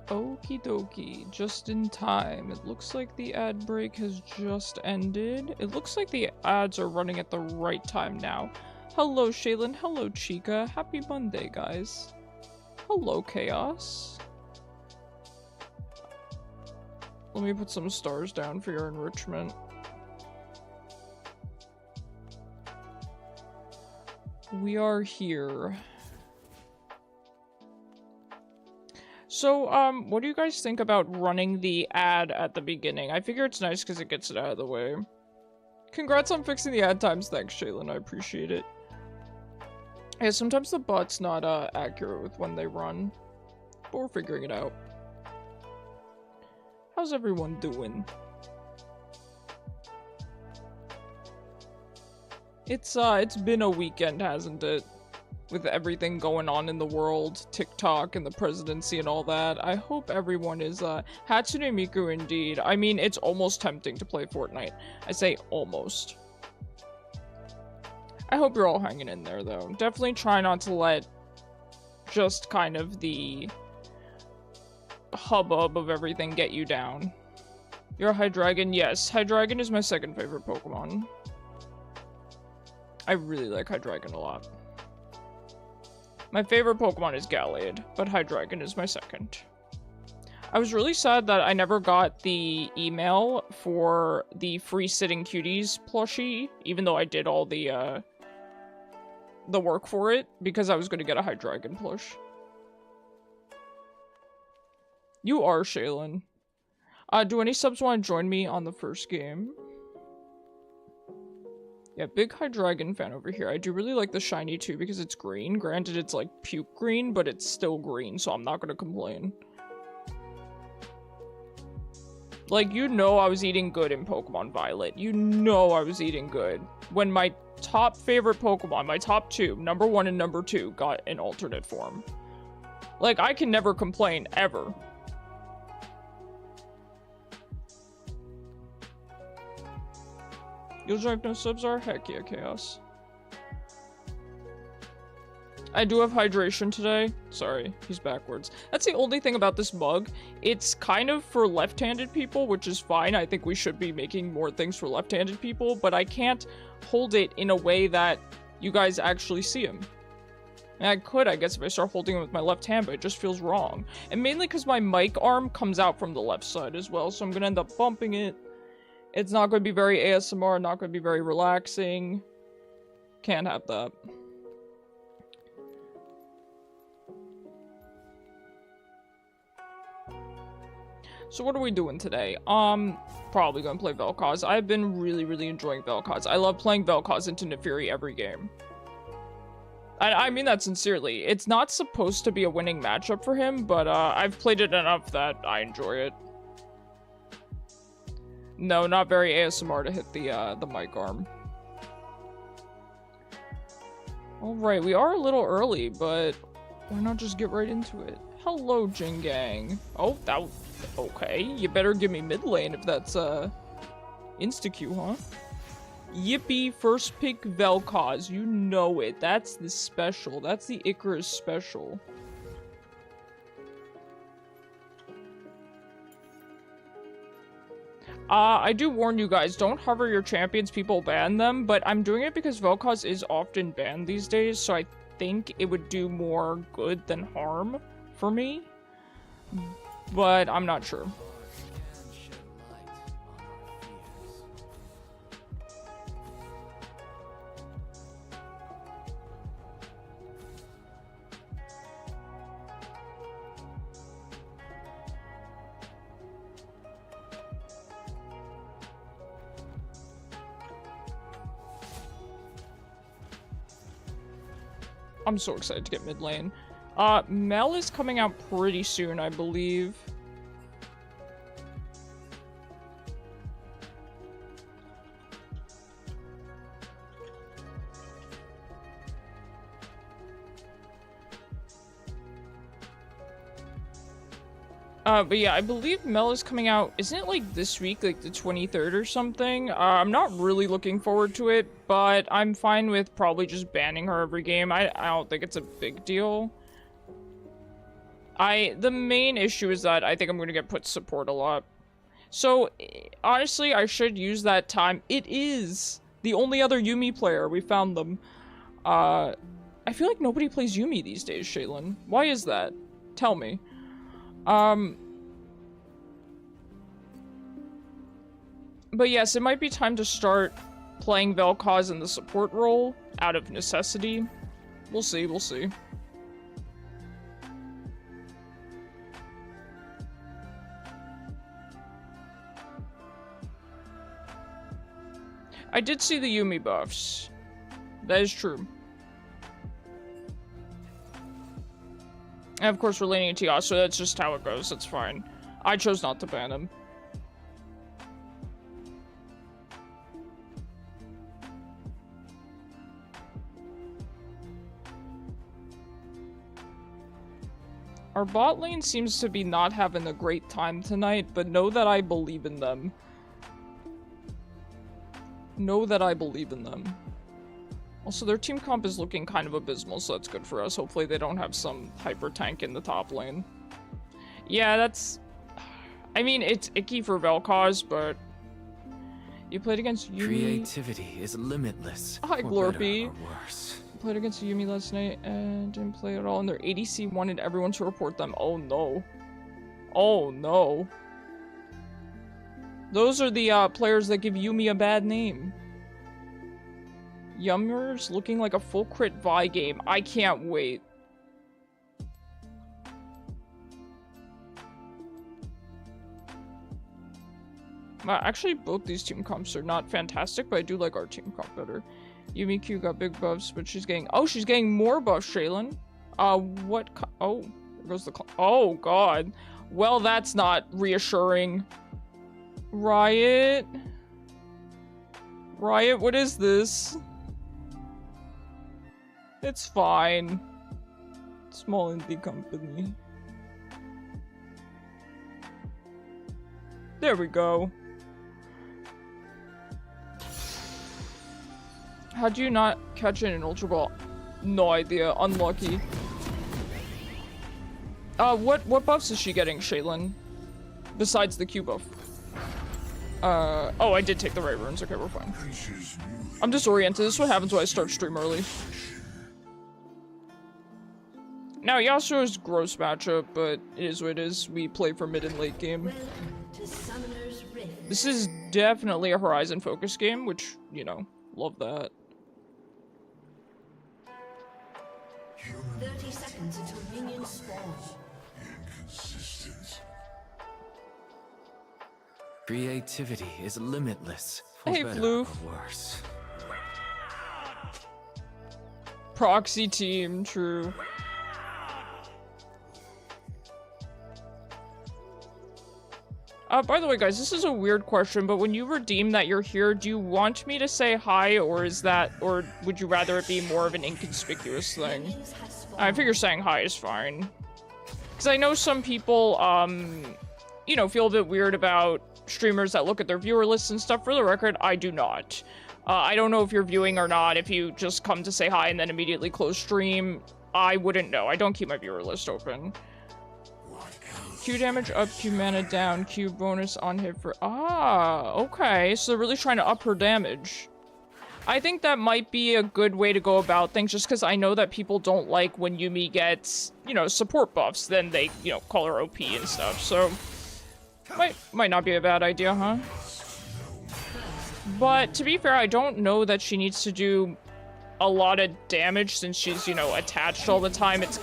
Okie dokie, just in time. It looks like the ad break has just ended. It looks like the ads are running at the right time now. Hello, Shaylin. Hello, Chica. Happy Monday, guys. Hello, Chaos. Let me put some stars down for your enrichment. We are here. So, what do you guys think about running the ad at the beginning? I figure it's nice because it gets it out of the way. Congrats on fixing the ad times. Thanks, Shaylin. I appreciate it. Yeah, sometimes the bot's not, accurate with when they run. But we're figuring it out. How's everyone doing? It's been a weekend, hasn't it? With everything going on in the world, TikTok and the presidency and all that. I hope everyone is, Hatsune Miku indeed. I mean, it's almost tempting to play Fortnite. I say almost. I hope you're all hanging in there, though. Definitely try not to let just kind of the hubbub of everything get you down. You're a Hydreigon? Yes, Hydreigon is my second favorite Pokemon. I really like Hydreigon a lot. My favorite Pokemon is Gallade, but Hydreigon is my second. I was really sad that I never got the email for the free Sitting Cuties plushie, even though I did all the work for it, because I was going to get a Hydreigon plush. You are, Shaylin. Do any subs want to join me on the first game? Yeah, big Hydreigon fan over here. I do really like the shiny too because it's green. Granted, it's like puke green, but it's still green, so I'm not gonna complain. Like, you know I was eating good in Pokemon Violet. You know I was eating good. When my top favorite Pokemon, my top two, number 1 and number 2, got an alternate form. Like, I can never complain, ever. You'll join if no subs are? Heck yeah, Chaos. I do have hydration today. Sorry, he's backwards. That's the only thing about this mug. It's kind of for left-handed people, which is fine. I think we should be making more things for left-handed people, but I can't hold it in a way that you guys actually see him. And I could, I guess, if I start holding it with my left hand, but it just feels wrong. And mainly because my mic arm comes out from the left side as well, so I'm gonna end up bumping it. It's not going to be very ASMR, not going to be very relaxing. Can't have that. So what are we doing today? Probably going to play Vel'Koz. I've been really enjoying Vel'Koz. I love playing Vel'Koz into Nefiri every game. I mean that sincerely. It's not supposed to be a winning matchup for him, but I've played it enough that I enjoy it. No, not very ASMR to hit the mic arm. Alright, we are a little early, but why not just get right into it? Hello, Jin Gang. Oh, that was... okay. You better give me mid lane if that's, insta-Q, huh? Yippee, first pick Vel'Koz. You know it. That's the special. That's the Icarus special. I do warn you guys, don't hover your champions, people ban them, but I'm doing it because Vel'Koz is often banned these days, so I think it would do more good than harm for me, but I'm not sure. I'm so excited to get mid lane. Mel is coming out pretty soon, I believe. But yeah, I believe Mel is coming out, isn't it like this week, like the 23rd or something? I'm not really looking forward to it, but I'm fine with probably just banning her every game. I don't think it's a big deal. The main issue is that I think I'm gonna get put support a lot. So, honestly, I should use that time. It is the only other Yuumi player. We found them. I feel like nobody plays Yuumi these days, Shaylin. Why is that? Tell me. But yes, it might be time to start playing Vel'Koz in the support role out of necessity. We'll see, we'll see. I did see the Yuumi buffs. That is true. And of course, we're leaning into Yasuo, so that's just how it goes. That's fine. I chose not to ban him. Our bot lane seems to be not having a great time tonight, but know that I believe in them. Know that I believe in them. Also, their team comp is looking kind of abysmal, so that's good for us. Hopefully they don't have some hyper tank in the top lane. Yeah, that's... I mean, it's icky for Vel'Koz, but... You played against Yuumi... Creativity is limitless. Hi, Glorpy. Worse. Played against Yuumi last night and didn't play at all, and their ADC wanted everyone to report them. Oh no. Oh no. Those are the players that give Yuumi a bad name. Yummers looking like a full crit Vi game. I can't wait. Actually, both these team comps are not fantastic, but I do like our team comp better. Yuumi Q got big buffs, but she's getting... Oh, she's getting more buffs, Shaylin. What... Oh, there goes the... Oh, God. Well, that's not reassuring. Riot? Riot, what is this? It's fine. Small indie company. There we go. How'd you not catch it in Ultra Ball? No idea. Unlucky. What buffs is she getting, Shaylin? Besides the Q buff. Oh, I did take the right runes. Okay, we're fine. I'm disoriented. This is what happens when I start stream early. Now, Yasuo is gross matchup, but it is what it is. We play for mid and late game. This is definitely a Horizon focus game, which, you know, love that. 30 seconds until minions spawn. Inconsistent. Creativity is limitless. Hey, Floof. Worse. Proxy team, true. By the way, guys, this is a weird question, but when you redeem that you're here, do you want me to say hi, or would you rather it be more of an inconspicuous thing? I figure saying hi is fine. Because I know some people, you know, feel a bit weird about streamers that look at their viewer lists and stuff. For the record, I do not. I don't know if you're viewing or not. If you just come to say hi and then immediately close stream, I wouldn't know. I don't keep my viewer list open. Q damage up, Q mana down, Q bonus on hit for... Ah, okay. So they're really trying to up her damage. I think that might be a good way to go about things, just because I know that people don't like when Yuumi gets, you know, support buffs. Then they, you know, call her OP and stuff. So, might not be a bad idea, huh? But to be fair, I don't know that she needs to do a lot of damage since she's, you know, attached all the time. It's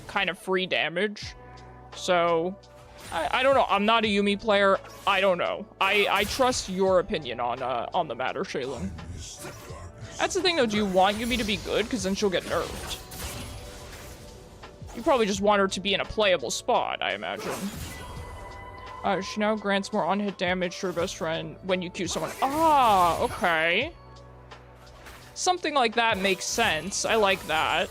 kind of free damage. So, I don't know. I'm not a Yuumi player. I don't know. I trust your opinion on the matter, Shaylin. That's the thing, though. Do you want Yuumi to be good? Because then she'll get nerfed. You probably just want her to be in a playable spot, I imagine. She now grants more on-hit damage to her best friend when you Q someone. Ah, okay. Something like that makes sense. I like that.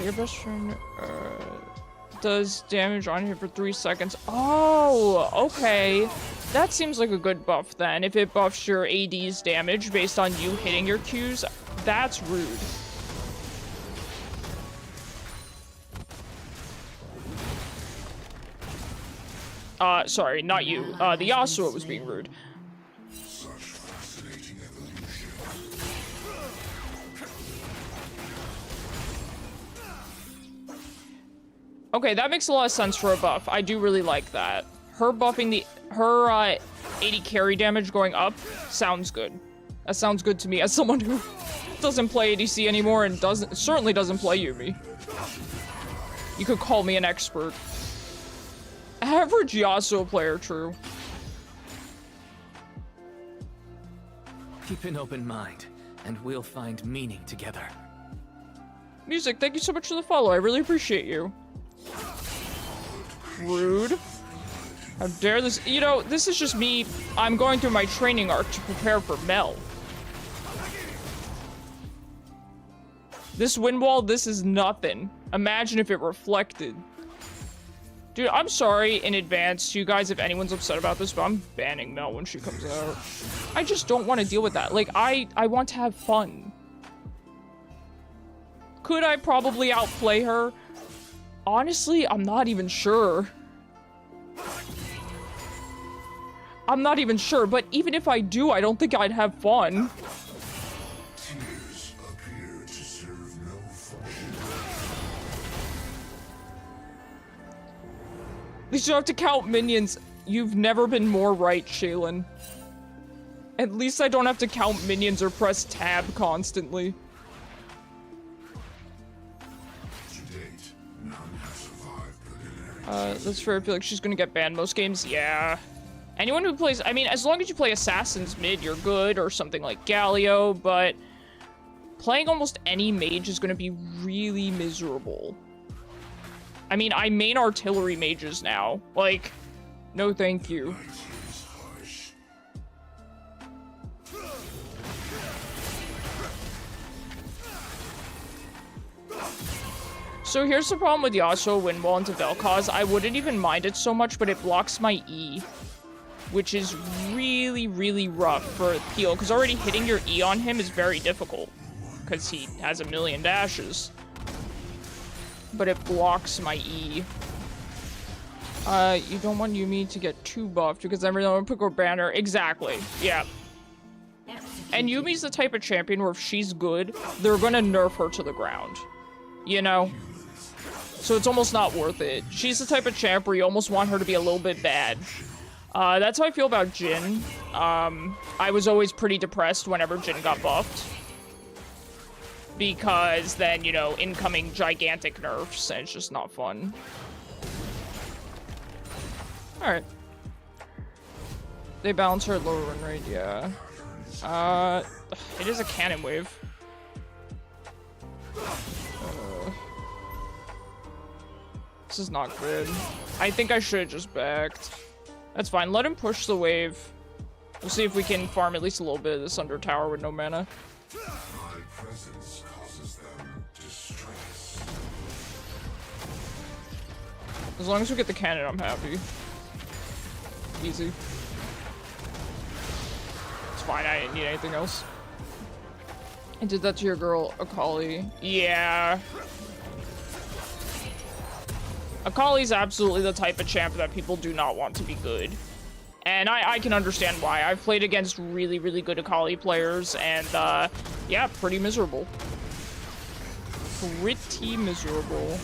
Your best friend Does damage on hit for 3 seconds. Oh, okay. That seems like a good buff then. If it buffs your AD's damage based on you hitting your Qs, that's rude. Sorry, not you. The Yasuo was being rude. Okay, that makes a lot of sense for a buff. I do really like that. Her buffing her 80 carry damage going up sounds good. That sounds good to me as someone who doesn't play ADC anymore and certainly doesn't play Yuumi. You could call me an expert. Average Yasuo player, true. Keep an open mind, and we'll find meaning together. Music, thank you so much for the follow. I really appreciate you. Rude. How dare this? You know, this is just me. I'm going through my training arc to prepare for Mel. This wind wall, this is nothing. Imagine if it reflected. Dude, I'm sorry in advance to you guys if anyone's upset about this, but I'm banning Mel when she comes out. I just don't want to deal with that. Like, I want to have fun. Could I probably outplay her? Honestly, I'm not even sure. I'm not even sure, but even if I do, I don't think I'd have fun. Tears appear to serve no function. At least you don't have to count minions. You've never been more right, Shaylin. At least I don't have to count minions or press tab constantly. To date, none have survived preliminary. That's fair. I feel like she's gonna get banned most games. Yeah. Anyone who plays, I mean, as long as you play Assassin's mid, you're good, or something like Galio, but playing almost any mage is gonna be really miserable. I mean, I main artillery mages now. Like, no thank you. So here's the problem with Yasuo wind wall into Vel'Koz. I wouldn't even mind it so much, but it blocks my E, which is really, really rough for heal, because already hitting your E on him is very difficult, because he has a million dashes. But it blocks my E. You don't want Yuumi to get too buffed, because then we're gonna pick her banner. Exactly, yeah. And Yumi's the type of champion where if she's good, they're gonna nerf her to the ground. You know? So it's almost not worth it. She's the type of champ where you almost want her to be a little bit bad. That's how I feel about Jhin. I was always pretty depressed whenever Jhin got buffed. Because then, you know, incoming gigantic nerfs, and it's just not fun. Alright. They balance her at lower run rate, yeah. It is a cannon wave. This is not good. I think I should have just backed. That's fine. Let him push the wave. We'll see if we can farm at least a little bit of this under tower with no mana. My presence causes them distress. As long as we get the cannon, I'm happy. Easy. It's fine. I didn't need anything else. I did that to your girl, Akali. Yeah. Akali's absolutely the type of champ that people do not want to be good. And I can understand why. I've played against really, really good Akali players, and, yeah, pretty miserable. Pretty miserable.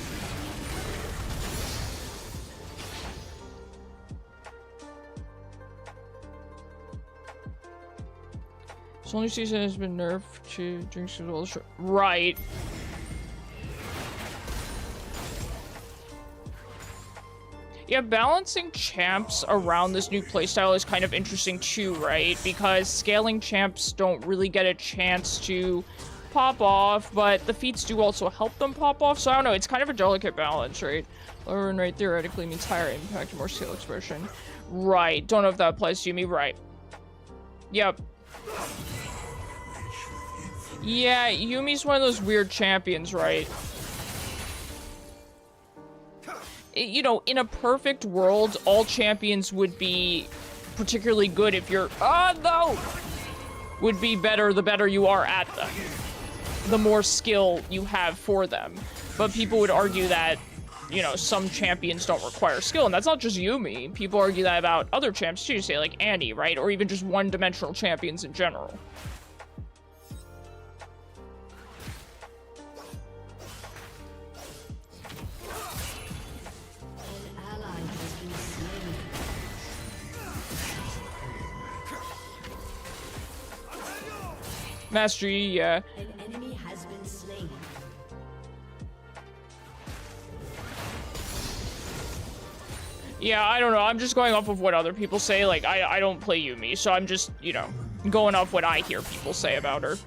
So only season has been nerfed to drinks as well as right. Yeah, balancing champs around this new playstyle is kind of interesting too, right? Because scaling champs don't really get a chance to pop off, but the feats do also help them pop off, so I don't know, it's kind of a delicate balance, right? Lower run rate theoretically means higher impact and more skill expression. Right, don't know if that applies to me, right. Yep. Yeah, Yumi's one of those weird champions, right? you know, in a perfect world, all champions would be particularly good if you're, no! Would be better the better you are at them. The more skill you have for them. But people would argue that, you know, some champions don't require skill, and that's not just Yumi. People argue that about other champs too, say like Annie, right? Or even just one-dimensional champions in general. Mastery, yeah. An enemy has been slain. Yeah, I don't know. I'm just going off of what other people say. Like, I don't play Yumi, so I'm just, you know, going off what I hear people say about her.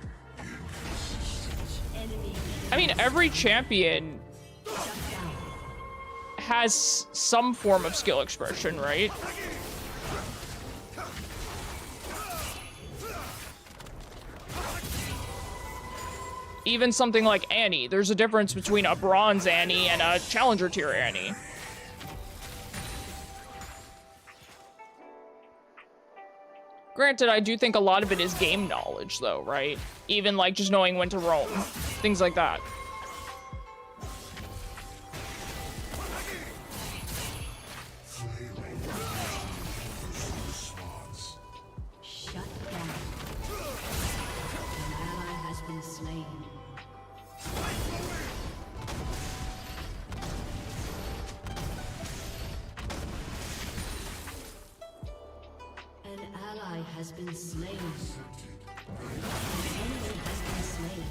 I mean, every champion has some form of skill expression, right? Even something like Annie. There's a difference between a bronze Annie and a challenger tier Annie. Granted, I do think a lot of it is game knowledge, though, right? Even, like, just knowing when to roam. Things like that. Shut down. An ally has been slain. An ally has been slain. An enemy has been slain.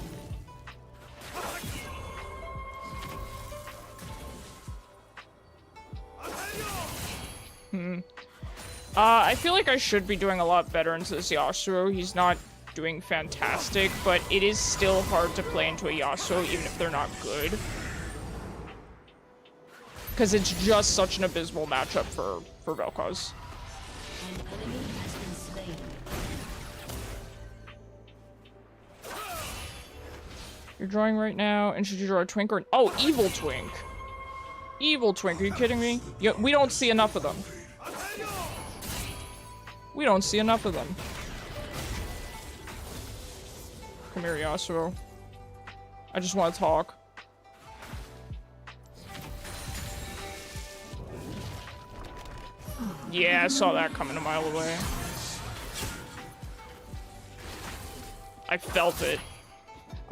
I feel like I should be doing a lot better into this Yasuo. He's not doing fantastic, but it is still hard to play into a Yasuo even if they're not good. Because it's just such an abysmal matchup for Vel'Koz. An enemy has been slain. You're drawing right now, and should you draw a Twink or... Oh, Evil Twink! Evil Twink, are you kidding me? We don't see enough of them. We don't see enough of them. Come here, Yasuo. I just want to talk. Yeah, I saw that coming a mile away. I felt it.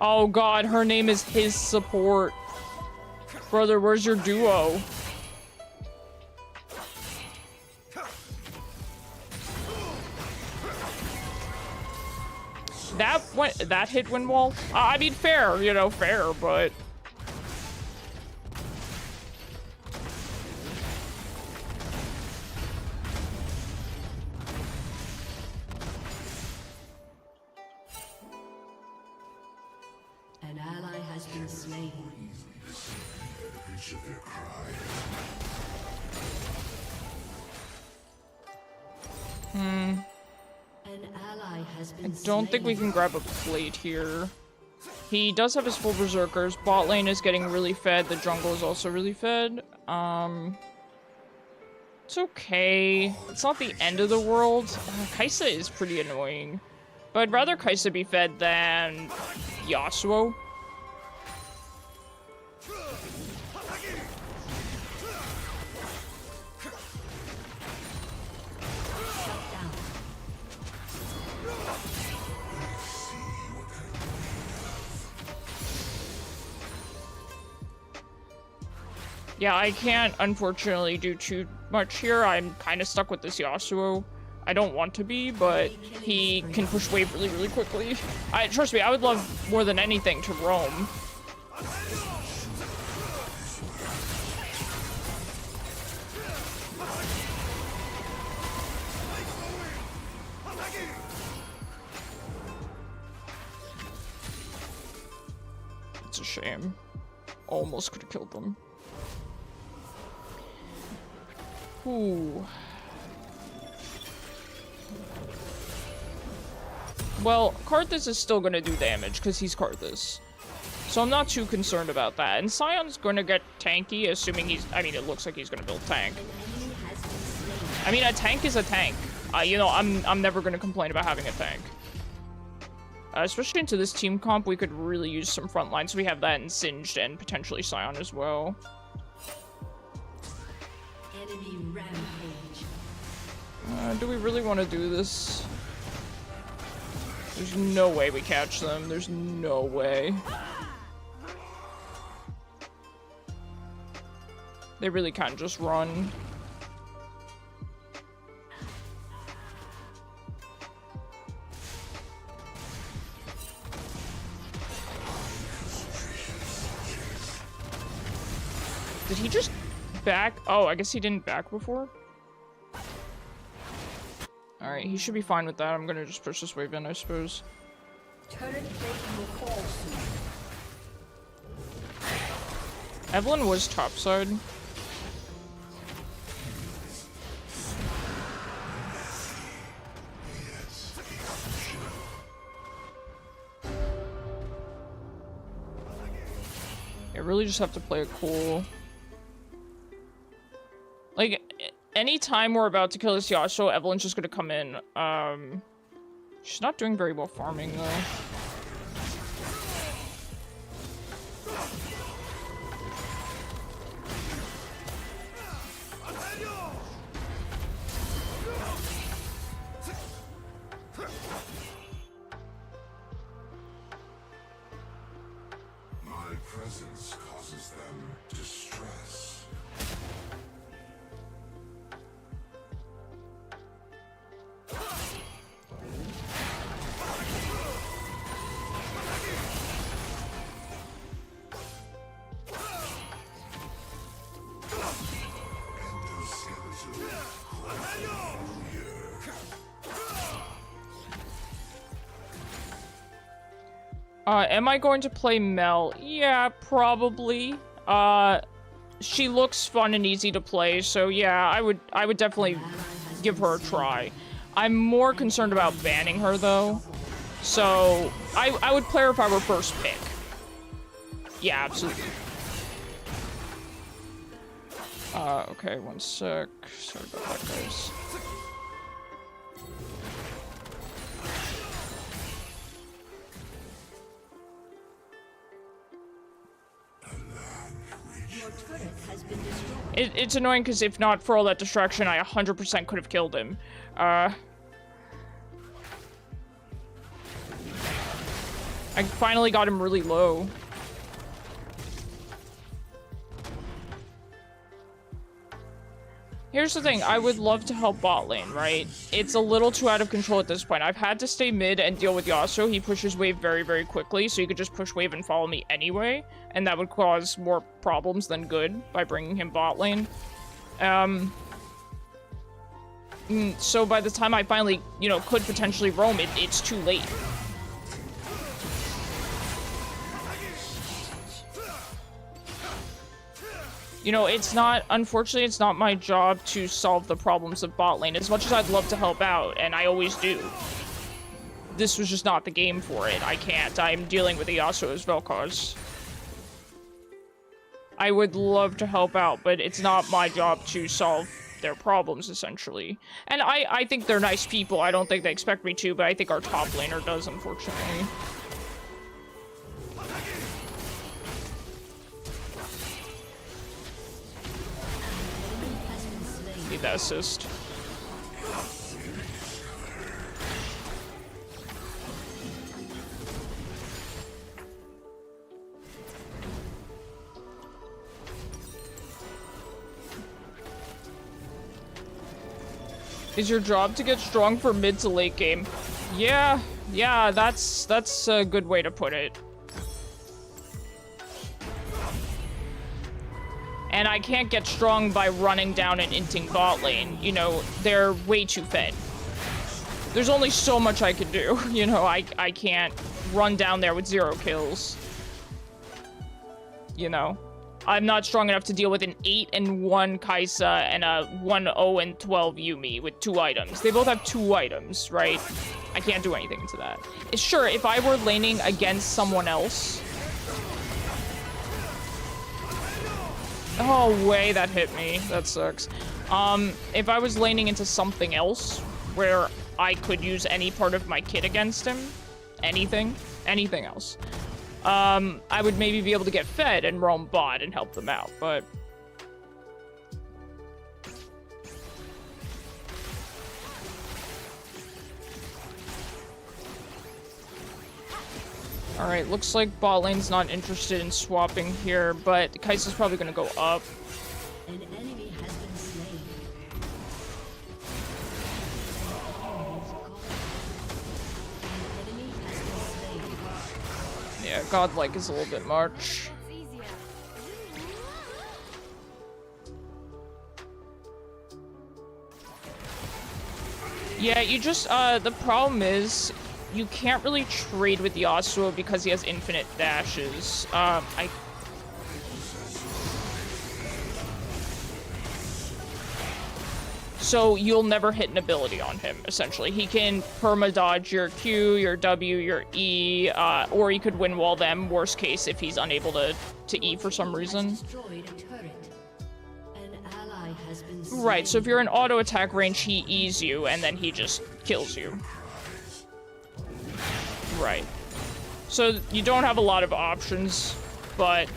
Oh god, her name is his support. Brother, where's your duo? That hit wind wall? I mean, fair, you know, fair, but... An ally has been slain. Each of their cry. An ally has been slain. Don't think we can grab a plate here. He does have his full berserkers. Bot lane is getting really fed. The jungle is also really fed. It's okay. It's not the end of the world. Kai'Sa is pretty annoying. But I'd rather Kai'Sa be fed than Yasuo. Yeah, I can't, unfortunately, do too much here. I'm kind of stuck with this Yasuo. I don't want to be, but he can push wave really, really quickly. Trust me, I would love more than anything to roam. It's a shame. Almost could have killed them. Ooh. Well, Karthus is still gonna do damage, because he's Karthus. So I'm not too concerned about that. And Sion's gonna get tanky, assuming he's... I mean, it looks like he's gonna build tank. I mean, a tank is a tank. You know, I'm never gonna complain about having a tank. Especially into this team comp, we could really use some front lines. So we have that in Singed and potentially Sion as well. Enemy rampage. Do we really want to do this? There's no way we catch them. There's no way. They really can't just run. Did he just back? Oh, I guess he didn't back before. Alright, he should be fine with that. I'm gonna just push this wave in, I suppose. Turret plate will fall soon. Evelyn was topside. I really just have to play it cool. Like, anytime we're about to kill this Yasuo, Evelyn's just gonna come in. She's not doing very well farming, though. My presence causes them distress. Am I going to play Mel? Yeah, probably. She looks fun and easy to play, so yeah, I would definitely give her a try. I'm more concerned about banning her, though. So, I would play her if I were first pick. Yeah, absolutely. Okay, one sec. Sorry about that, guys. It's annoying because if not for all that distraction, I 100% could have killed him. I finally got him really low. Here's the thing, I would love to help bot lane, right? It's a little too out of control at this point. I've had to stay mid and deal with Yasuo. He pushes wave very, very quickly, so you could just push wave and follow me anyway, and that would cause more problems than good by bringing him bot lane. So by the time I finally, you know, could potentially roam, it's too late. You know, it's not, unfortunately, it's not my job to solve the problems of bot lane, as much as I'd love to help out, and I always do. This was just not the game for it. I can't. I'm dealing with the Yasuo's Vel'Koz. I would love to help out, but it's not my job to solve their problems, essentially. And I think they're nice people. I don't think they expect me to, but I think our top laner does, unfortunately. Need that assist. Is your job to get strong for mid to late game? Yeah, that's a good way to put it. And I can't get strong by running down and inting bot lane. You know, they're way too fed. There's only so much I can do. You know, I can't run down there with 0 kills. You know, I'm not strong enough to deal with an 8-1 Kaisa and a 1-0-12 Yuumi with 2 items. They both have 2 items, right? I can't do anything to that. Sure, if I were laning against someone else, Oh, Hwei, that hit me. That sucks. If I was laning into something else where I could use any part of my kit against him, anything else, I would maybe be able to get fed and roam bot and help them out, but... Alright, looks like bot lane's not interested in swapping here, but Kai'Sa's probably gonna go up. An enemy has been slain. An enemy has been slain. Yeah, godlike is a little bit much. Yeah, you just, the problem is, you can't really trade with Yasuo because he has infinite dashes. So you'll never hit an ability on him, essentially. He can perma-dodge your Q, your W, your E, or he could win wall them, worst case, if he's unable to E for some reason. Destroyed a turret. An ally has been slain. Right, so if you're in auto attack range, he E's you, and then he just kills you. Right. So you don't have a lot of options, but...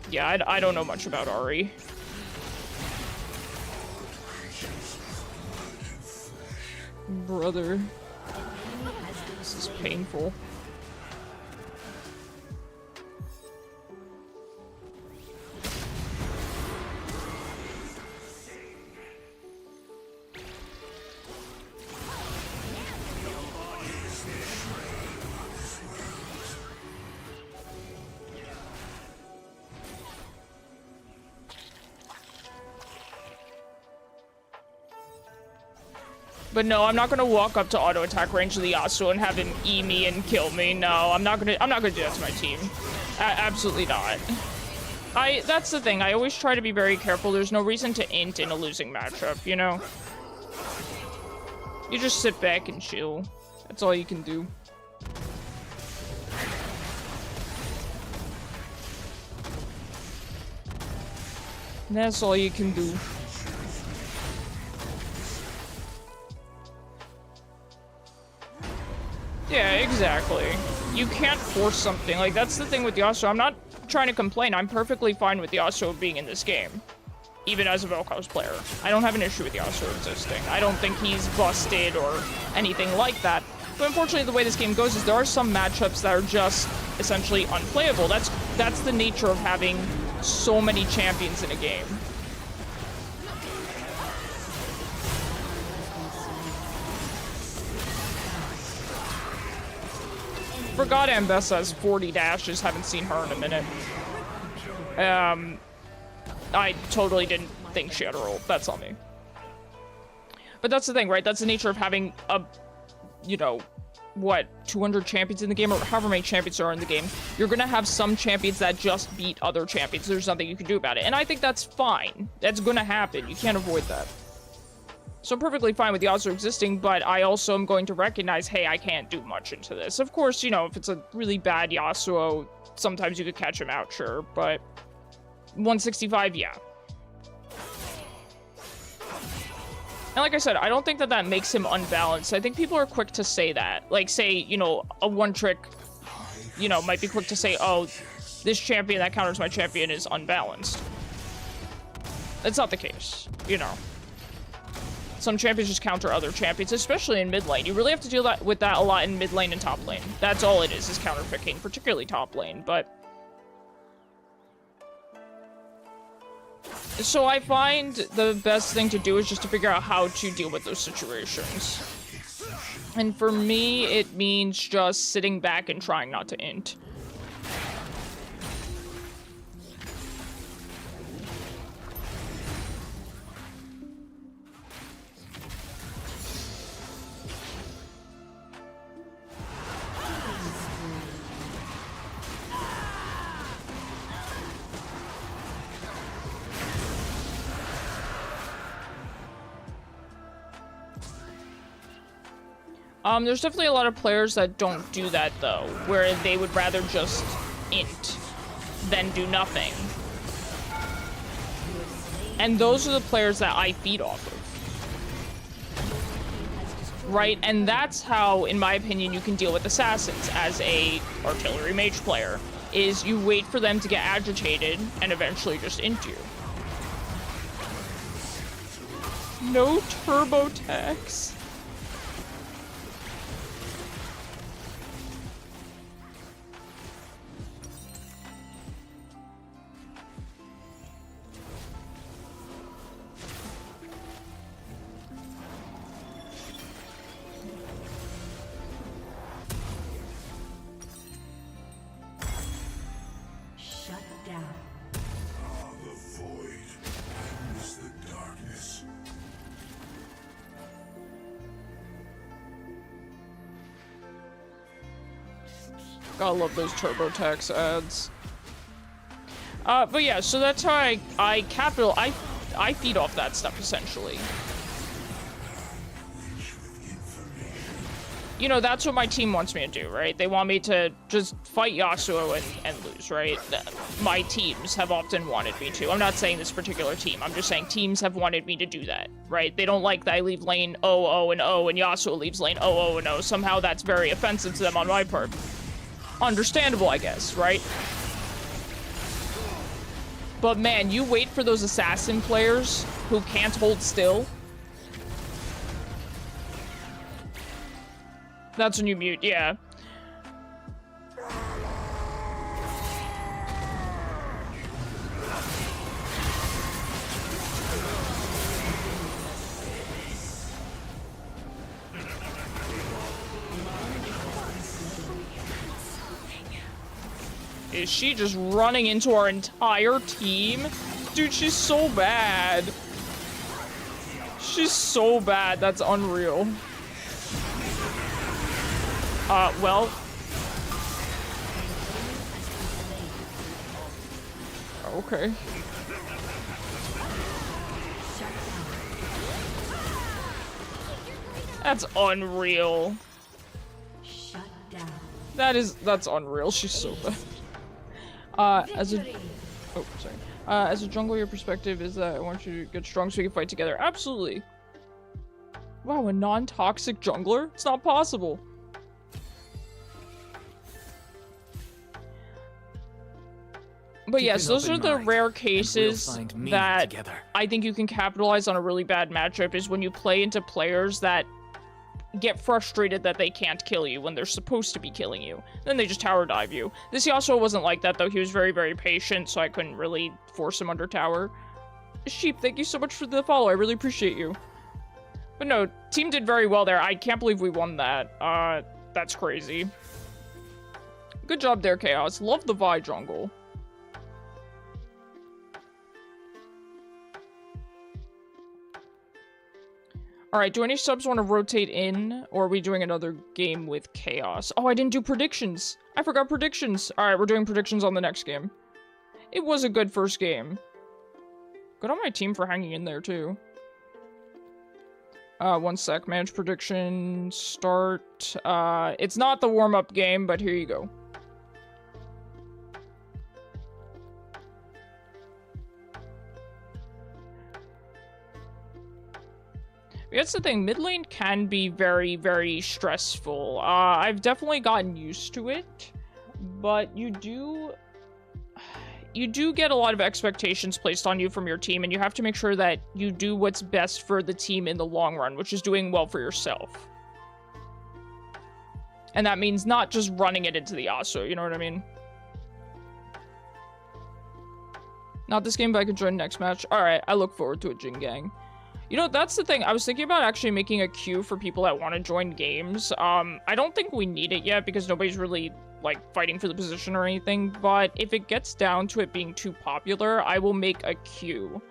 Yeah, I don't know much about Ahri. Brother. This is painful. But no, I'm not gonna walk up to auto attack range of the Yasuo and have him E me and kill me. No, I'm not gonna do that to my team. Absolutely not. That's the thing. I always try to be very careful. There's no reason to int in a losing matchup, you know? You just sit back and chill. That's all you can do. That's all you can do. Yeah, exactly. You can't force something. Like, that's the thing with Yasuo. I'm not trying to complain. I'm perfectly fine with Yasuo being in this game. Even as a Vel'Koz player. I don't have an issue with Yasuo existing. I don't think he's busted or anything like that. But unfortunately, the way this game goes is there are some matchups that are just essentially unplayable. That's the nature of having so many champions in a game. Forgot Ambessa has 40 dashes, haven't seen her in a minute. I totally didn't think she had a roll. That's on me. But that's the thing, right? That's the nature of having a, you know, what, 200 champions in the game, or however many champions there are in the game. You're gonna have some champions that just beat other champions. There's nothing you can do about it. And I think that's fine. That's gonna happen. You can't avoid that. So I'm perfectly fine with Yasuo existing, but I also am going to recognize, hey, I can't do much into this. Of course, you know, if it's a really bad Yasuo, sometimes you could catch him out, sure, but 165, yeah. And like I said, I don't think that that makes him unbalanced. I think people are quick to say that. Like, say, you know, a one-trick, you know, might be quick to say, oh, this champion that counters my champion is unbalanced. That's not the case, you know. Some champions just counter other champions, especially in mid lane. You really have to deal with that a lot in mid lane and top lane. That's all it is counter picking, particularly top lane, but... So I find the best thing to do is just to figure out how to deal with those situations. And for me, it means just sitting back and trying not to int. There's definitely a lot of players that don't do that, though, where they would rather just int than do nothing. And those are the players that I feed off of. Right? And that's how, in my opinion, you can deal with assassins as a artillery mage player, is you wait for them to get agitated and eventually just int you. No turbo tax. Gotta love those TurboTax ads. But yeah, so that's how I feed off that stuff, essentially. You know, that's what my team wants me to do, right? They want me to just fight Yasuo and lose, right? My teams have often wanted me to. I'm not saying this particular team. I'm just saying teams have wanted me to do that, right? They don't like that I leave lane 0-0 and 0 and Yasuo leaves lane 0-0 and 0. Somehow that's very offensive to them on my part. Understandable, I guess, right? But man, you wait for those assassin players who can't hold still. That's when you mute, yeah. Is she just running into our entire team? Dude, she's so bad. She's so bad, that's unreal. Well. Okay. That's unreal. That's unreal. She's so bad. As a jungler, your perspective is that I want you to get strong so we can fight together. Absolutely. Wow, a non-toxic jungler? It's not possible. But yes, those are the rare cases that I think you can capitalize on a really bad matchup, is when you play into players that get frustrated that they can't kill you when they're supposed to be killing you. Then they just tower dive you. This Yasuo wasn't like that, though. He was very, very patient, so I couldn't really force him under tower. Sheep, thank you so much for the follow. I really appreciate you. But no, team did very well there. I can't believe we won that. That's crazy. Good job there, Chaos. Love the Vi jungle. Alright, do any subs want to rotate in, or are we doing another game with Chaos? Oh, I didn't do predictions! I forgot predictions! Alright, we're doing predictions on the next game. It was a good first game. Good on my team for hanging in there, too. One sec. Manage prediction. Start. It's not the warm-up game, but here you go. That's the thing, mid lane can be very, very stressful. I've definitely gotten used to it, but you do get a lot of expectations placed on you from your team, and you have to make sure that you do what's best for the team in the long run, which is doing well for yourself. And that means not just running it into the Yasuo, you know what I mean? Not this game, but I can join next match. Alright, I look forward to it, Jin Gang. You know, that's the thing. I was thinking about actually making a queue for people that want to join games. I don't think we need it yet because nobody's really, like, fighting for the position or anything. But if it gets down to it being too popular, I will make a queue.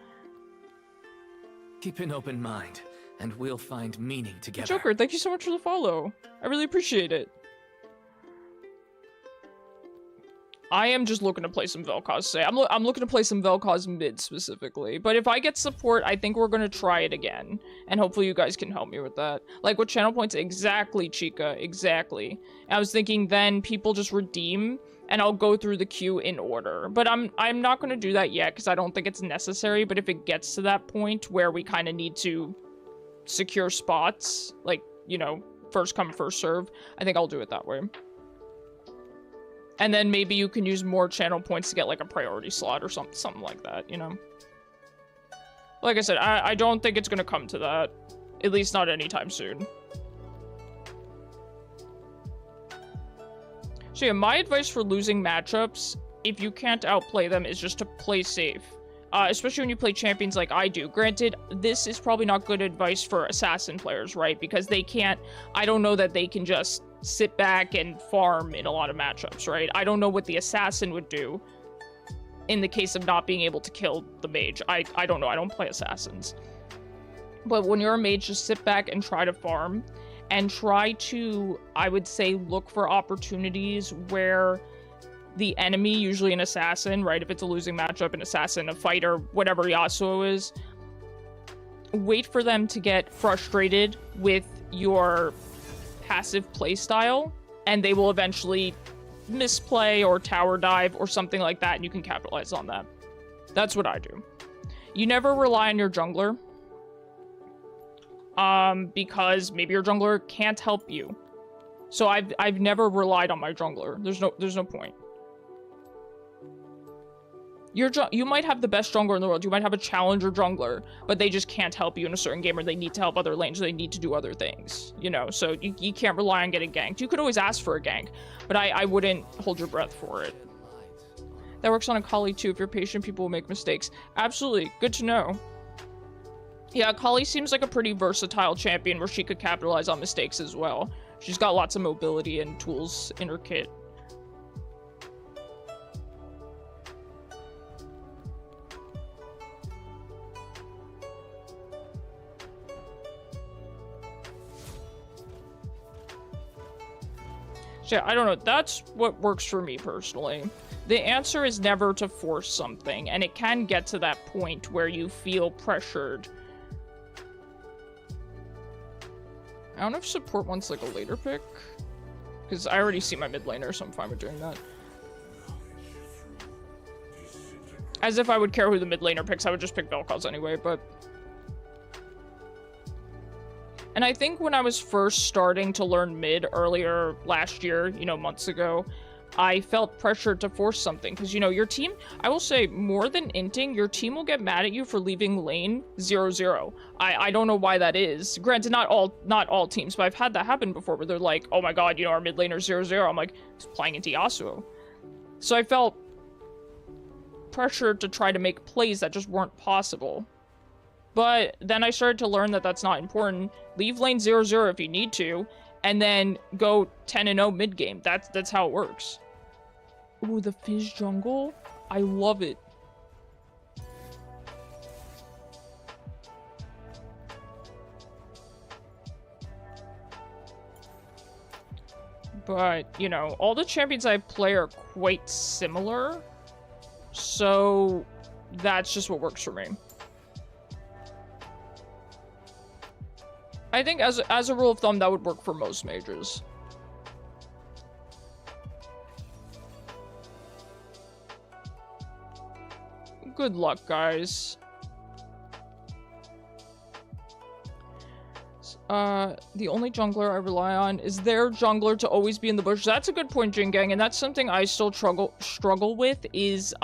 Keep an open mind, and we'll find meaning together. Joker, thank you so much for the follow. I really appreciate it. I am just looking to play some Vel'Koz today. I'm looking to play some Vel'Koz mid specifically. But if I get support, I think we're going to try it again. And hopefully you guys can help me with that. Like, with channel points? Exactly, Chica. Exactly. I was thinking then people just redeem, and I'll go through the queue in order. But I'm not going to do that yet, because I don't think it's necessary. But if it gets to that point where we kind of need to secure spots, like, you know, first come, first serve, I think I'll do it that way. And then maybe you can use more channel points to get, like, a priority slot or something like that, you know? Like I said, I don't think it's gonna come to that. At least not anytime soon. So yeah, my advice for losing matchups, if you can't outplay them, is just to play safe. Especially when you play champions like I do. Granted, this is probably not good advice for assassin players, right? Because they can't... I don't know that they can just sit back and farm in a lot of matchups, right? I don't know what the assassin would do in the case of not being able to kill the mage. I don't know. I don't play assassins. But when you're a mage, just sit back and try to farm. And try to, I would say, look for opportunities where the enemy, usually an assassin, right? If it's a losing matchup, an assassin, a fighter, whatever Yasuo is, wait for them to get frustrated with your passive playstyle, and they will eventually misplay or tower dive or something like that, and you can capitalize on that. That's what I do. You never rely on your jungler, because maybe your jungler can't help you. So I've never relied on my jungler. There's no point. You might have the best jungler in the world. You might have a challenger jungler, but they just can't help you in a certain game, or they need to help other lanes, or they need to do other things, you know? So you can't rely on getting ganked. You could always ask for a gank, but I wouldn't hold your breath for it. That works on Akali too. If you're patient, people will make mistakes. Absolutely. Good to know. Yeah, Akali seems like a pretty versatile champion where she could capitalize on mistakes as well. She's got lots of mobility and tools in her kit. Yeah, I don't know. That's what works for me personally. The answer is never to force something, and it can get to that point where you feel pressured. I don't know if support wants like a later pick, because I already see my mid laner, so I'm fine with doing that. As if I would care who the mid laner picks, I would just pick Vel'Koz anyway, but... And I think when I was first starting to learn mid earlier last year, you know, months ago, I felt pressured to force something. Because, you know, your team, I will say, more than inting, your team will get mad at you for leaving lane 0-0. I don't know why that is. Granted, not all teams, but I've had that happen before where they're like, oh my god, you know, our mid laner 0-0. I'm like, it's playing into Yasuo. So I felt pressured to try to make plays that just weren't possible. But then I started to learn that that's not important. Leave lane 0-0 if you need to, and then go 10-0 mid-game. That's how it works. Ooh, the Fizz jungle? I love it. But, you know, all the champions I play are quite similar, so that's just what works for me. I think as a rule of thumb, that would work for most mages. Good luck, guys. The only jungler I rely on is their jungler to always be in the bush. That's a good point, Jingang, and that's something I still struggle with is,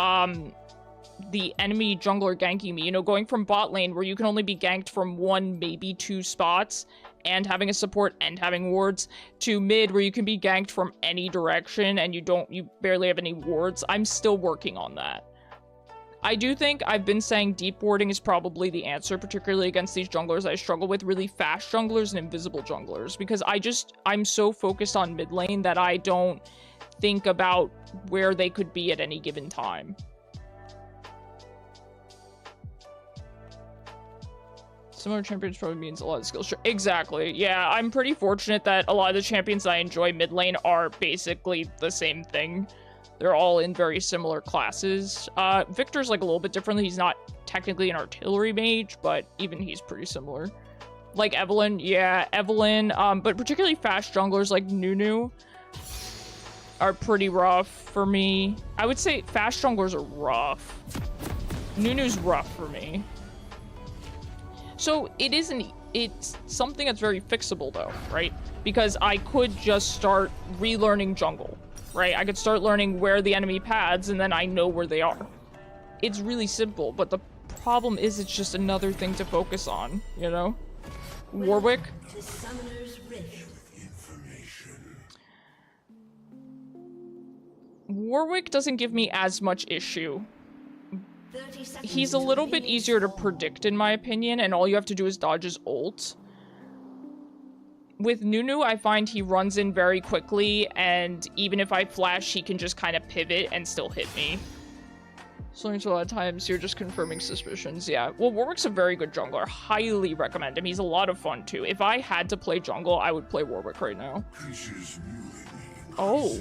the enemy jungler ganking me. You know, going from bot lane where you can only be ganked from 1, maybe 2 spots, and having a support and having wards, to mid where you can be ganked from any direction and you barely have any wards. I'm still working on that. I do think I've been saying deep warding is probably the answer, particularly against these junglers I struggle with, really fast junglers and invisible junglers, because I'm so focused on mid lane that I don't think about where they could be at any given time. Similar champions probably means a lot of skills. Exactly. Yeah, I'm pretty fortunate that a lot of the champions I enjoy mid lane are basically the same thing. They're all in very similar classes. Victor's like a little bit different. He's not technically an artillery mage, but even he's pretty similar. Like Evelyn, yeah, Evelyn, but particularly fast junglers like Nunu are pretty rough for me. I would say fast junglers are rough. Nunu's rough for me. So it's something that's very fixable though, right? Because I could just start relearning jungle, right? I could start learning where the enemy pads and then I know where they are. It's really simple, but the problem is it's just another thing to focus on, you know? Warwick? To Summoner's Rift. Warwick doesn't give me as much issue. 30 seconds He's a little bit till easier to fall. predict in my opinion, and all you have to do is dodge his ult. With Nunu, I find he runs in very quickly, and even if I flash, he can just kind of pivot and still hit me. So a lot of times you're just confirming suspicions, yeah. Well, Warwick's a very good jungler. Highly recommend him. He's a lot of fun, too. If I had to play jungle, I would play Warwick right now. Oh.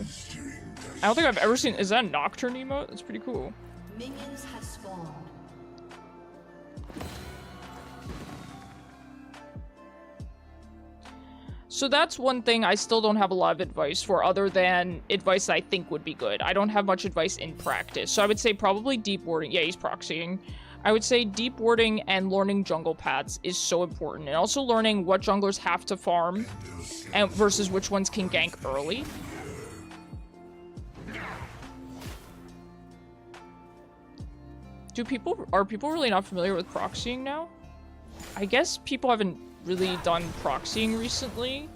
I don't think I've ever seen... Is that a Nocturne emote? That's pretty cool. Minions have spawned. So that's one thing I still don't have a lot of advice for, other than advice that I think would be good. I don't have much advice in practice. So I would say probably deep warding. Yeah, he's proxying. I would say deep warding and learning jungle paths is so important. And also learning what junglers have to farm and versus which ones can gank early. Are people really not familiar with proxying now? I guess people haven't really done proxying recently.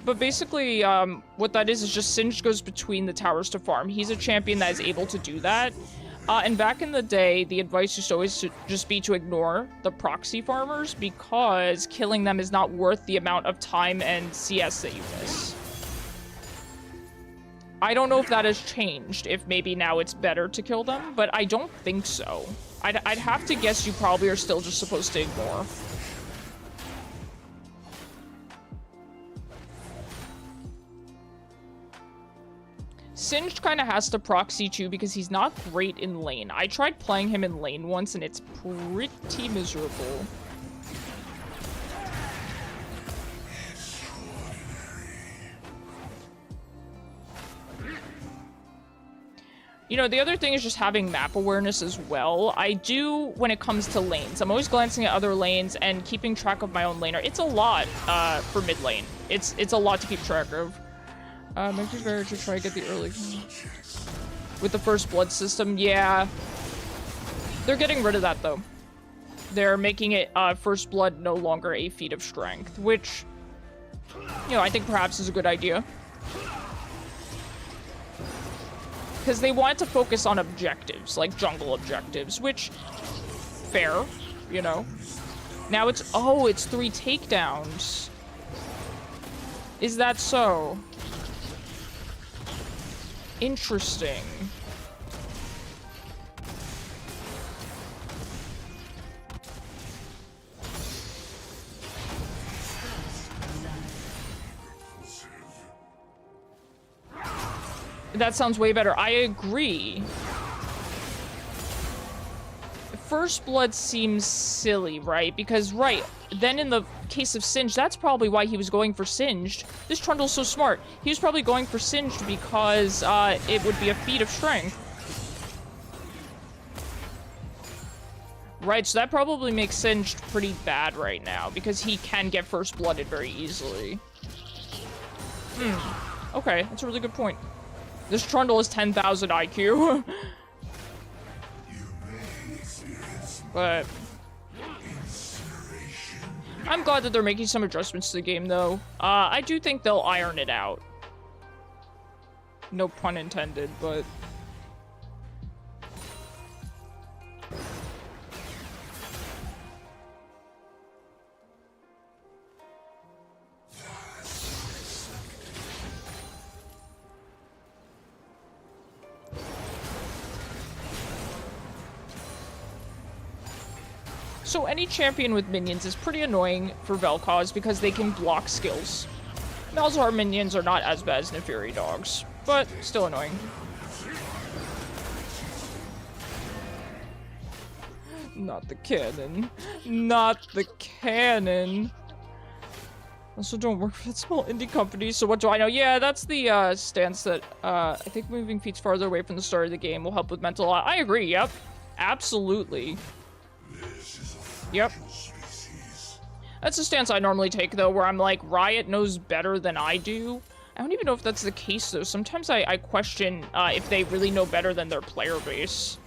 But basically, what that is just Singed goes between the towers to farm. He's a champion that is able to do that. And back in the day, the advice used to always just be to ignore the proxy farmers because killing them is not worth the amount of time and CS that you miss. I don't know if that has changed, if maybe now it's better to kill them, but I don't think so. I'd have to guess you probably are still just supposed to ignore. Singed kind of has to proxy too because he's not great in lane. I tried playing him in lane once and it's pretty miserable. You know, the other thing is just having map awareness as well. I do when it comes to lanes. I'm always glancing at other lanes and keeping track of my own laner. It's a lot for mid lane. It's a lot to keep track of. Makes it better to try to get the early... With the first blood system, yeah. They're getting rid of that, though. They're making it first blood no longer a feat of strength, which, you know, I think perhaps is a good idea. Because they wanted to focus on objectives, like jungle objectives, which, fair, you know. Now it's, oh, it's 3 takedowns. Is that so? Interesting. That sounds way better. I agree. First blood seems silly, right? Because, right, then in the case of Singed, that's probably why he was going for Singed. This Trundle's so smart. He was probably going for Singed because it would be a feat of strength. Right, so that probably makes Singed pretty bad right now because he can get first blooded very easily. Okay, that's a really good point. This Trundle is 10,000 IQ. But I'm glad that they're making some adjustments to the game, though. I do think they'll iron it out. No pun intended, but... So any champion with minions is pretty annoying for Vel'Koz because they can block skills. Malzahar minions are not as bad as Neferi dogs, but still annoying. Not the cannon. Not the cannon. Also don't work for that small indie company, so what do I know? Yeah, that's the stance that I think moving feet farther away from the start of the game will help with mental. I agree, yep. Absolutely. Yep. That's a stance I normally take, though, where I'm like, Riot knows better than I do. I don't even know if that's the case, though. Sometimes I question if they really know better than their player base.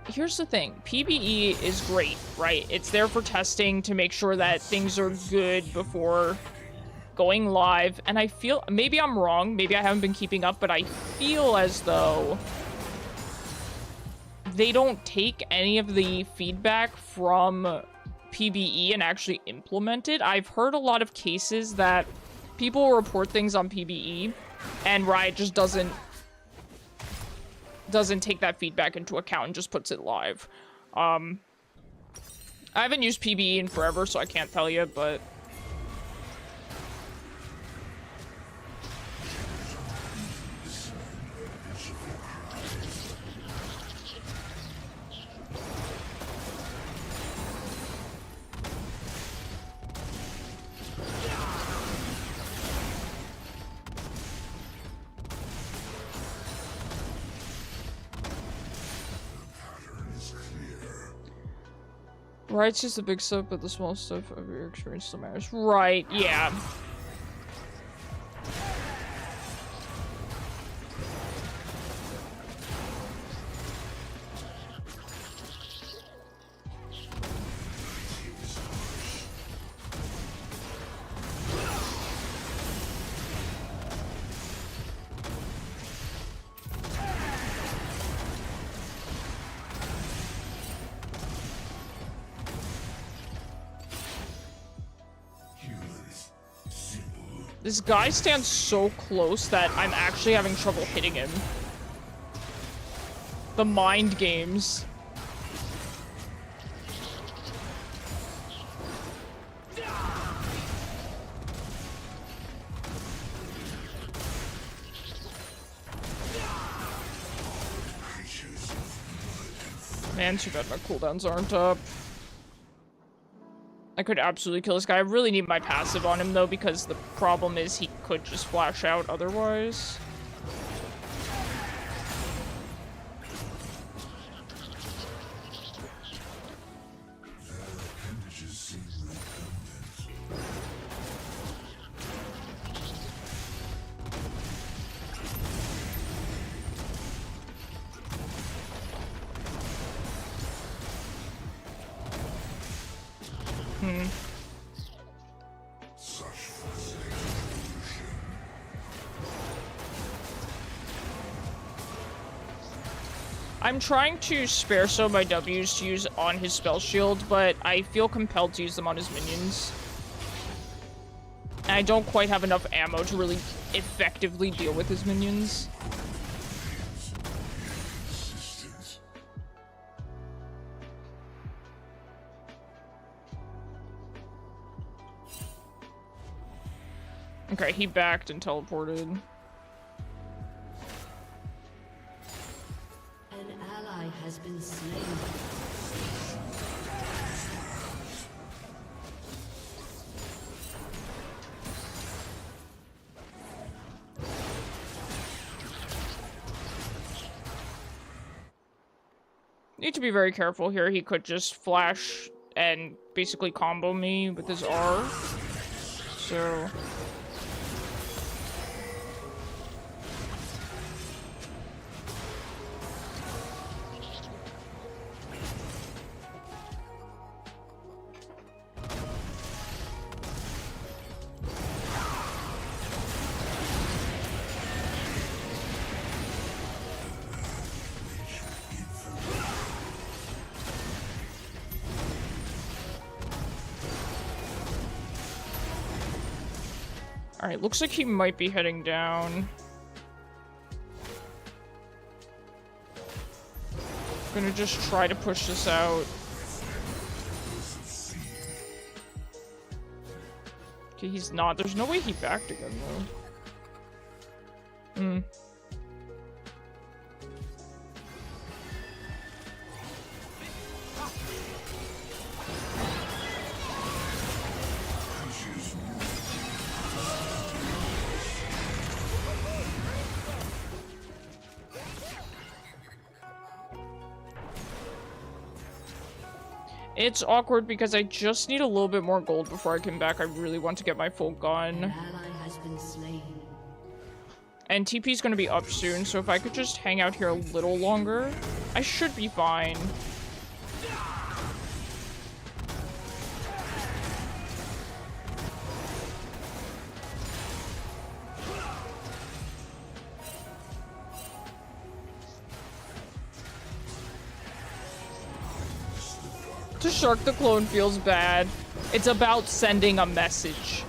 Here's the thing. PvE is great, right? It's there for testing to make sure that things are good before going live. And I feel, maybe I'm wrong, maybe I haven't been keeping up, but I feel as though they don't take any of the feedback from PvE and actually implement it. I've heard a lot of cases that people report things on PvE and Riot just doesn't take that feedback into account and just puts it live. I haven't used PvE in forever, so I can't tell you, but right, it's just a big stuff, but the small stuff of your experience still matters. Right, yeah. This guy stands so close that I'm actually having trouble hitting him. The mind games. Man, too bad my cooldowns aren't up. I could absolutely kill this guy. I really need my passive on him, though, because the problem is he could just flash out otherwise. I'm trying to spare some of my W's to use on his spell shield, but I feel compelled to use them on his minions. And I don't quite have enough ammo to really effectively deal with his minions. Okay, he backed and teleported. Has been slain. Need to be very careful here. He could just flash and basically combo me with his R. So alright, looks like he might be heading down. Gonna just try to push this out. Okay, he's not. There's no way he backed again, though. It's awkward because I just need a little bit more gold before I come back. I really want to get my full gun. An ally has been slain. And TP's gonna be up soon, so if I could just hang out here a little longer, I should be fine. To Shark the Clone feels bad. It's about sending a message.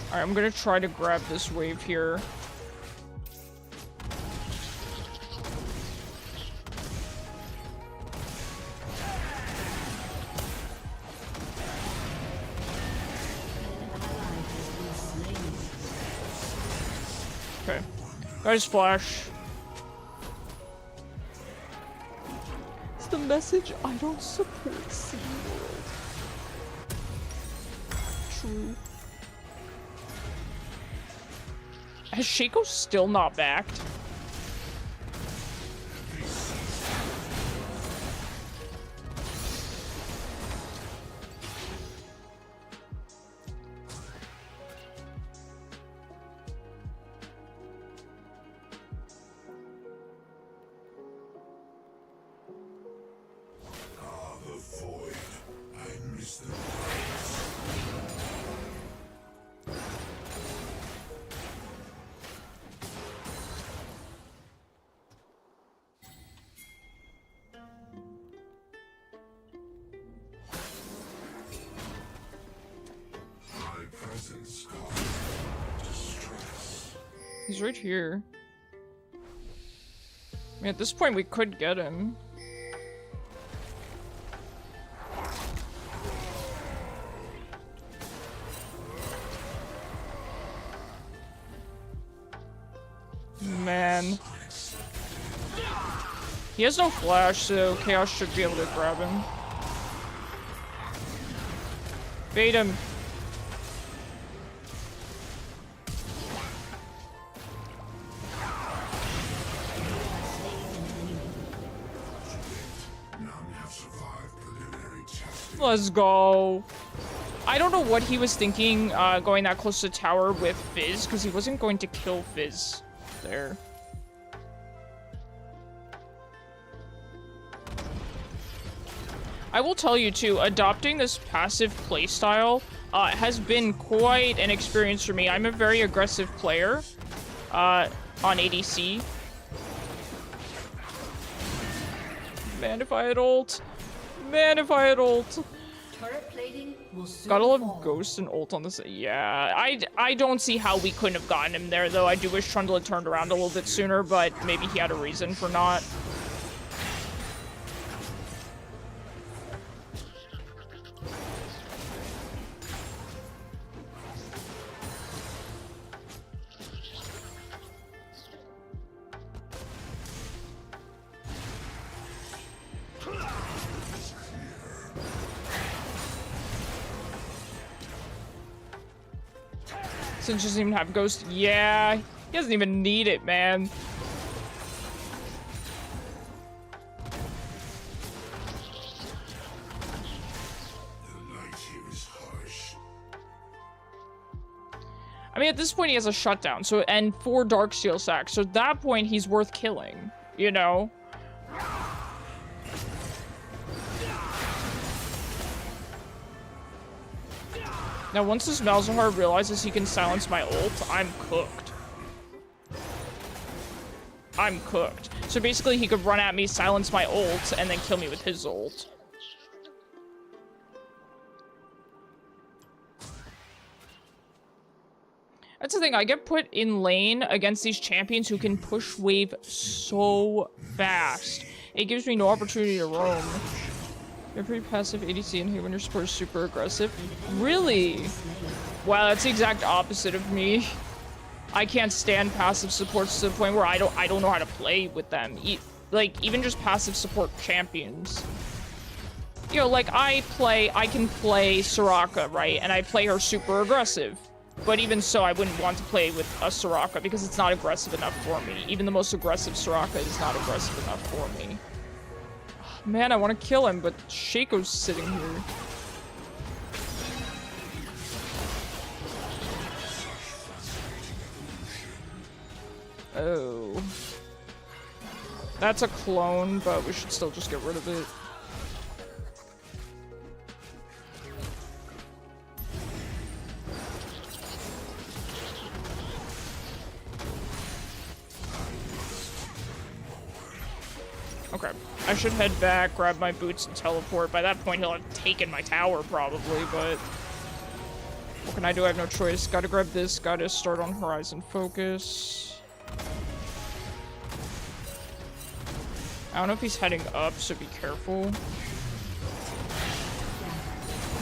Alright, I'm gonna try to grab this wave here. Okay. Guys, flash. It's the message I don't support SeaWorld. True. Has Shaco still not backed? The void. I miss the my presence causes distress. He's right here. I mean, at this point, we could get him. Man. He has no flash, so Chaos should be able to grab him. Bait him. None have survived preliminary testing. Let's go. I don't know what he was thinking going that close to tower with Fizz, because he wasn't going to kill Fizz there. I will tell you too, adopting this passive playstyle has been quite an experience for me. I'm a very aggressive player on ADC. Man, if I had ult. Man, if I had ult. Turret plating will soon Gotta love fall. Ghost and ult on this. Yeah, I don't see how we couldn't have gotten him there, though. I do wish Trundle had turned around a little bit sooner, but maybe he had a reason for not. Since he doesn't even have Ghost. Yeah, he doesn't even need it, man. The light here is harsh. I mean, at this point, he has a shutdown, so and 4 Darksteel sacks. So at that point, he's worth killing, you know? Now, once this Malzahar realizes he can silence my ult, I'm cooked. I'm cooked. So basically, he could run at me, silence my ult, and then kill me with his ult. That's the thing, I get put in lane against these champions who can push wave so fast. It gives me no opportunity to roam. You're pretty passive ADC and here when your support is super aggressive. Really? Wow, that's the exact opposite of me. I can't stand passive supports to the point where I don't know how to play with them. Like, even just passive support champions. You know, like, I can play Soraka, right? And I play her super aggressive. But even so, I wouldn't want to play with a Soraka because it's not aggressive enough for me. Even the most aggressive Soraka is not aggressive enough for me. Man, I want to kill him, but Shaco's sitting here. Oh. That's a clone, but we should still just get rid of it. Okay, I should head back, grab my boots, and teleport. By that point, he'll have taken my tower, probably, but... what can I do? I have no choice. Gotta grab this, gotta start on Horizon Focus. I don't know if he's heading up, so be careful.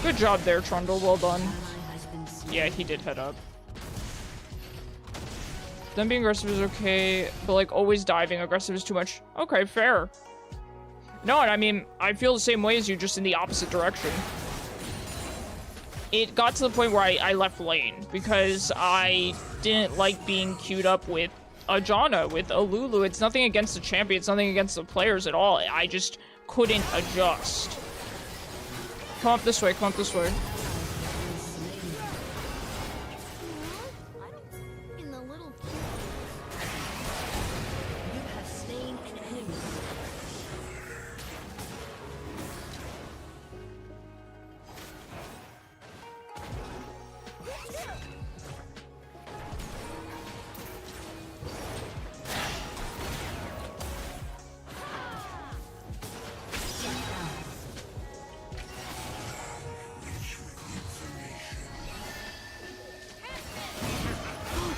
Good job there, Trundle. Well done. Yeah, he did head up. Them being aggressive is okay, but like always diving aggressive is too much. Okay, fair. No, and I mean, I feel the same way as you, just in the opposite direction. It got to the point where I left lane because I didn't like being queued up with a Janna, with a Lulu. It's nothing against the champion, it's nothing against the players at all. I just couldn't adjust. Come up this way, come up this way.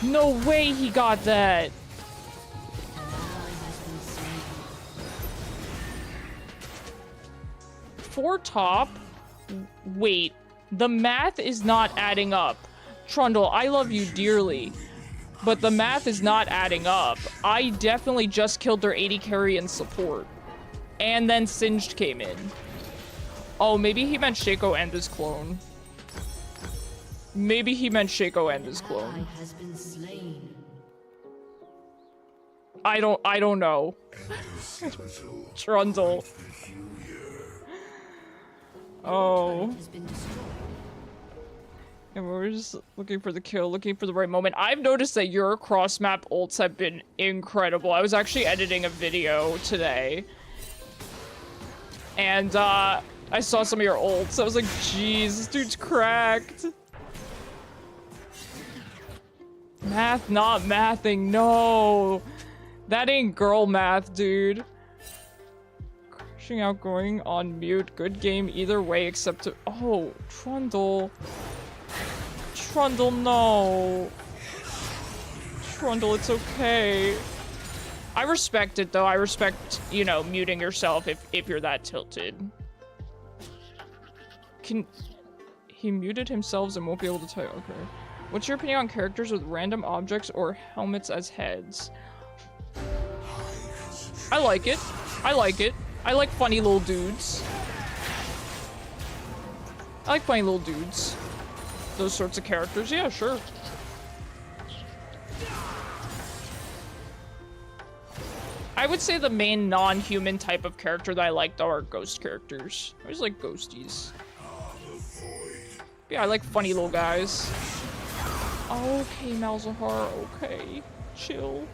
No way he got that. For top? Wait, the math is not adding up. Trundle, I love you dearly, but the math is not adding up. I definitely just killed their 80 carry and support. And then Singed came in. Oh, maybe he meant Shaco and his clone. Maybe he meant Shaco and his clone. I don't know. Trundle. Oh. And we're just looking for the kill, looking for the right moment. I've noticed that your cross-map ults have been incredible. I was actually editing a video today. And, I saw some of your ults. I was like, geez, this dude's cracked. Math not mathing, no. That ain't girl math, dude. Crashing out, going on mute. Good game either way except to— oh, Trundle. Trundle, no. Trundle, it's okay. I respect it, though. I respect, you know, muting yourself if you're that tilted. He muted himself and won't be able to tell you. Okay. What's your opinion on characters with random objects or helmets as heads? I like it. I like it. I like funny little dudes. I like funny little dudes. Those sorts of characters. Yeah, sure. I would say the main non-human type of character that I like, though, are ghost characters. I always like ghosties. Yeah, I like funny little guys. Okay, Malzahar, okay. Chill.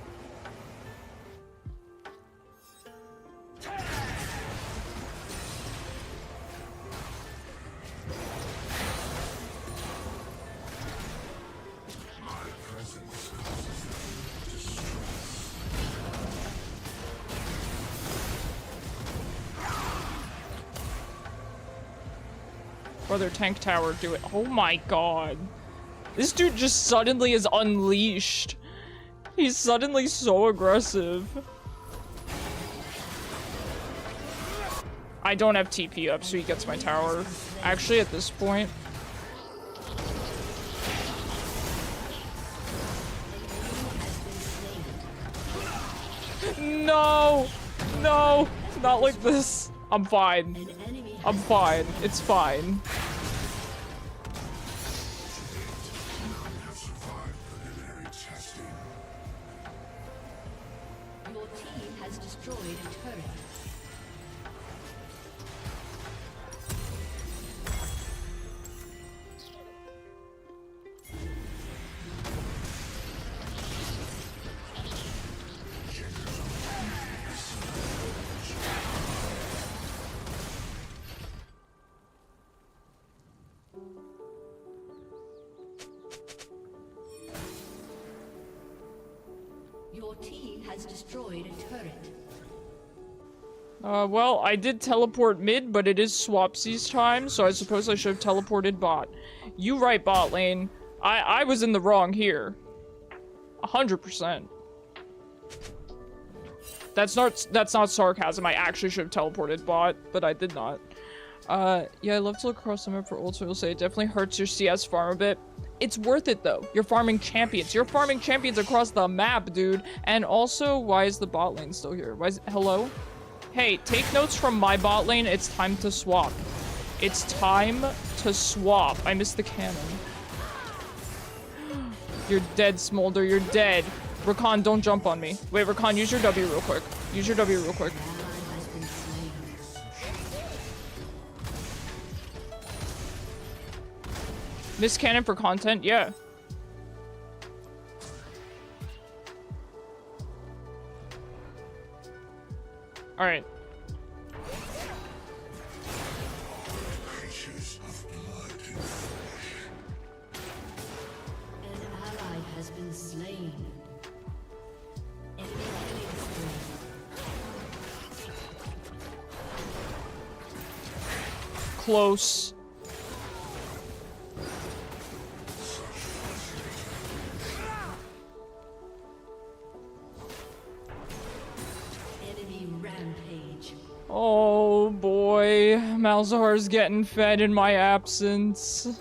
Brother tank tower, do it. Oh my god. This dude just suddenly is unleashed. He's suddenly so aggressive. I don't have TP up, so he gets my tower. Actually, at this point. No! No! Not like this. I'm fine. An enemy I'm fine. It's fine. Have survived preliminary testing. Your team has destroyed a turret. Your team has destroyed a turret. Well, I did teleport mid, but it is Swapsies time, so I suppose I should have teleported bot. You right, bot lane. I was in the wrong here. 100%. That's not sarcasm. I actually should have teleported bot, but I did not. Yeah, I love to look across the map for ult, so you'll say it definitely hurts your CS farm a bit. It's worth it, though. You're farming champions. You're farming champions across the map, dude. And also, why is the bot lane still here? Why is hello? Hey, take notes from my bot lane. It's time to swap. It's time to swap. I missed the cannon. You're dead, Smolder. You're dead. Rakan, don't jump on me. Wait, Rakan, use your W real quick. Use your W real quick. Ally has been slain. Miss cannon for content? Yeah. Alright. Creatures of blood and flesh. An ally has been slain. Enemy killing spree. Close. Enemy rampage. Oh boy. Malzahar's getting fed in my absence.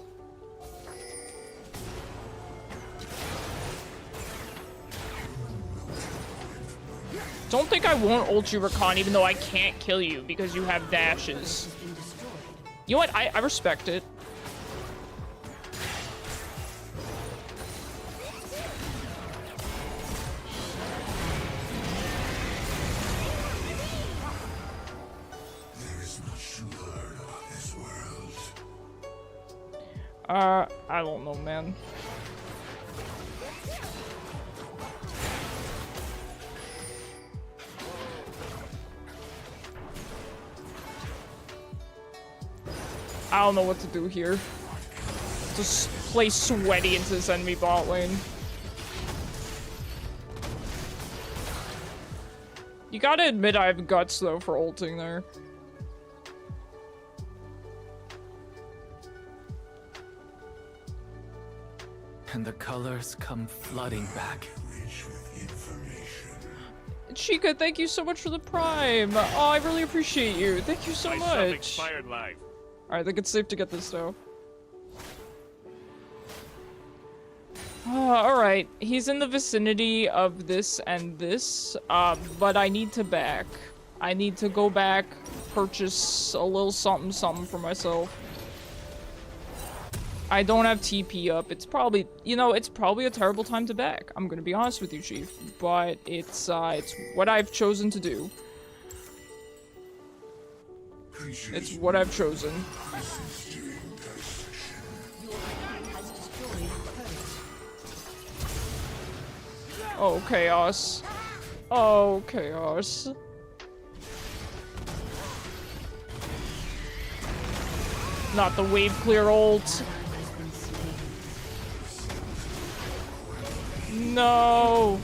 Don't think I won't ult you, Rakan, even though I can't kill you because you have dashes. Has been destroyed. You know what? I respect it. There is much to learn about this world. I don't know, man. I don't know what to do here. Just play sweaty into this enemy bot lane. You gotta admit I have guts, though, for ulting there. And the colors come flooding back. Rich with information. Chica, thank you so much for the prime. Oh, I really appreciate you. Thank you so My much. expired life. Alright, I think it's safe to get this, though. Alright, he's in the vicinity of this and this, but I need to back. I need to go back, purchase a little something something for myself. I don't have TP up. It's probably, you know, it's probably a terrible time to back. I'm gonna be honest with you, Chief, but it's what I've chosen to do. It's what I've chosen. Your team has destroyed a turret. Oh, chaos. Oh, chaos. Not the wave clear ult. Has been slain. No.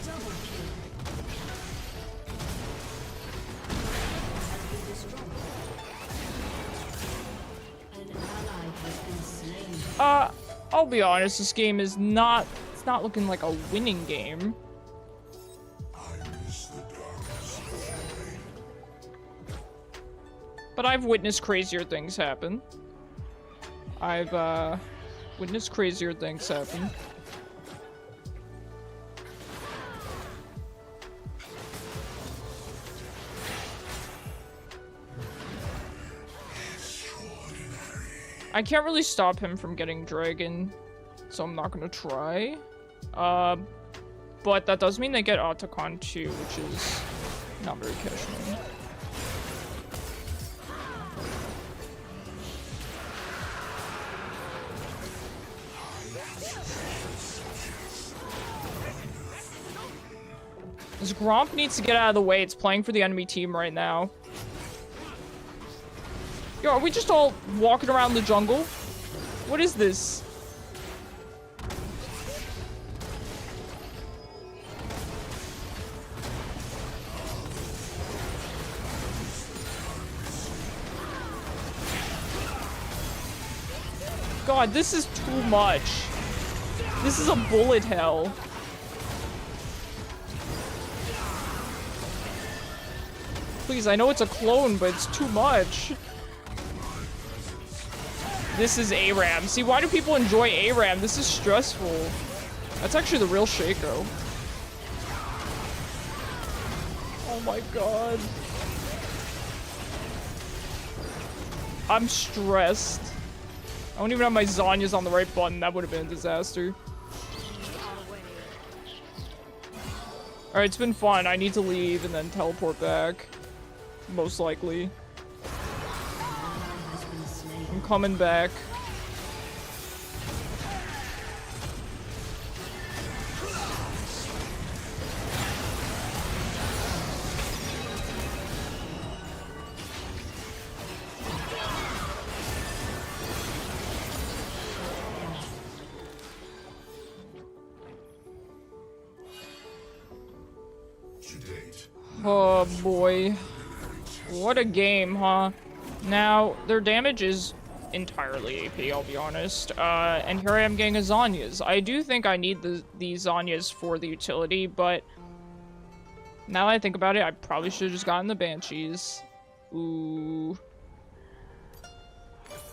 An ally has been slain. I'll be honest, this game is not, it's not looking like a winning game. I miss the darkness of Hwei. But I've witnessed crazier things happen. I've, witnessed crazier things happen. I can't really stop him from getting dragon, so I'm not gonna try. But that does mean they get Otacon too, which is not very cashing. This Gromp needs to get out of the way. It's playing for the enemy team right now. Yo, are we just all walking around the jungle? What is this? God, this is too much. This is a bullet hell. Please, I know it's a clone, but it's too much. This is ARAM. See, why do people enjoy ARAM? This is stressful. That's actually the real Shaco. Oh my god. I'm stressed. I don't even have my Zhonya's on the right button. That would have been a disaster. Alright, it's been fun. I need to leave and then teleport back. Most likely. I'm coming back. Oh boy. What a game, huh? Now, their damage is entirely AP, I'll be honest. And here I am getting a Zhonya's. I do think I need these Zhonya's for the utility, but now that I think about it, I probably should have just gotten the Banshees. Ooh.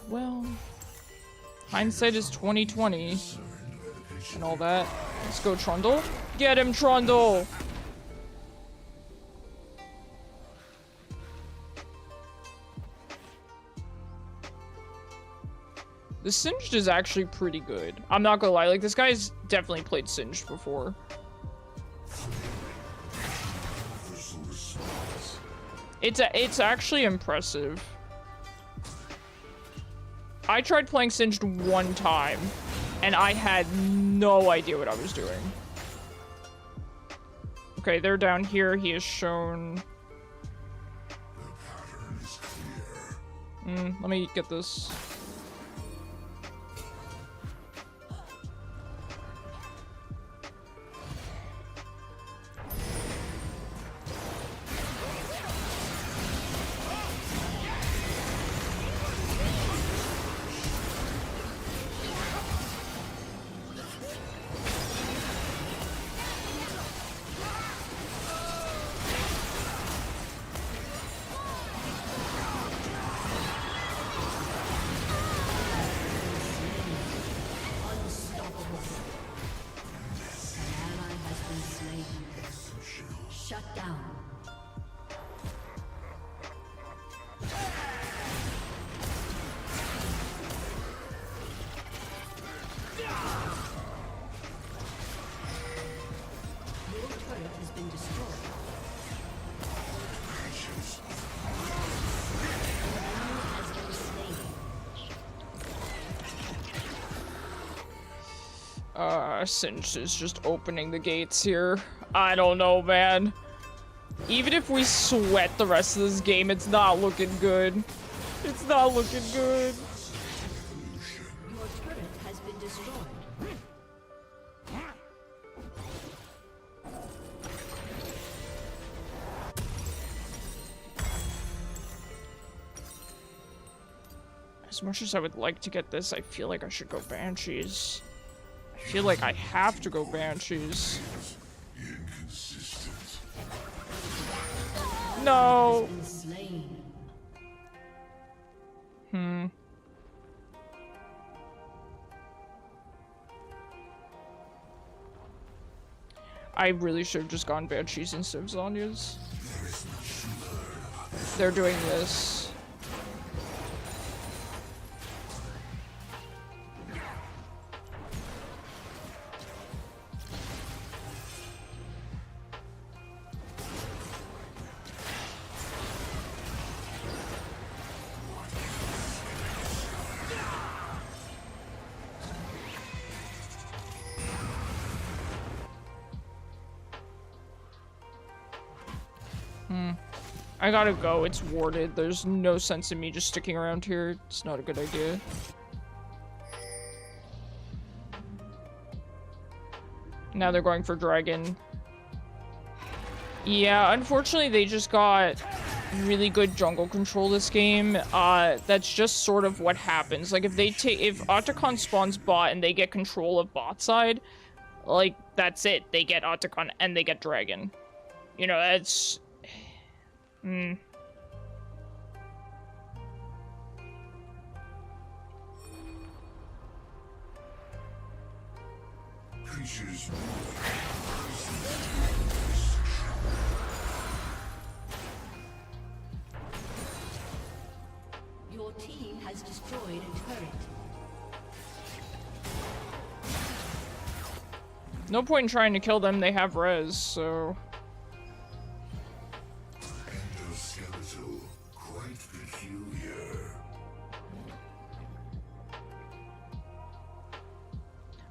Well, hindsight is 20/20 and all that. Let's go, Trundle. Get him, Trundle! The Singed is actually pretty good. I'm not gonna lie, like, this guy's definitely played Singed before. It's actually impressive. I tried playing Singed one time, and I had no idea what I was doing. Okay, they're down here. He has shown... let me get this. Singed is just opening the gates here. I don't know, man. Even if we sweat the rest of this game, it's not looking good. It's not looking good. Your turret has been destroyed. As much as I would like to get this, I feel like I should go Banshees. I feel like I have to go Banshees. No. I really should have just gone Banshees instead of Zhonya's. They're doing this. I gotta go. It's warded. There's no sense in me just sticking around here. It's not a good idea. Now they're going for dragon. Yeah, unfortunately they just got really good jungle control this game. That's just sort of what happens. Like, if Otacon spawns bot and they get control of bot side, like, that's it. They get Otacon and they get dragon. You know, it's... Creatures. Your team has destroyed a turret. No point in trying to kill them. They have res, so... Endoskeletal. Quite peculiar.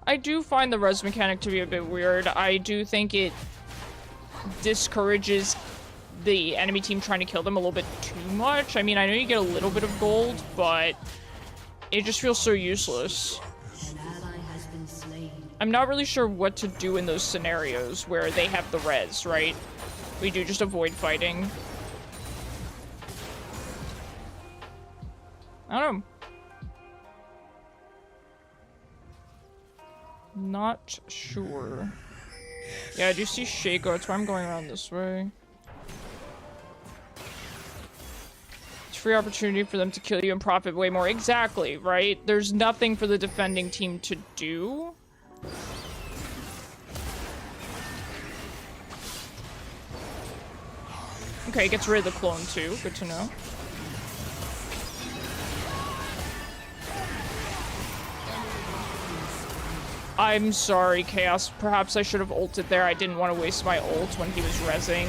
I do find the res mechanic to be a bit weird. I do think it discourages the enemy team trying to kill them a little bit too much. I mean, I know you get a little bit of gold, but it just feels so useless. An ally has been slain. I'm not really sure what to do in those scenarios where they have the res, right? We do just avoid fighting. I don't know. Not sure. Yeah, I do see Shaco. That's why I'm going around this way. It's free opportunity for them to kill you and profit way more. Exactly, right? There's nothing for the defending team to do. Okay, gets rid of the clone too. Good to know. I'm sorry, Chaos. Perhaps I should have ulted there. I didn't want to waste my ult when he was rezzing.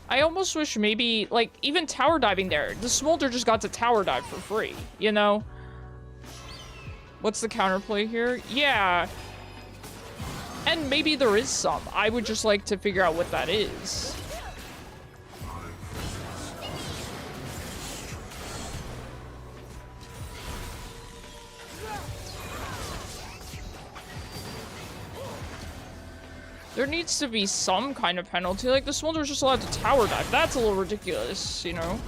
I almost wish maybe, like, even tower diving there. The Smolder just got to tower dive for free, you know? What's the counterplay here? Yeah. And maybe there is some. I would just like to figure out what that is. There needs to be some kind of penalty. Like, the Smolder is just allowed to tower dive. That's a little ridiculous, you know?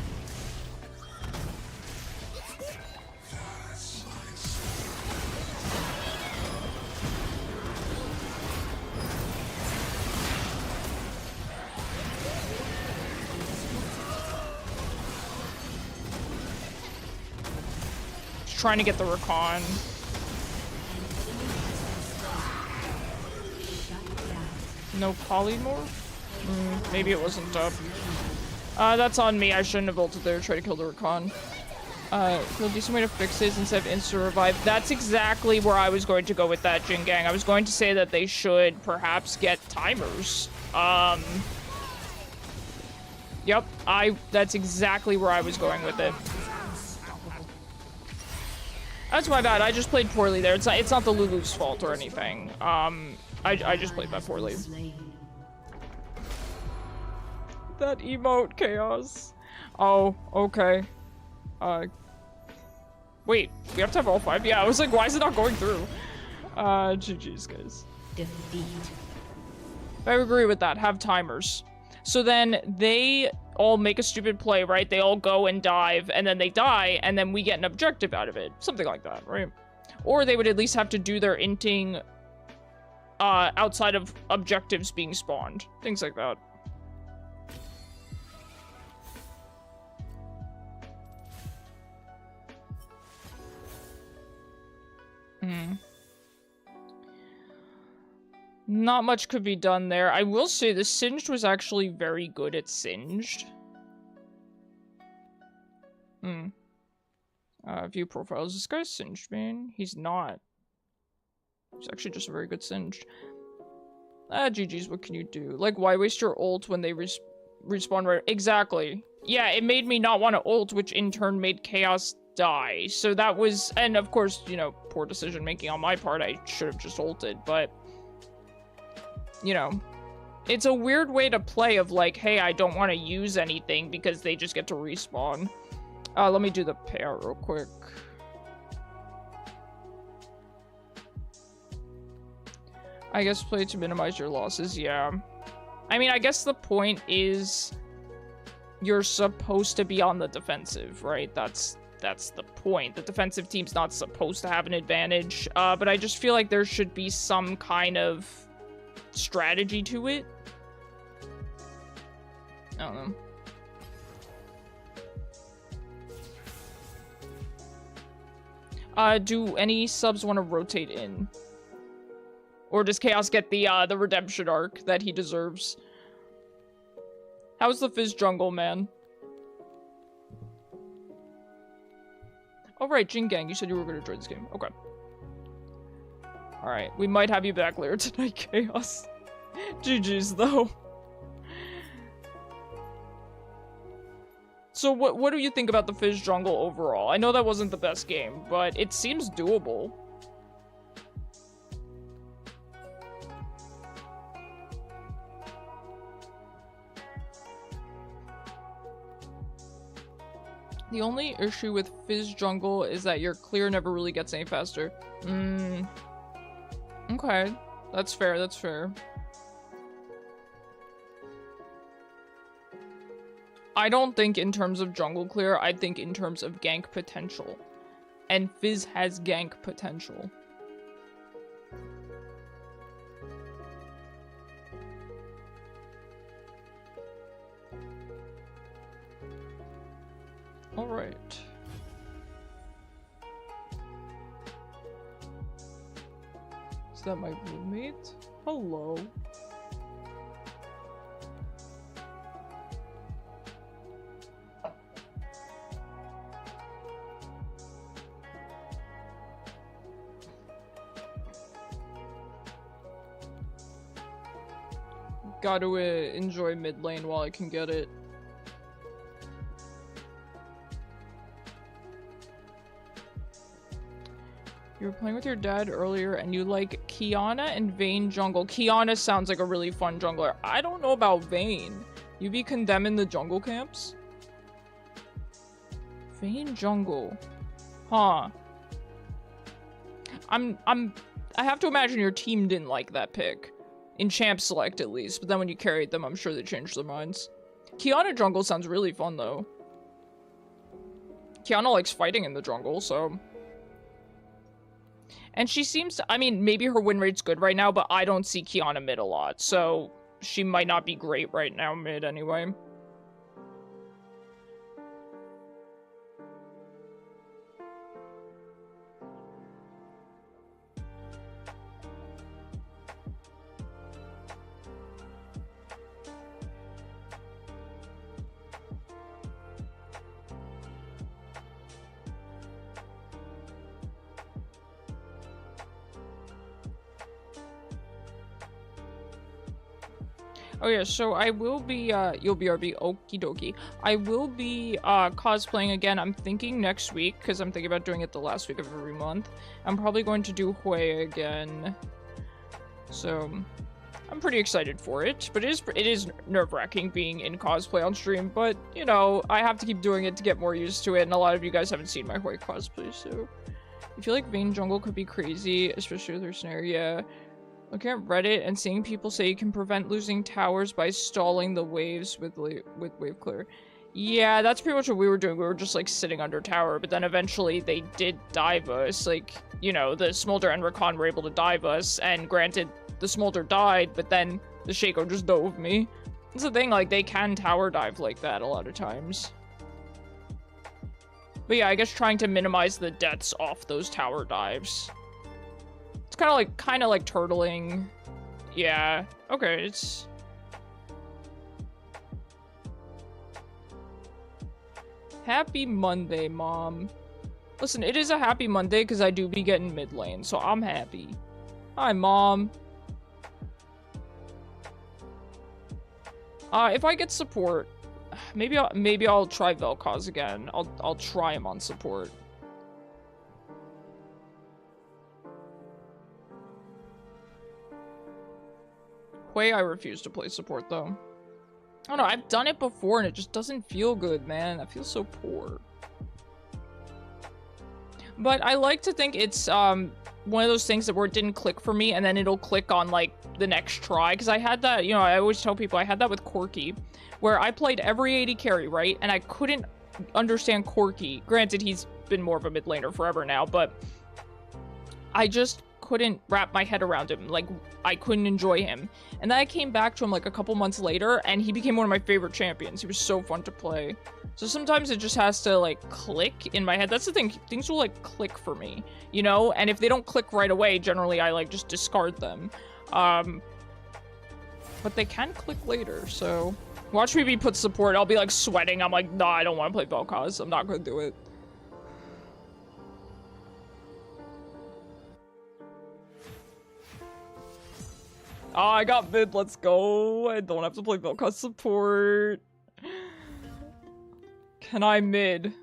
Trying to get the recon. No polymorph? Maybe it wasn't up. That's on me. I shouldn't have ulted there to try to kill the recon. Feel a decent way to fix this instead of instant revive. That's exactly where I was going to go with that, Jin Gang. I was going to say that they should perhaps get timers. Yep, that's exactly where I was going with it. That's my bad. I just played poorly there. It's not the Lulu's fault or anything. I just played that poorly. That emote, Chaos. Oh, okay. Wait, we have to have all 5? Yeah, I was like, why is it not going through? GG's, guys. Defeat. I agree with that. Have timers. So then they all make a stupid play, right? They all go and dive, and then they die, and then we get an objective out of it. Something like that, right? Or they would at least have to do their inting outside of objectives being spawned. Things like that. Not much could be done there. I will say the Singed was actually very good at Singed. View profiles. This guy's Singed, man. He's not. He's actually just a very good Singed. GG's, what can you do? Like, why waste your ult when they respawn right? Exactly. Yeah, it made me not want to ult, which in turn made Chaos die. So that was, and of course, you know, poor decision making on my part. I should have just ulted, but you know, it's a weird way to play of like, hey, I don't want to use anything because they just get to respawn. Let me do the payout real quick. I guess play to minimize your losses, yeah. I mean, I guess the point is you're supposed to be on the defensive, right? That's the point. The defensive team's not supposed to have an advantage, but I just feel like there should be some kind of strategy to it. I don't know. Do any subs want to rotate in? Or does Chaos get the redemption arc that he deserves? How's the Fizz jungle, man? Oh, right, Jin Gang, you said you were going to join this game. Okay. Alright, we might have you back later tonight, Chaos. GG's, though. So what do you think about the Fizz jungle overall? I know that wasn't the best game, but it seems doable. The only issue with Fizz jungle is that your clear never really gets any faster. Okay. That's fair, that's fair. I don't think in terms of jungle clear, I think in terms of gank potential. And Fizz has gank potential. Alright. Is that my roommate? Hello. Gotta enjoy mid lane while I can get it. You were playing with your dad earlier and you like Qiyana and Vayne jungle. Qiyana sounds like a really fun jungler. I don't know about Vayne. You be condemning the jungle camps? Vayne jungle. Huh. I have to imagine your team didn't like that pick. In champ select at least, but then when you carried them, I'm sure they changed their minds. Qiyana jungle sounds really fun though. Qiyana likes fighting in the jungle, so... And she seems to, I mean, maybe her win rate's good right now, but I don't see Qiyana mid a lot, so she might not be great right now mid anyway. Oh yeah, so I will be, you'll be RB, okie dokie. I will be, cosplaying again, I'm thinking next week, because I'm thinking about doing it the last week of every month. I'm probably going to do Hwei again. So, I'm pretty excited for it, but it is nerve-wracking being in cosplay on stream, but, you know, I have to keep doing it to get more used to it, and a lot of you guys haven't seen my Hwei cosplay, so... I feel like Vayne jungle could be crazy, especially with her snare, yeah. Looking at Reddit and seeing people say you can prevent losing towers by stalling the waves with wave clear. Yeah, that's pretty much what we were doing. We were just like sitting under tower, but then eventually they did dive us. Like, you know, the Smolder and Rakan were able to dive us, and granted, the Smolder died, but then the Shaco just dove me. That's the thing, like, they can tower dive like that a lot of times. But yeah, I guess trying to minimize the deaths off those tower dives. It's kind of like turtling. Yeah. Okay, it's... Happy Monday, Mom. Listen, it is a happy Monday because I do be getting mid lane, so I'm happy. Hi, Mom. If I get support, maybe I'll try Vel'Koz again. I'll try him on support. Hwei, I refuse to play support, though. I don't know, I've done it before and it just doesn't feel good, man. That feels so poor. But I like to think it's, one of those things that where it didn't click for me and then it'll click on, like, the next try. Because I had that, you know, I always tell people I had that with Corki, where I played every 80 carry, right? And I couldn't understand Corki. Granted, he's been more of a mid laner forever now, but I just couldn't wrap my head around him. Like, I couldn't enjoy him. And then I came back to him like a couple months later and he became one of my favorite champions. He was so fun to play. So sometimes it just has to like click in my head. That's the thing. Things will like click for me, you know? And if they don't click right away, generally I like just discard them. But they can click later, so watch me be put support. I'll be like sweating. I'm like, nah, I don't want to play Vel'Koz. I'm not gonna do it. Oh, I got mid. Let's go. I don't have to play Vel'Koz support. Can I mid?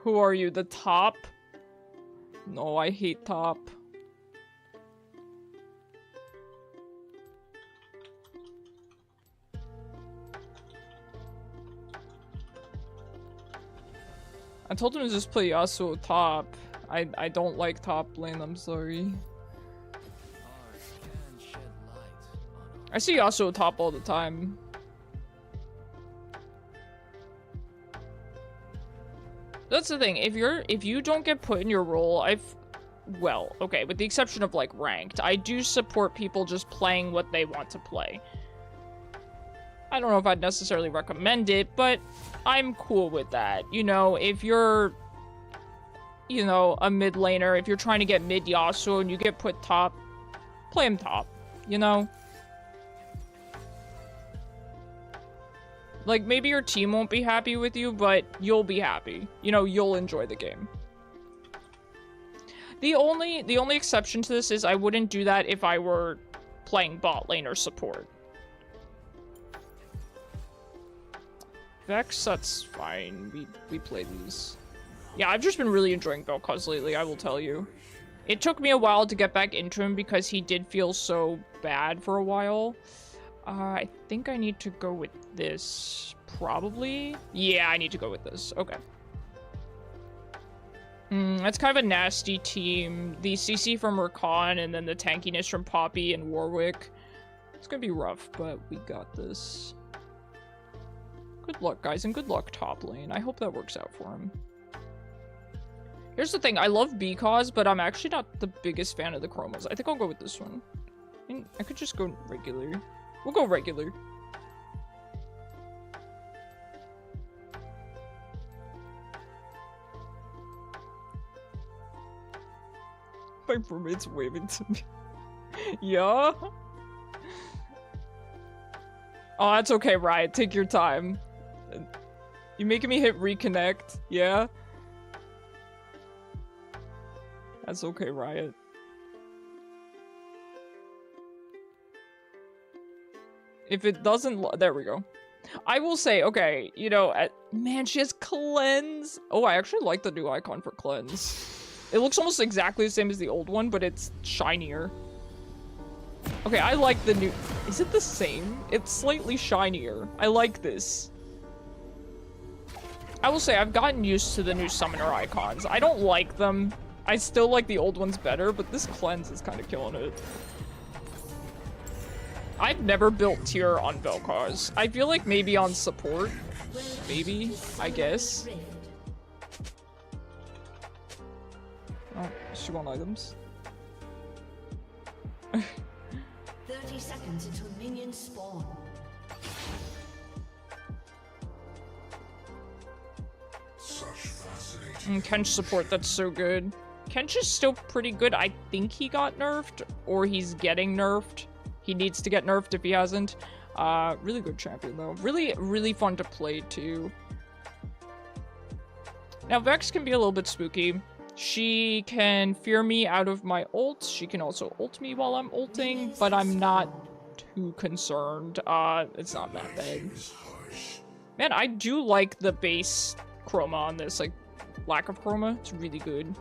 Who are you? The top? No, I hate top. I told him to just play Yasuo top. I don't like top lane, I'm sorry. I see Yasuo top all the time. That's the thing, if you don't get put in your role, well, okay, with the exception of like ranked, I do support people just playing what they want to play. I don't know if I'd necessarily recommend it, but I'm cool with that. You know, if you're, you know, a mid laner, if you're trying to get mid Yasuo and you get put top, play him top, you know? Like, maybe your team won't be happy with you, but you'll be happy. You know, you'll enjoy the game. The only exception to this is I wouldn't do that if I were playing bot lane or support. Vex, that's fine. We play these. Yeah, I've just been really enjoying Vel'Koz lately, I will tell you. It took me a while to get back into him because he did feel so bad for a while. I think I need to go with this, probably. Yeah, I need to go with this. Okay. That's kind of a nasty team. The CC from Rakan and then the tankiness from Poppy and Warwick. It's gonna be rough, but we got this. Good luck, guys, and good luck top lane. I hope that works out for him. Here's the thing, I love Vel'Koz, but I'm actually not the biggest fan of the chromos. I think I'll go with this one. I mean, I could just go regular. We'll go regular. My roommate's waving to me. Yeah? Oh, that's okay, Riot. Take your time. You making me hit reconnect, yeah? That's okay, Riot. If it doesn't, there we go. I will say, okay, you know, man, she has cleanse. Oh, I actually like the new icon for cleanse. It looks almost exactly the same as the old one, but it's shinier. Okay, I like the new, is it the same? It's slightly shinier. I like this. I will say, I've gotten used to the new summoner icons. I don't like them. I still like the old ones better, but this cleanse is kind of killing it. I've never built tier on Vel'Koz. I feel like maybe on support. Maybe, I guess. Oh, she want items. 30 seconds until minions spawn. Such fascinating. Kench support, that's so good. Kench is still pretty good. I think he got nerfed, or he's getting nerfed. He needs to get nerfed if he hasn't. Really good champion, though. Really, really fun to play, too. Now, Vex can be a little bit spooky. She can fear me out of my ult. She can also ult me while I'm ulting, but I'm not too concerned. It's not that bad. Man, I do like the base chroma on this, like, lack of chroma. It's really good.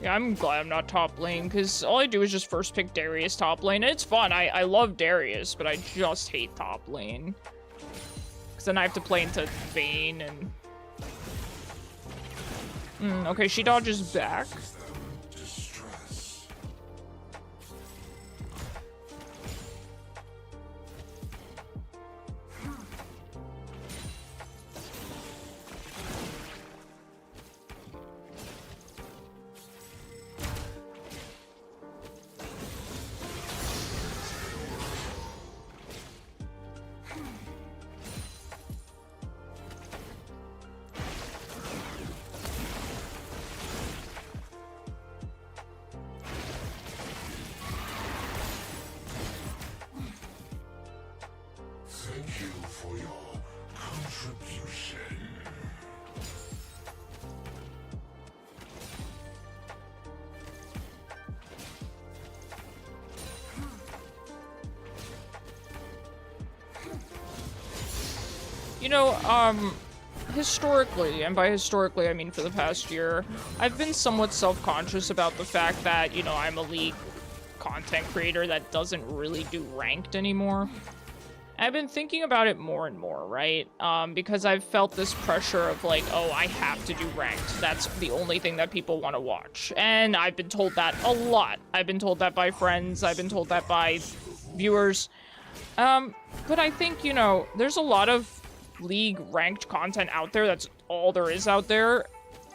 Yeah, I'm glad I'm not top lane, because all I do is just first pick Darius top lane. And it's fun. I love Darius, but I just hate top lane. Because then I have to play into Vayne and... okay, she dodges back. Thank you for your contribution. You know, historically, and by historically I mean for the past year, I've been somewhat self-conscious about the fact that, you know, I'm a League content creator that doesn't really do ranked anymore. I've been thinking about it more and more, right? Because I've felt this pressure of like, oh, I have to do ranked. That's the only thing that people want to watch. And I've been told that a lot. I've been told that by friends. I've been told that by viewers. But I think, you know, there's a lot of League ranked content out there. That's all there is out there.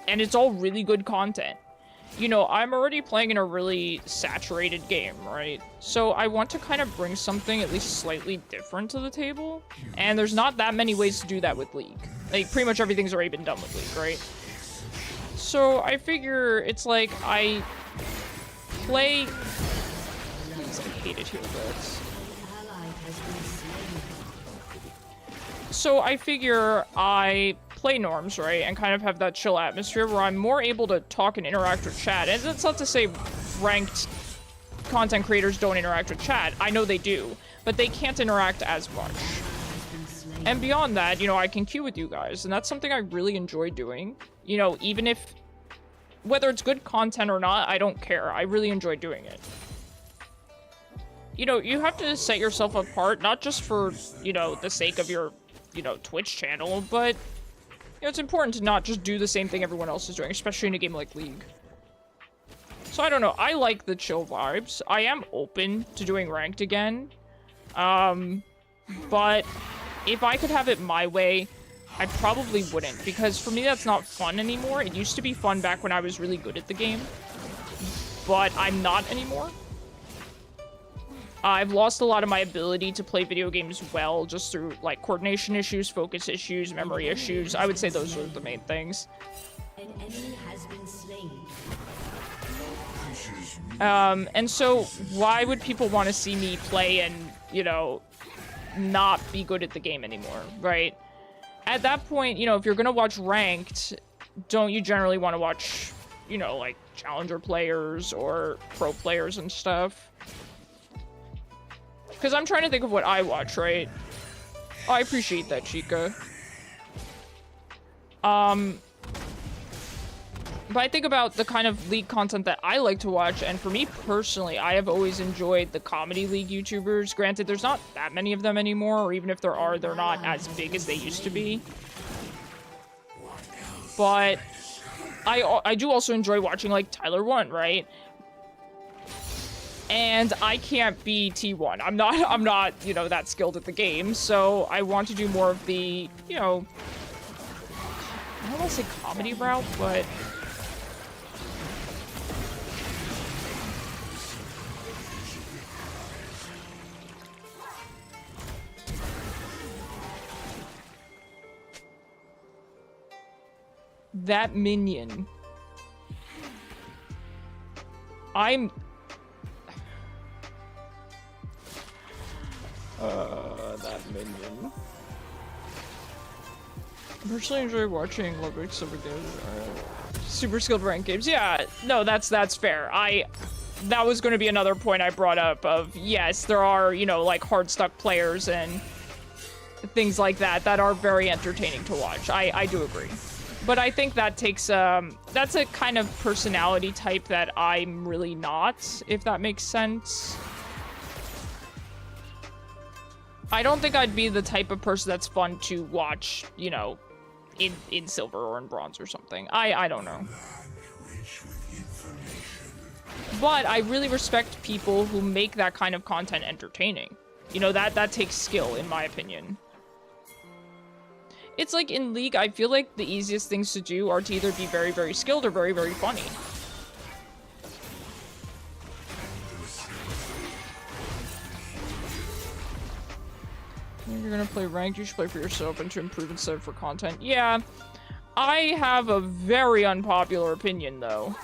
And it's all really good content. You know, I'm already playing in a really saturated game, right? So I want to kind of bring something at least slightly different to the table. And there's not that many ways to do that with League. Like, pretty much everything's already been done with League, right? So I figure it's like I play... I hate it here, but... So I figure I play norms, right, and kind of have that chill atmosphere where I'm more able to talk and interact with chat. And that's not to say ranked content creators don't interact with chat. I know they do, but they can't interact as much. And beyond that, you know, I can queue with you guys, and that's something I really enjoy doing. You know, even if, whether it's good content or not, I don't care. I really enjoy doing it. You know, you have to set yourself apart, not just for, you know, the sake of your, you know, Twitch channel, but... You know, it's important to not just do the same thing everyone else is doing, especially in a game like League. So I don't know, I like the chill vibes. I am open to doing ranked again. But if I could have it my way, I probably wouldn't, because for me that's not fun anymore. It used to be fun back when I was really good at the game, but I'm not anymore. I've lost a lot of my ability to play video games well, just through, like, coordination issues, focus issues, memory issues. I would say those are the main things. An enemy has been slain. And so why would people want to see me play and, you know, not be good at the game anymore, right? At that point, you know, if you're gonna watch ranked, don't you generally want to watch, you know, like, challenger players or pro players and stuff? Because I'm trying to think of what I watch, right? Oh, I appreciate that, Chica. But I think about the kind of League content that I like to watch, and for me personally, I have always enjoyed the comedy League YouTubers. Granted, there's not that many of them anymore, or even if there are, they're not as big as they used to be. But I do also enjoy watching, like, Tyler 1, right? And I can't be T1. I'm not, you know, that skilled at the game, so I want to do more of the, you know, I don't want to say comedy route, but... That minion. That minion. I personally enjoy watching Olympics of super skilled ranked games. Yeah, no, that's fair. That was going to be another point I brought up of, yes, there are, you know, like hard stuck players and things like that that are very entertaining to watch. I do agree. But I think that takes, that's a kind of personality type that I'm really not, if that makes sense. I don't think I'd be the type of person that's fun to watch, you know, in silver or in bronze or something. I don't know. But I really respect people who make that kind of content entertaining. You know, that takes skill, in my opinion. It's like in League, I feel like the easiest things to do are to either be very, very skilled or very, very funny. If you're gonna play ranked, you should play for yourself and to improve instead of for content. Yeah, I have a very unpopular opinion, though.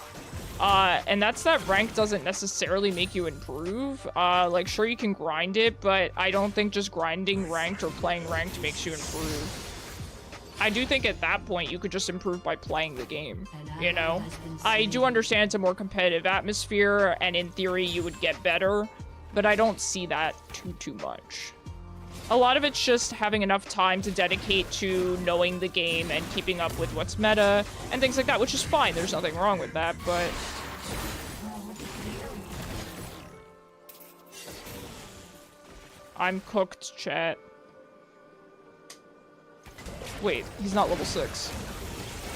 And that's that ranked doesn't necessarily make you improve. Like, sure, you can grind it, but I don't think just grinding ranked or playing ranked makes you improve. I do think at that point you could just improve by playing the game, you know? I do understand it's a more competitive atmosphere, and in theory you would get better, but I don't see that too much. A lot of it's just having enough time to dedicate to knowing the game and keeping up with what's meta and things like that, which is fine. There's nothing wrong with that, but... I'm cooked, chat. Wait, he's not level 6.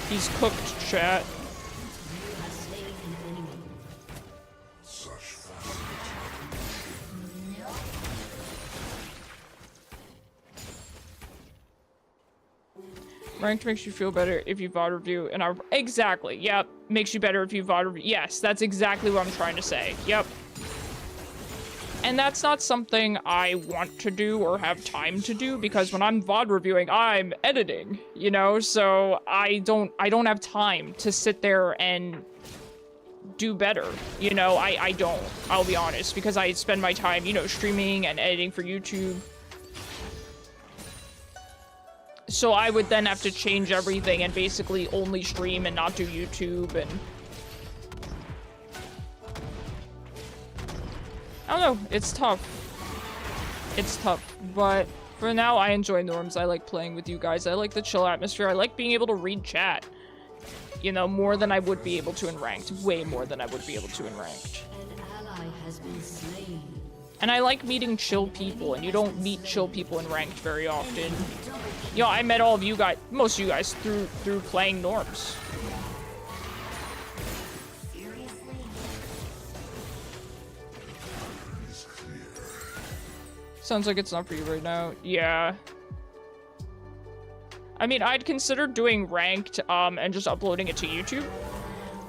He's cooked, chat. Ranked makes you feel better if you VOD review and our exactly. Yep, makes you better if you VOD review. Yes, that's exactly what I'm trying to say. Yep. And that's not something I want to do or have time to do because when I'm VOD reviewing, I'm editing, you know? So I don't have time to sit there and do better, you know? I don't, I'll be honest, because I spend my time, you know, streaming and editing for YouTube. So I would then have to change everything and basically only stream and not do YouTube and... I don't know, it's tough. It's tough, but for now I enjoy Norms. I like playing with you guys. I like the chill atmosphere. I like being able to read chat. You know, more than I would be able to in ranked. Way more than I would be able to in ranked. An ally has been slain. And I like meeting chill people, and you don't meet chill people in ranked very often. You know, I met all of you guys, most of you guys, through playing Norms. Sounds like it's not for you right now. Yeah. I mean, I'd consider doing ranked, and just uploading it to YouTube.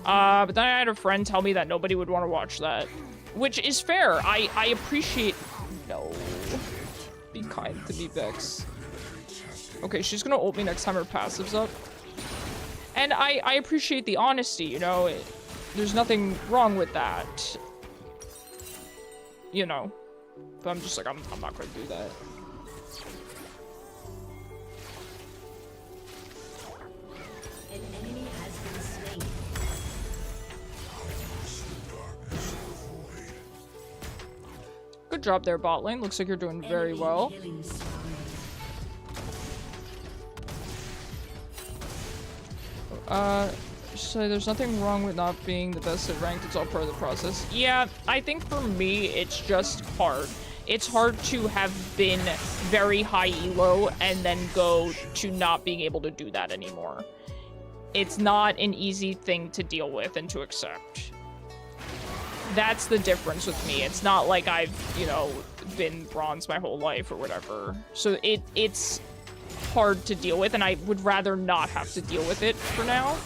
But then I had a friend tell me that nobody would want to watch that. Which is fair. I appreciate... No. Be kind to me, Vex. Okay, she's gonna ult me next time her passive's up. And I appreciate the honesty, you know? There's nothing wrong with that. You know? But I'm just like, I'm not gonna do that. An enemy has been slain. Good job there, bot lane. Looks like you're doing very well. So there's nothing wrong with not being the best at ranked. It's all part of the process. Yeah, I think for me, it's just hard. It's hard to have been very high elo and then go to not being able to do that anymore. It's not an easy thing to deal with and to accept. That's the difference with me. It's not like I've, you know, been bronze my whole life or whatever. So it's hard to deal with, and I would rather not have to deal with it for now.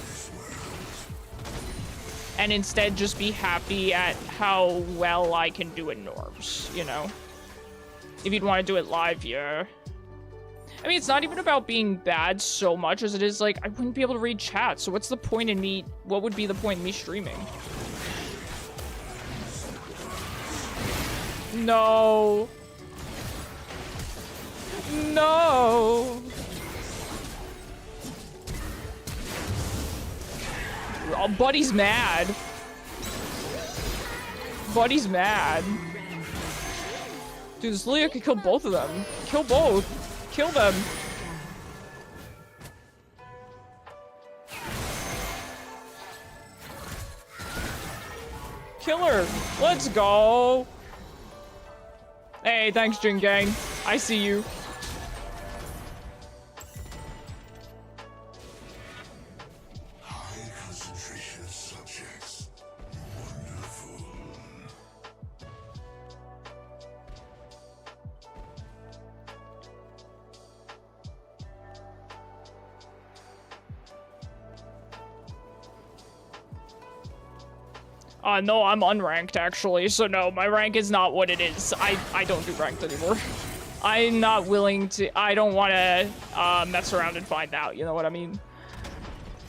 And instead just be happy at how well I can do in Norms, you know? If you'd want to do it live, yeah. I mean, it's not even about being bad so much as it is like, I wouldn't be able to read chat, so what's the point in me, what would be the point in me streaming? No. No. Oh, Buddy's mad. Buddy's mad. Dude, this Leah could kill both of them. Kill both. Kill them. Killer. Let's go. Hey, thanks, Jin Gang. I see you. High concentration of subjects. Wonderful. No, I'm unranked actually, so no, my rank is not what it is. I don't do ranked anymore. I'm not willing to, I don't want to mess around and find out, you know what I mean?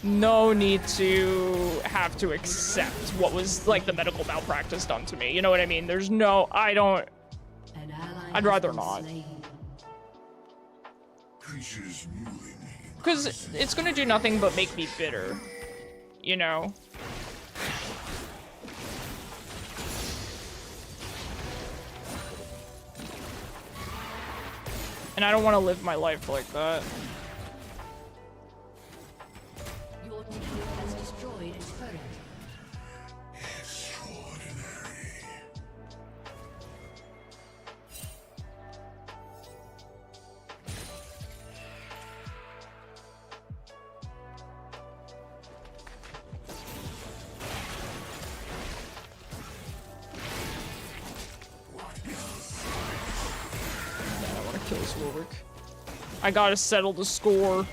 No need to have to accept what was, like, the medical malpractice done to me, you know what I mean? There's no, I don't, An ally I'd has rather been not. slain. Creatures mewing. Because it's gonna do nothing but make me bitter, you know? And I don't want to live my life like that. Your team has destroyed a turret. Extraordinary. I want to kill this Warwick. I gotta settle the score.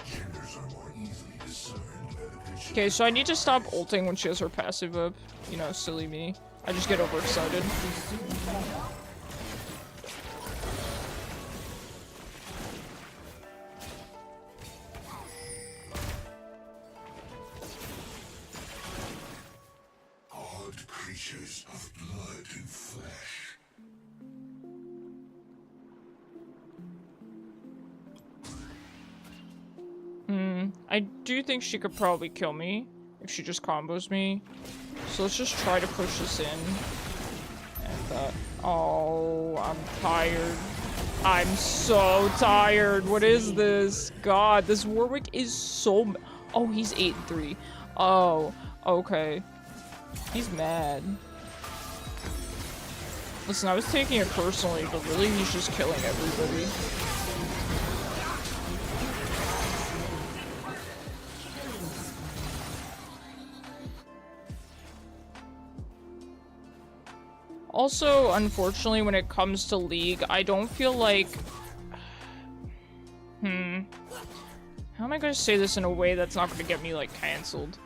Genders are more easily discerned by the picture. Okay, so I need to stop ulting when she has her passive up. You know, silly me. I just get overexcited. Odd creatures of blood and flesh. I do think she could probably kill me if she just combos me. So let's just try to push this in. And oh, I'm tired. I'm so tired. What is this? God, this Warwick is so. Oh, he's 8-3. Oh, okay. He's mad. Listen, I was taking it personally, but really he's just killing everybody. Also, unfortunately, when it comes to League, I don't feel like... How am I going to say this in a way that's not going to get me, like, cancelled?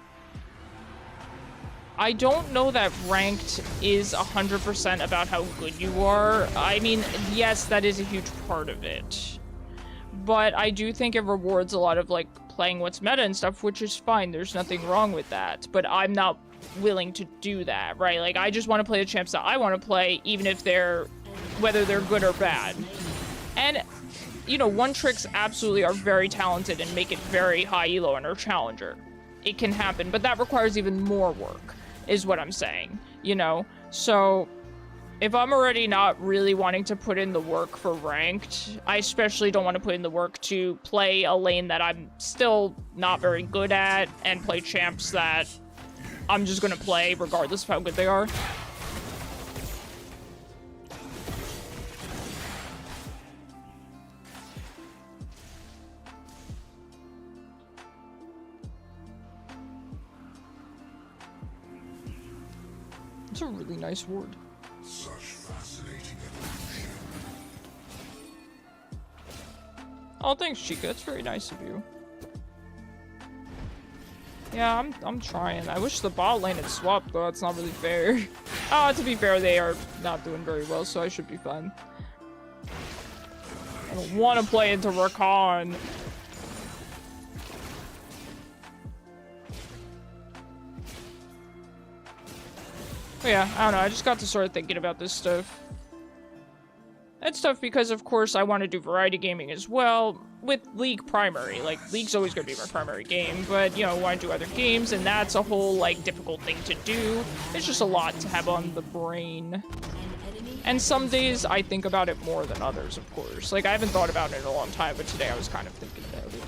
I don't know that ranked is 100% about how good you are. I mean, yes, that is a huge part of it. But I do think it rewards a lot of, like, playing what's meta and stuff, which is fine. There's nothing wrong with that. But I'm not willing to do that, right? Like, I just want to play the champs that I want to play, even if they're, whether they're good or bad. And, you know, one tricks absolutely are very talented and make it very high elo and are challenger. It can happen, but that requires even more work, is what I'm saying, you know? So, if I'm already not really wanting to put in the work for ranked, I especially don't want to put in the work to play a lane that I'm still not very good at and play champs that I'm just gonna play regardless of how good they are. It's a really nice word. Such fascinating evolution. Oh, thanks, Chica. That's very nice of you. Yeah, I'm trying. I wish the bot lane had swapped, though. That's not really fair. To be fair, they are not doing very well, so I should be fine. I don't want to play into Rakan. But yeah, I don't know. I just got to start thinking about this stuff. It's tough because, of course, I want to do variety gaming as well, with League primary. Like, League's always going to be my primary game, but, you know, I want to do other games, and that's a whole, like, difficult thing to do. It's just a lot to have on the brain. An enemy And some days I think about it more than others, of course. Like, I haven't thought about it in a long time, but today I was kind of thinking about it.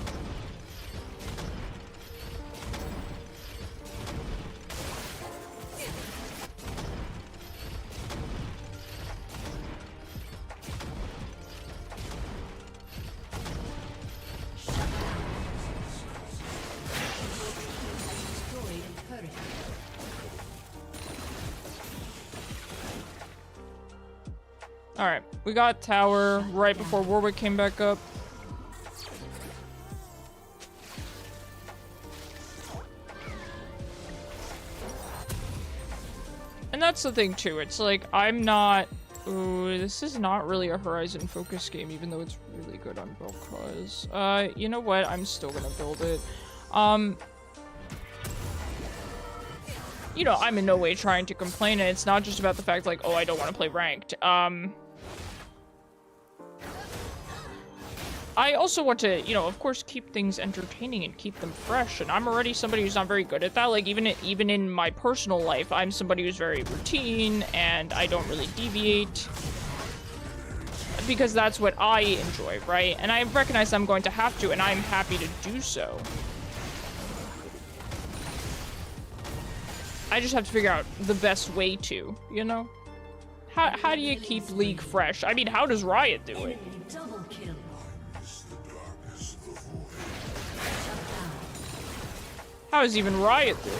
Alright, we got tower right before Warwick came back up. And that's the thing too, it's like, I'm not... Ooh, this is not really a Horizon focus game, even though it's really good on Vel'Koz. You know what? I'm still gonna build it. You know, I'm in no way trying to complain, and it's not just about the fact, like, oh, I don't want to play ranked. I also want to, you know, of course, keep things entertaining and keep them fresh, and I'm already somebody who's not very good at that. Like, even in my personal life, I'm somebody who's very routine, and I don't really deviate, because that's what I enjoy, right? And I recognize I'm going to have to, and I'm happy to do so. I just have to figure out the best way to, you know? How do you keep League fresh? I mean, how does Riot do it? Double kill. How does even Riot do it?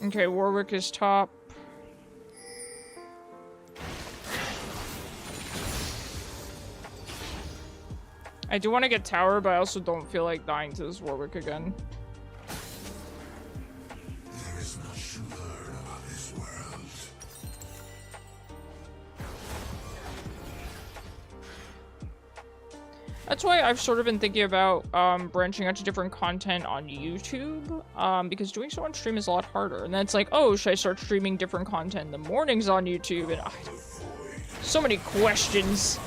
Okay, Warwick is top. I do want to get tower, but I also don't feel like dying to this Warwick again. There is much to learn about this world. That's why I've sort of been thinking about branching out to different content on YouTube, because doing so on stream is a lot harder. And then it's like, oh, should I start streaming different content in the mornings on YouTube? And so many questions.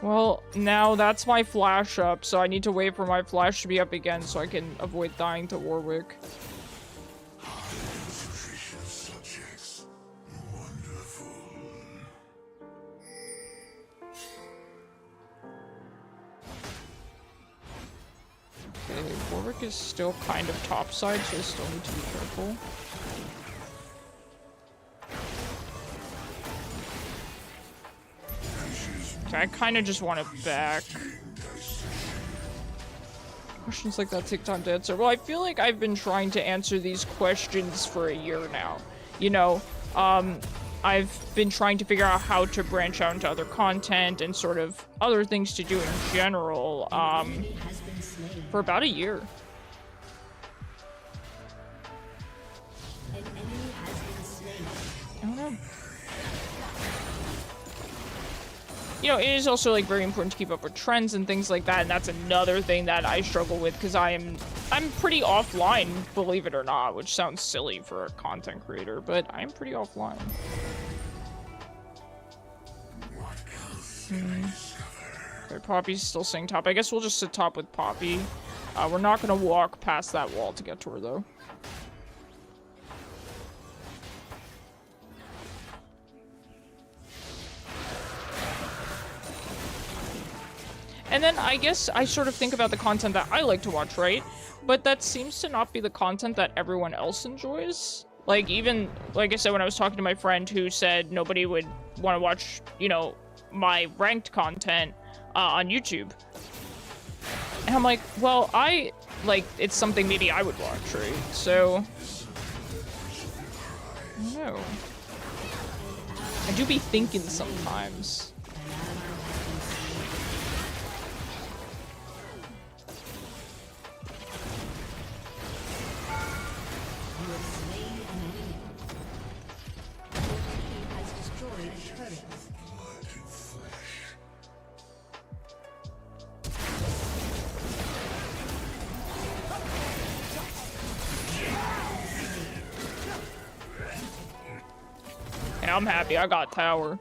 Well, now that's my flash up, so I need to wait for my flash to be up again so I can avoid dying to Warwick. Subjects. Wonderful. Okay, Warwick is still kind of topside, so I still need to be careful. Okay, I kind of just want to back. Questions like that take time to answer. Well, I feel like I've been trying to answer these questions for a year now. You know, I've been trying to figure out how to branch out into other content and sort of other things to do in general, for about a year. An enemy has been slain. I don't know. You know, it is also, like, very important to keep up with trends and things like that, and that's another thing that I struggle with, because I'm pretty offline, believe it or not, which sounds silly for a content creator, but I'm pretty offline. Okay, Poppy's still staying top. I guess we'll just sit top with Poppy. We're not gonna walk past that wall to get to her, though. And then I guess I sort of think about the content that I like to watch, right? But that seems to not be the content that everyone else enjoys. Like, even, like I said, when I was talking to my friend who said nobody would want to watch, you know, my ranked content on YouTube. And I'm like, well, it's something maybe I would watch, right? So, I don't know. I do be thinking sometimes. I'm happy. I got tower.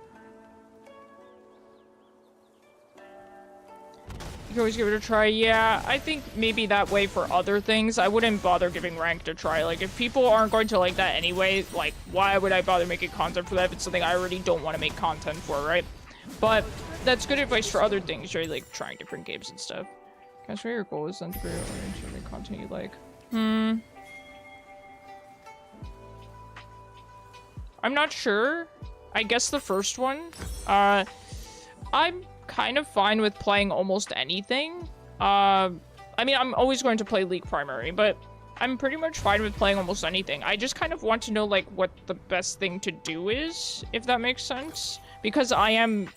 You can always give it a try. Yeah, I think maybe that way for other things. I wouldn't bother giving ranked a try. Like, if people aren't going to like that anyway, like, why would I bother making content for that if it's something I already don't want to make content for, right? But that's good advice for other things, right? Like, trying different games and stuff. Can I swear your goal is then to create oriented content you like? I'm not sure. I guess the first one. I'm kind of fine with playing almost anything. I mean, I'm always going to play League primary, but I'm pretty much fine with playing almost anything. I just kind of want to know, like, what the best thing to do is, if that makes sense. Because I am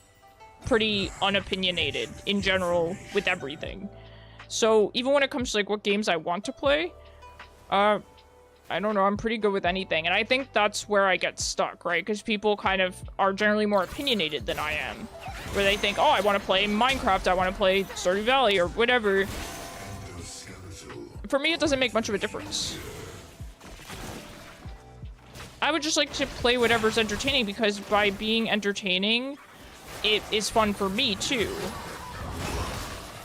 pretty unopinionated in general with everything. So even when it comes to, like, what games I want to play, I don't know, I'm pretty good with anything. And I think that's where I get stuck, right? Because people kind of are generally more opinionated than I am. Where they think, oh, I want to play Minecraft, I want to play Stardew Valley, or whatever. For me, it doesn't make much of a difference. I would just like to play whatever's entertaining, because by being entertaining, it is fun for me, too.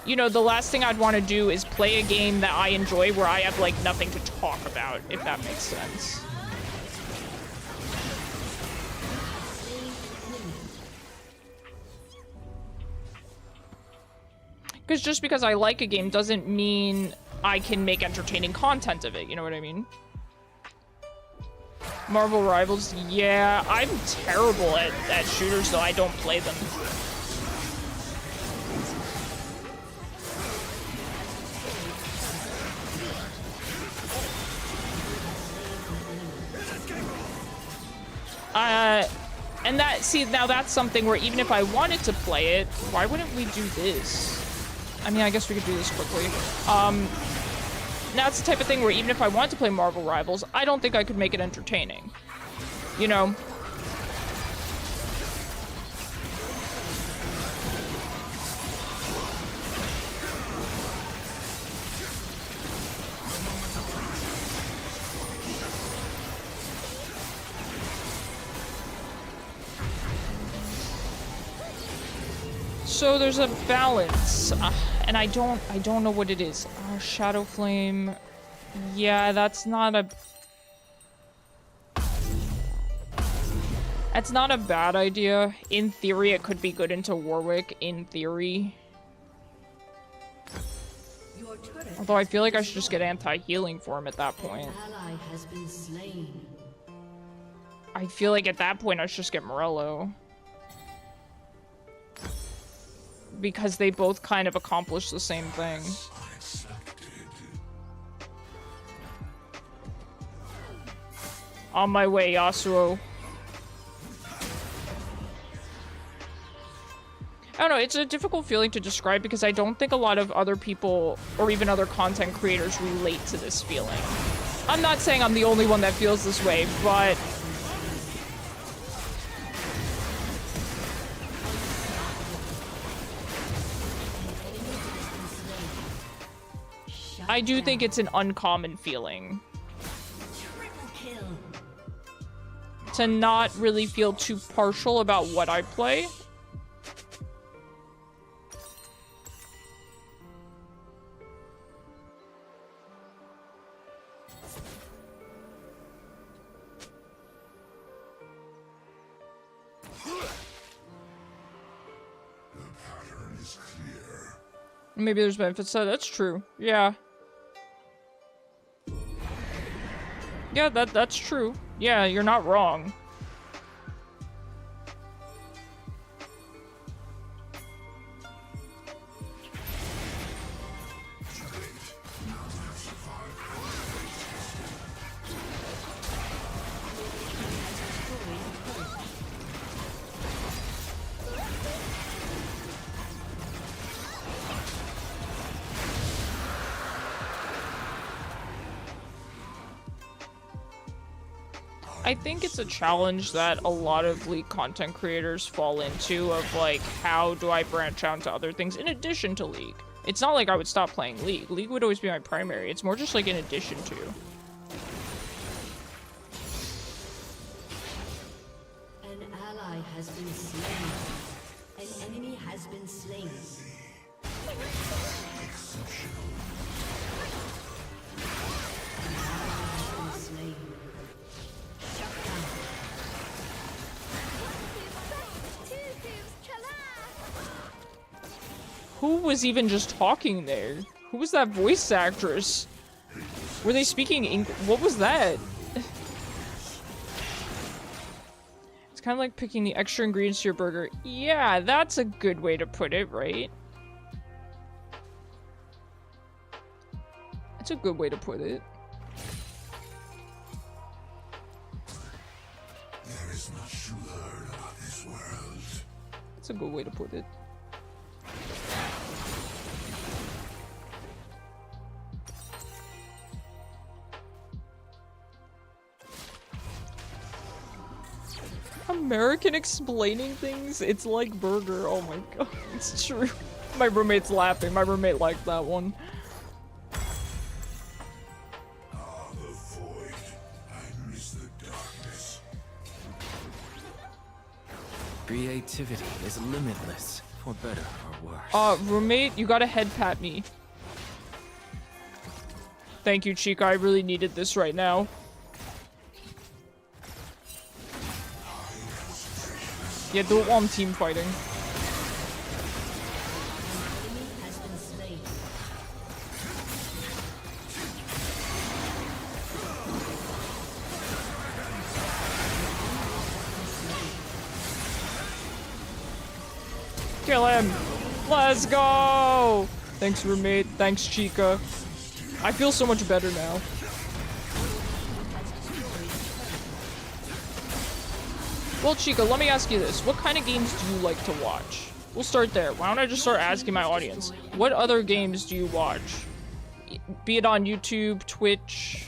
You know, the last thing I'd want to do is play a game that I enjoy where I have, like, nothing to talk about, if that makes sense. Because just because I like a game doesn't mean I can make entertaining content of it, you know what I mean? Marvel Rivals, yeah, I'm terrible at shooters, though I don't play them. And that, see, now that's something where even if I wanted to play it, why wouldn't we do this? I mean, I guess we could do this quickly. Now it's the type of thing where even if I wanted to play Marvel Rivals, I don't think I could make it entertaining. You know? So there's a balance, and I don't know what it is. Shadow Flame, yeah, that's not a bad idea. In theory, it could be good into Warwick. In theory, although I feel like I should just get anti-healing for him at that point. I feel like at that point I should just get Morello. Because they both kind of accomplish the same thing. On my way, Yasuo. I don't know, it's a difficult feeling to describe because I don't think a lot of other people or even other content creators relate to this feeling. I'm not saying I'm the only one that feels this way, but I do think it's an uncommon feeling. To not really feel too partial about what I play. Maybe there's benefits to that. That's true. Yeah. Yeah, that's true. Yeah, you're not wrong. I think it's a challenge that a lot of League content creators fall into of like, how do I branch out into other things in addition to League? It's not like I would stop playing League. League would always be my primary. It's more just like in addition to. An has been slain. An enemy has been slain. Exceptional. An ally has been slain. Shut down. Who was even just talking there? Who was that voice actress? Were they speaking English? What was that? It's kind of like picking the extra ingredients to your burger. Yeah, that's a good way to put it, right? That's a good way to put it. There is much to learn about this world. That's a good way to put it. American explaining things? It's like burger. Oh my god, it's true. My roommate's laughing. My roommate liked that one. Ah, the void. I miss the darkness. Creativity is limitless, for better or worse. Roommate, you gotta head pat me. Thank you, Chica. I really needed this right now. Yeah, do it while I'm team fighting. Enemy has been slain. Kill him! Let's go! Thanks, roommate. Thanks, Chica. I feel so much better now. Well, Chica, let me ask you this. What kind of games do you like to watch? We'll start there. Why don't I just start asking my audience? What other games do you watch? Be it on YouTube, Twitch.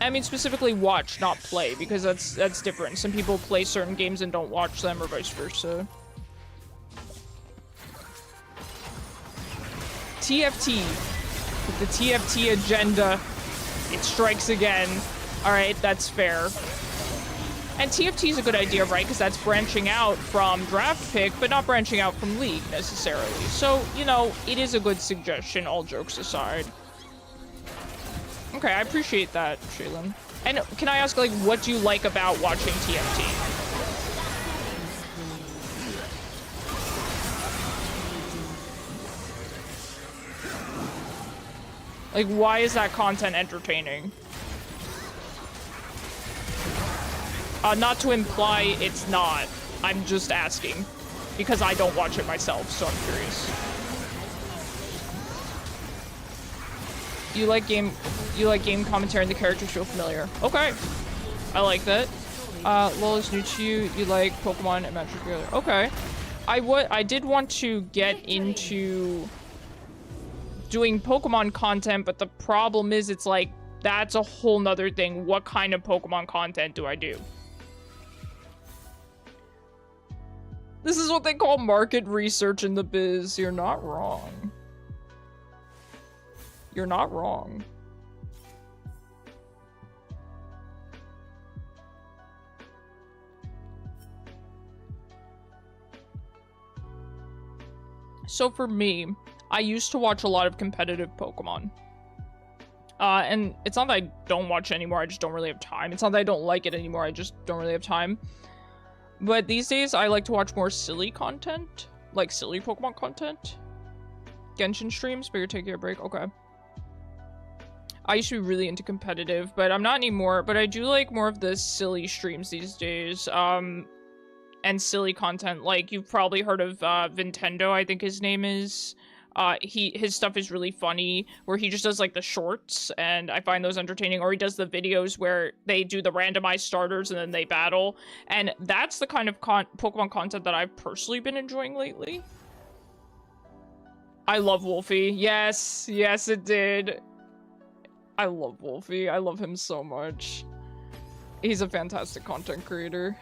I mean, specifically watch, not play, because that's different. Some people play certain games and don't watch them, or vice versa. TFT. With the TFT agenda. It strikes again. Alright, that's fair. And TFT is a good idea, right? Because that's branching out from draft pick, but not branching out from league, necessarily. So, you know, it is a good suggestion, all jokes aside. Okay, I appreciate that, Shaylin. And can I ask, like, what do you like about watching TFT? Like, why is that content entertaining? Not to imply it's not. I'm just asking. Because I don't watch it myself, so I'm curious. You like game commentary and the characters feel familiar. Okay. I like that. LOL is new to you. You like Pokemon and Magic together. Okay. I did want to get into doing Pokemon content, but the problem is it's like, that's a whole nother thing. What kind of Pokemon content do I do? This is what they call market research in the biz. You're not wrong. You're not wrong. So for me, I used to watch a lot of competitive Pokemon. And it's not that I don't watch it anymore, I just don't really have time. It's not that I don't like it anymore, I just don't really have time. But these days, I like to watch more silly content. Like, silly Pokemon content. Genshin streams, but you're taking a break? Okay. I used to be really into competitive, but I'm not anymore. But I do like more of the silly streams these days. And silly content. Like, you've probably heard of Nintendo, I think his name is. His stuff is really funny, where he just does like the shorts, and I find those entertaining, or he does the videos where they do the randomized starters and then they battle, and that's the kind of Pokemon content that I've personally been enjoying lately. I love Wolfie. Yes, yes it did. I love Wolfie. I love him so much. He's a fantastic content creator.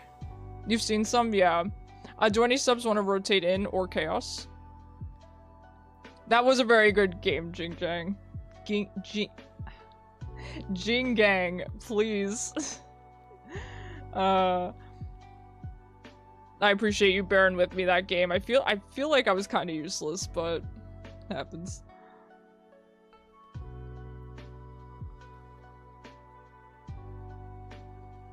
You've seen some? Yeah. Do any subs want to rotate in or chaos? That was a very good game, Jing Jang. Jing Gang, please. I appreciate you bearing with me that game. I feel like I was kind of useless, but it happens.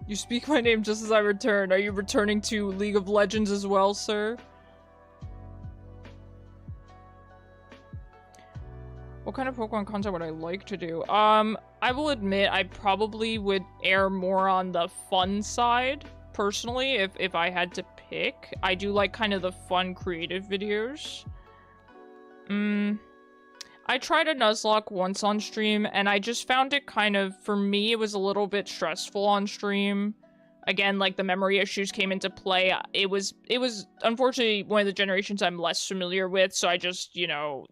You speak my name just as I return. Are you returning to League of Legends as well, sir? What kind of Pokemon content would I like to do? I will admit I probably would err more on the fun side, personally, if I had to pick. I do like kind of the fun creative videos. I tried a Nuzlocke once on stream, and I just found it kind of, for me, it was a little bit stressful on stream. Again, like, the memory issues came into play. It was unfortunately one of the generations I'm less familiar with, so I just, you know...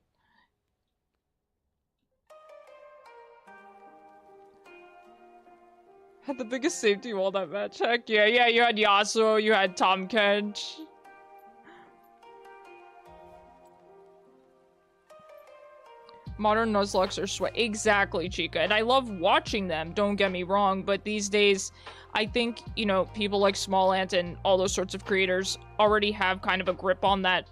Had the biggest safety wall that match. Heck yeah, you had Yasuo, you had Tom Kench. Modern Nuzlocks are sweat. Exactly, Chica. And I love watching them, don't get me wrong, but these days, I think, you know, people like Smallant and all those sorts of creators already have kind of a grip on that,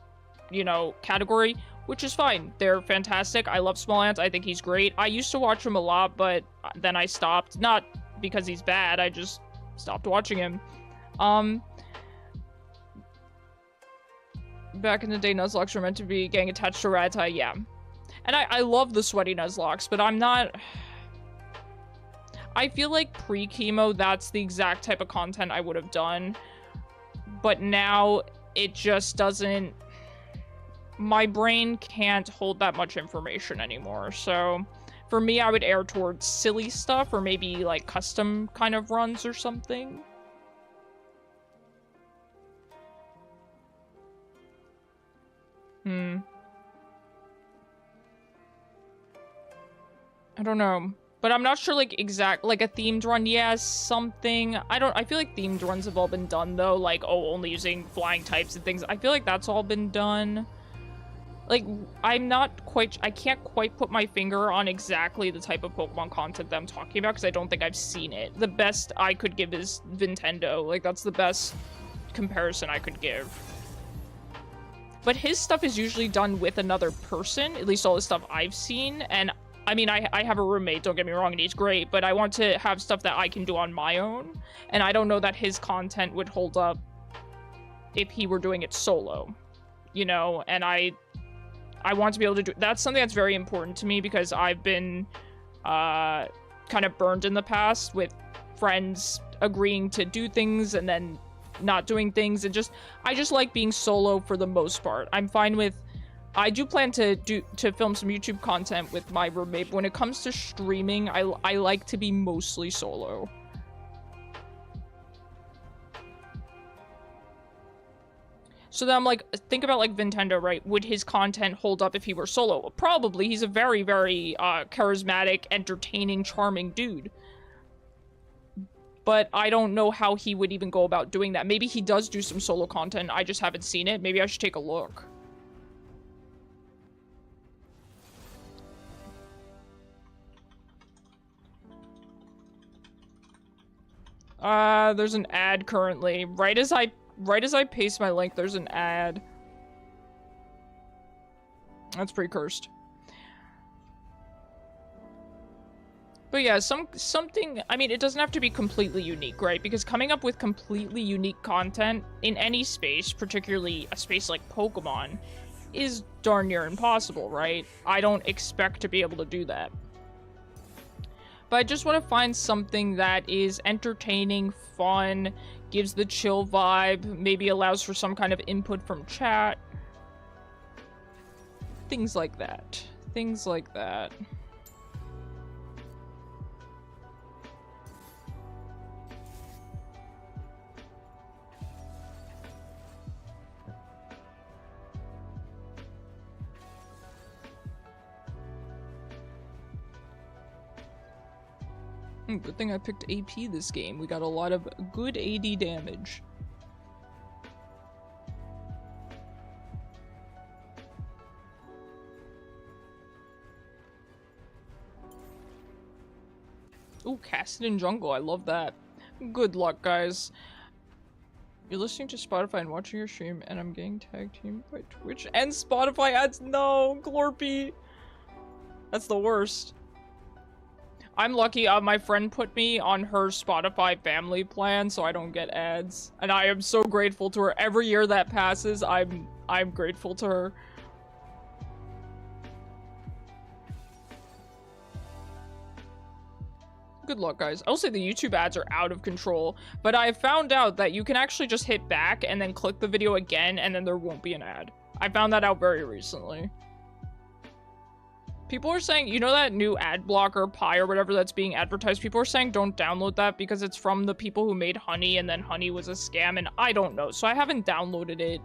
you know, category, which is fine. They're fantastic. I love Smallant. I think he's great. I used to watch him a lot, but then I stopped. Not because he's bad, I just stopped watching him. Back in the day, Nuzlocks were meant to be getting attached to Rattata, yeah. And I love the sweaty Nuzlocks, but I'm not... I feel like pre-chemo, that's the exact type of content I would have done. But now, it just doesn't... My brain can't hold that much information anymore, so... For me, I would err towards silly stuff, or maybe, like, custom kind of runs or something. I don't know. But I'm not sure, like, like, a themed run, yeah, something. I feel like themed runs have all been done, though. Like, oh, only using flying types and things. I feel like that's all been done. Like, I can't quite put my finger on exactly the type of Pokemon content that I'm talking about, because I don't think I've seen it. The best I could give is Nintendo. Like, that's the best comparison I could give. But his stuff is usually done with another person, at least all the stuff I've seen, and I mean, I have a roommate, don't get me wrong, and he's great, but I want to have stuff that I can do on my own, and I don't know that his content would hold up if he were doing it solo, you know, and I want to be able to do... That's something that's very important to me, because I've been kind of burned in the past with friends agreeing to do things and then not doing things, and I just like being solo for the most part. I'm fine with... I do plan to film some YouTube content with my roommate, but when it comes to streaming, I like to be mostly solo. So then I'm like, think about like Nintendo, right? Would his content hold up if he were solo? Probably. He's a very, very charismatic, entertaining, charming dude. But I don't know how he would even go about doing that. Maybe he does do some solo content. I just haven't seen it. Maybe I should take a look. There's an ad currently. Right as I paste my link, there's an ad. That's pretty cursed. But yeah, something, I mean, it doesn't have to be completely unique, right? Because coming up with completely unique content in any space, particularly a space like Pokemon, is darn near impossible, right? I don't expect to be able to do that. But I just want to find something that is entertaining, fun, gives the chill vibe, maybe allows for some kind of input from chat. Things like that. Things like that. Good thing I picked AP this game. We got a lot of good AD damage. Ooh, Casted in Jungle. I love that. Good luck, guys. You're listening to Spotify and watching your stream, and I'm getting tag teamed by Twitch and Spotify ads. No, Glorpy. That's the worst. I'm lucky. My friend put me on her Spotify family plan, so I don't get ads, and I am so grateful to her. Every year that passes, I'm grateful to her. Good luck, guys. I'll say the YouTube ads are out of control, but I found out that you can actually just hit back and then click the video again, and then there won't be an ad. I found that out very recently. People are saying, you know that new ad blocker, Pi or whatever that's being advertised? People are saying don't download that because it's from the people who made Honey, and then Honey was a scam, and I don't know, so I haven't downloaded it.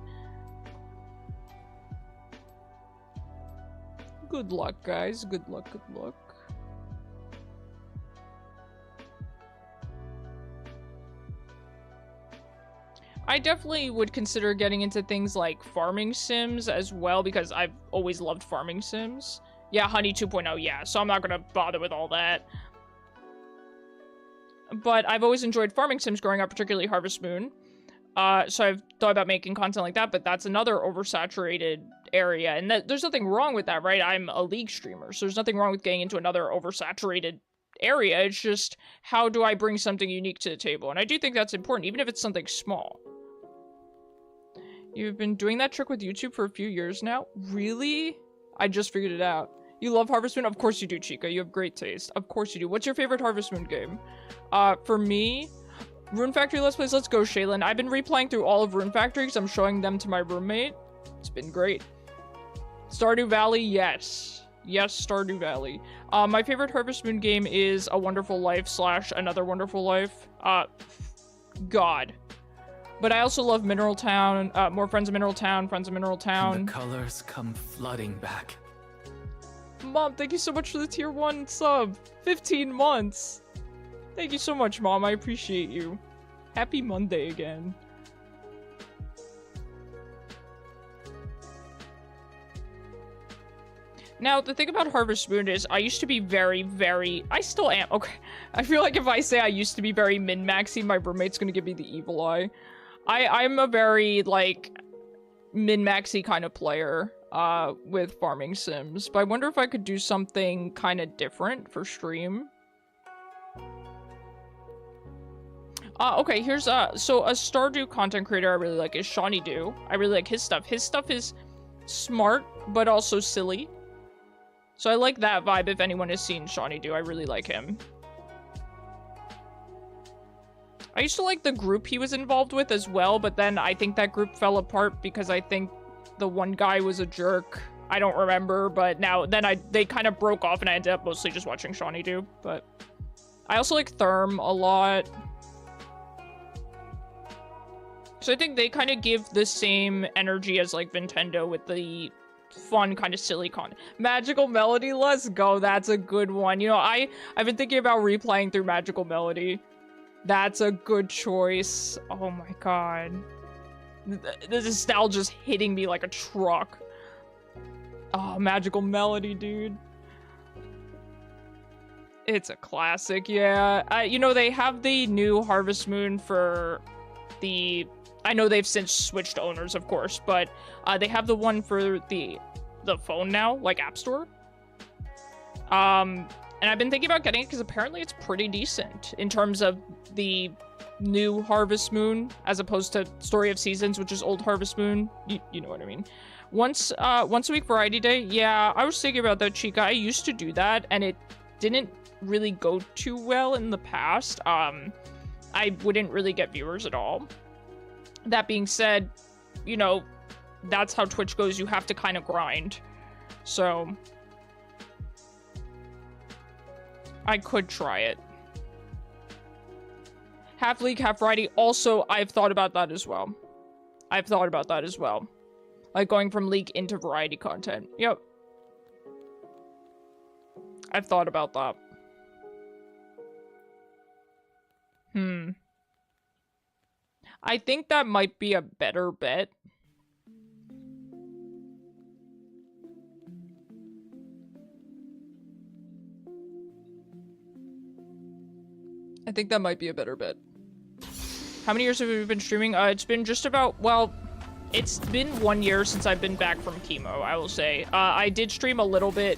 Good luck, guys. Good luck, good luck. I definitely would consider getting into things like farming sims as well, because I've always loved farming sims. Yeah, Honey 2.0, yeah, so I'm not gonna bother with all that. But I've always enjoyed farming sims growing up, particularly Harvest Moon. So I've thought about making content like that, but that's another oversaturated area. And there's nothing wrong with that, right? I'm a League streamer, so there's nothing wrong with getting into another oversaturated area. It's just, how do I bring something unique to the table? And I do think that's important, even if it's something small. You've been doing that trick with YouTube for a few years now? Really? I just figured it out. You love Harvest Moon? Of course you do, Chica. You have great taste. Of course you do. What's your favorite Harvest Moon game? For me, Rune Factory Let's Plays. Let's go, Shaylin. I've been replaying through all of Rune Factory because I'm showing them to my roommate. It's been great. Stardew Valley, yes. Yes, Stardew Valley. My favorite Harvest Moon game is A Wonderful Life / Another Wonderful Life. God. But I also love Mineral Town, more Friends of Mineral Town, Friends of Mineral Town. And the colors come flooding back. Mom, thank you so much for the tier 1 sub. 15 months. Thank you so much, Mom. I appreciate you. Happy Monday again. Now, the thing about Harvest Moon is I used to be I still am. Okay. I feel like if I say I used to be very min-maxy, my roommate's gonna give me the evil eye. I'm a very, like, min-maxy kind of player with farming sims, but I wonder if I could do something kind of different for stream. Okay, here's, so a Stardew content creator I really like is Shawnee Do. I really like his stuff. His stuff is smart, but also silly. So I like that vibe. If anyone has seen Shawnee Do, I really like him. I used to like the group he was involved with as well, but then I think that group fell apart because I think the one guy was a jerk. I don't remember, but they kind of broke off and I ended up mostly just watching Shawnee Do. But I also like Therm a lot. So I think they kind of give the same energy as like Nintendo with the fun kind of silly content. Magical Melody, let's go. That's a good one. You know, I've been thinking about replaying through Magical Melody. That's a good choice. Oh my god. The nostalgia's hitting me like a truck. Oh, Magical Melody, dude. It's a classic, yeah. You know, they have the new Harvest Moon for the... I know they've since switched owners, of course, but they have the one for the phone now, like App Store. And I've been thinking about getting it because apparently it's pretty decent in terms of the new Harvest Moon as opposed to Story of Seasons, which is old Harvest Moon. You know what I mean. Once a week variety day. Yeah, I was thinking about that, Chica. I used to do that and it didn't really go too well in the past. I wouldn't really get viewers at all. That being said, you know, that's how Twitch goes. You have to kind of grind. So I could try it. Half League, half variety. Also, I've thought about that as well. Like going from League into variety content. Yep. I've thought about that. I think that might be a better bet. How many years have you been streaming? It's been just about, well, it's been 1 year since I've been back from chemo, I will say. I did stream a little bit.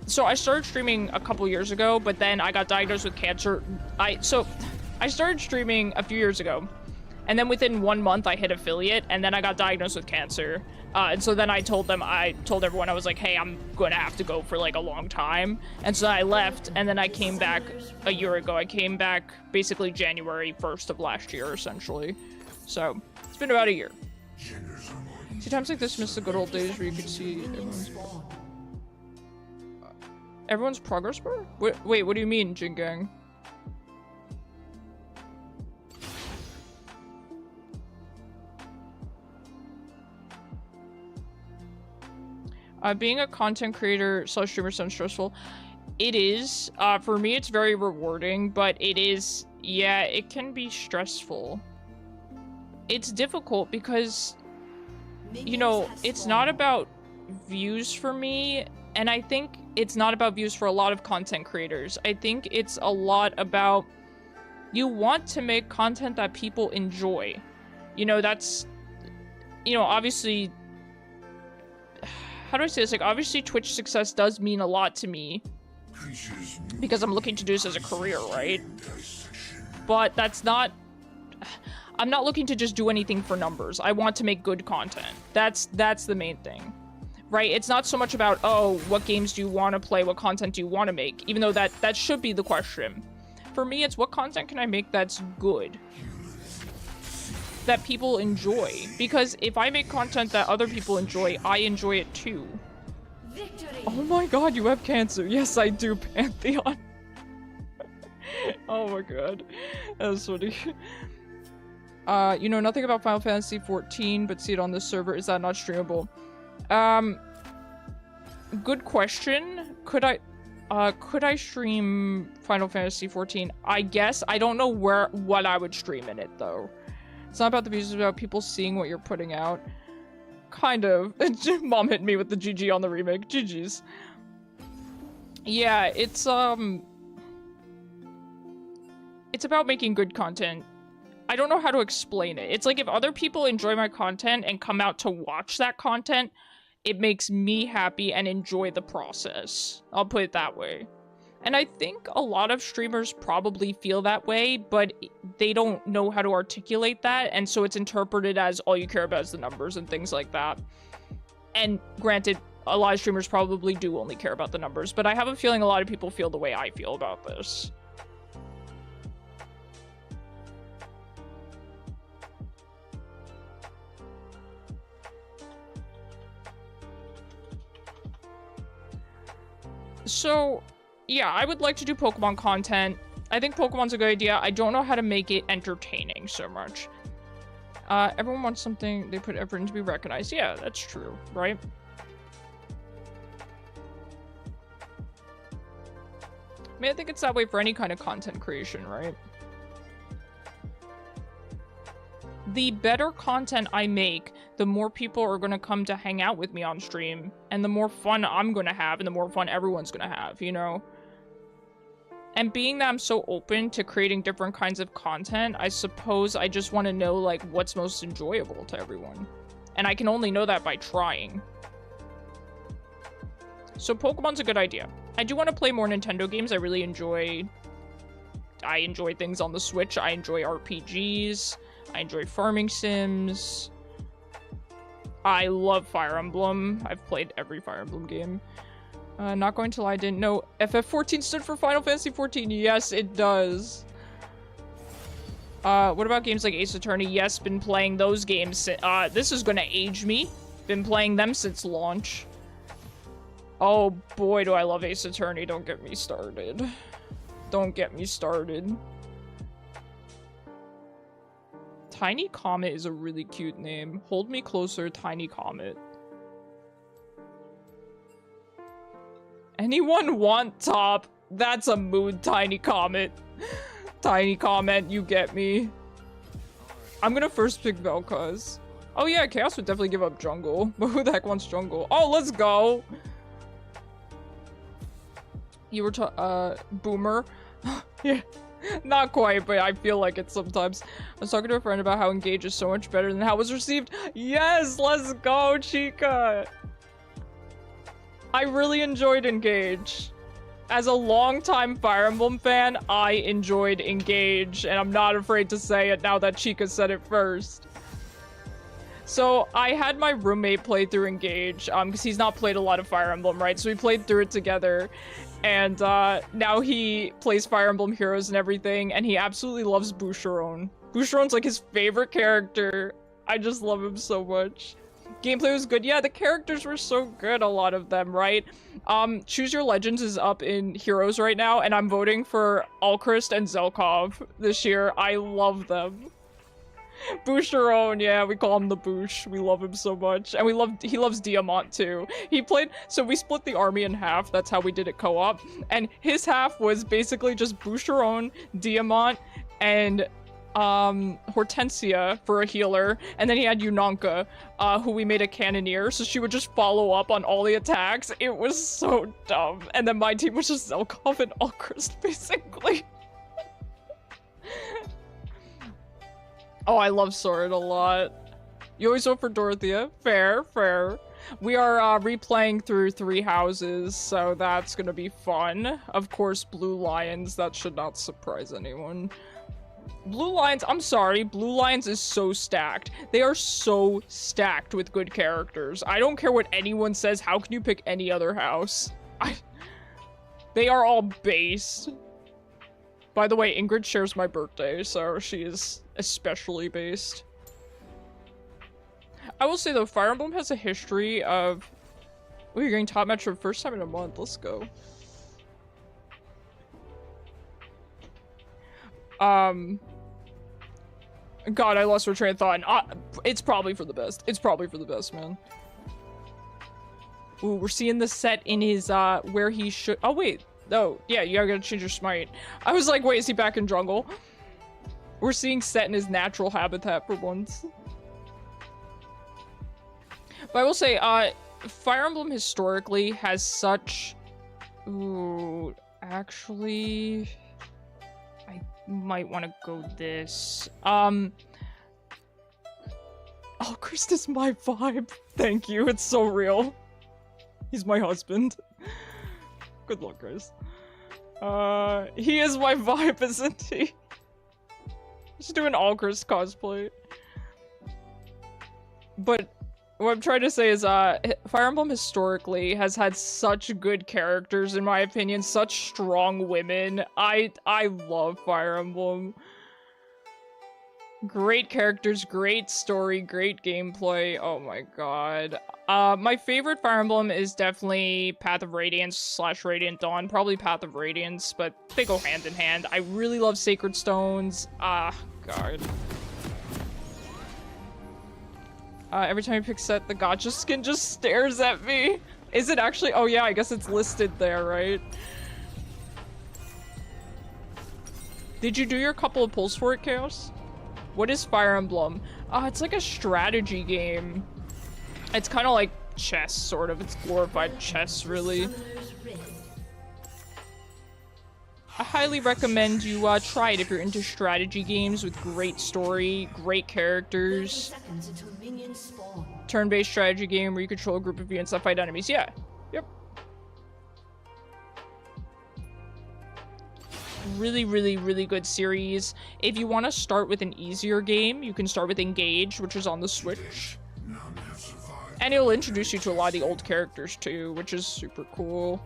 So I started streaming a couple years ago, but then I got diagnosed with cancer. So I started streaming a few years ago, and then within 1 month I hit affiliate, and then I got diagnosed with cancer. And so then I told everyone, I was like, hey, I'm going to have to go for like a long time. And so I left, and then I came back a year ago. I came back basically January 1st of last year, essentially. So it's been about a year. See, times like this miss the good old days where you could see everyone's progress bar? Wait, what do you mean, Jingang? Being a content creator / streamer sounds stressful. It is. For me, it's very rewarding, but it is, yeah, it can be stressful. It's difficult because, you know, it's not about views for me, and I think it's not about views for a lot of content creators. I think it's a lot about, you want to make content that people enjoy. You know, that's, you know, obviously, how do I say this? Like, obviously Twitch success does mean a lot to me because I'm looking to do this as a career, right? But that's not, I'm not looking to just do anything for numbers. I want to make good content. That's the main thing, right? It's not so much about, oh, what games do you want to play? What content do you want to make? Even though that should be the question. For me, it's what content can I make that's good, that people enjoy? Because if I make content that other people enjoy, I enjoy it too. Victory. Oh my god, you have cancer. Yes, I do, Pantheon. Oh my god. That's funny. You know nothing about Final Fantasy 14, but see it on this server. Is that not streamable? Good question. Could I stream Final Fantasy 14? I guess. I don't know what I would stream in it, though. It's not about the views, it's about people seeing what you're putting out. Kind of. Mom hit me with the GG on the remake. GG's. Yeah, it's about making good content. I don't know how to explain it. It's like if other people enjoy my content and come out to watch that content, it makes me happy and enjoy the process. I'll put it that way. And I think a lot of streamers probably feel that way, but they don't know how to articulate that, and so it's interpreted as all you care about is the numbers and things like that. And granted, a lot of streamers probably do only care about the numbers, but I have a feeling a lot of people feel the way I feel about this. So, yeah, I would like to do Pokemon content. I think Pokemon's a good idea. I don't know how to make it entertaining so much. Everyone wants something they put effort in to be recognized. Yeah, that's true, right? I mean, I think it's that way for any kind of content creation, right? The better content I make, the more people are going to come to hang out with me on stream, and the more fun I'm going to have, and the more fun everyone's going to have, you know? And being that I'm so open to creating different kinds of content, I suppose I just want to know, like, what's most enjoyable to everyone. And I can only know that by trying. So Pokemon's a good idea. I do want to play more Nintendo games. I really enjoy things on the Switch. I enjoy RPGs. I enjoy farming sims. I love Fire Emblem. I've played every Fire Emblem game. Not going to lie, I didn't know FF14 stood for Final Fantasy 14. Yes, it does. What about games like Ace Attorney? Yes, been playing those games. This is gonna age me. Been playing them since launch. Oh boy, do I love Ace Attorney. Don't get me started. Don't get me started. Tiny Comet is a really cute name. Hold me closer, Tiny Comet. Anyone want top? That's a mood, Tiny Comet. Tiny Comet, you get me. I'm gonna first pick Vel'Koz. Oh yeah, Chaos would definitely give up jungle. But who the heck wants jungle? Oh, let's go! You were Boomer. Yeah, Not quite, but I feel like it sometimes. I was talking to a friend about how Engage is so much better than how it was received. Yes, let's go, Chica! I really enjoyed Engage. As a longtime Fire Emblem fan, I enjoyed Engage, and I'm not afraid to say it now that Chica said it first. So, I had my roommate play through Engage, because he's not played a lot of Fire Emblem, right? So we played through it together, and now he plays Fire Emblem Heroes and everything, and he absolutely loves Boucheron. Boucheron's like his favorite character. I just love him so much. Gameplay was good. Yeah, the characters were so good, a lot of them, right? Choose Your Legends is up in Heroes right now, and I'm voting for Alchrist and Vel'Koz this year. I love them. Boucheron, yeah, we call him the Bouche. We love him so much. And he loves Diamant too. So we split the army in half. That's how we did it co-op. And his half was basically just Boucheron, Diamant, and Hortensia for a healer, and then he had Yunanka, who we made a cannoneer, so she would just follow up on all the attacks. It was so dumb. And then my team was just Vel'Koz and Alchrist, basically. Oh, I love Sword a lot. You always vote for Dorothea. Fair, fair. We are replaying through 3 houses, so that's gonna be fun. Of course, Blue Lions, that should not surprise anyone. Blue Lions, I'm sorry, Blue Lions is so stacked. They are so stacked with good characters. I don't care what anyone says, how can you pick any other house? They are all based. By the way, Ingrid shares my birthday, so she is especially based. I will say though, Fire Emblem has a history of... Oh, you're getting top match for the first time in a month, let's go. God, I lost my train of thought. It's probably for the best. It's probably for the best, man. Ooh, we're seeing the set in his, where he should- Oh, wait. Oh, yeah, you gotta change your smite. I was like, wait, is he back in jungle? We're seeing set in his natural habitat for once. But I will say, Fire Emblem historically has such... Ooh, actually... I might want to go this. Oh, Chris is my vibe. Thank you, it's so real. He's my husband. Good luck, Chris. He is my vibe, isn't he? Just do an all Chris cosplay. But what I'm trying to say is, Fire Emblem historically has had such good characters, in my opinion, such strong women. I love Fire Emblem. Great characters, great story, great gameplay. Oh my god. My favorite Fire Emblem is definitely Path of Radiance / Radiant Dawn. Probably Path of Radiance, but they go hand in hand. I really love Sacred Stones. Ah, god. Every time I pick set, the gacha skin just stares at me. Is it actually? Oh yeah, I guess it's listed there, right? Did you do your couple of pulls for it, Chaos? What is Fire Emblem? It's like a strategy game. It's kind of like chess, sort of. It's glorified chess, really. I highly recommend you try it if you're into strategy games with great story, great characters. Turn-based strategy game where you control a group of units that fight enemies. Yeah. Yep. Really, really, really good series. If you want to start with an easier game, you can start with Engage, which is on the Switch. And it'll introduce you to a lot of the old characters too, which is super cool.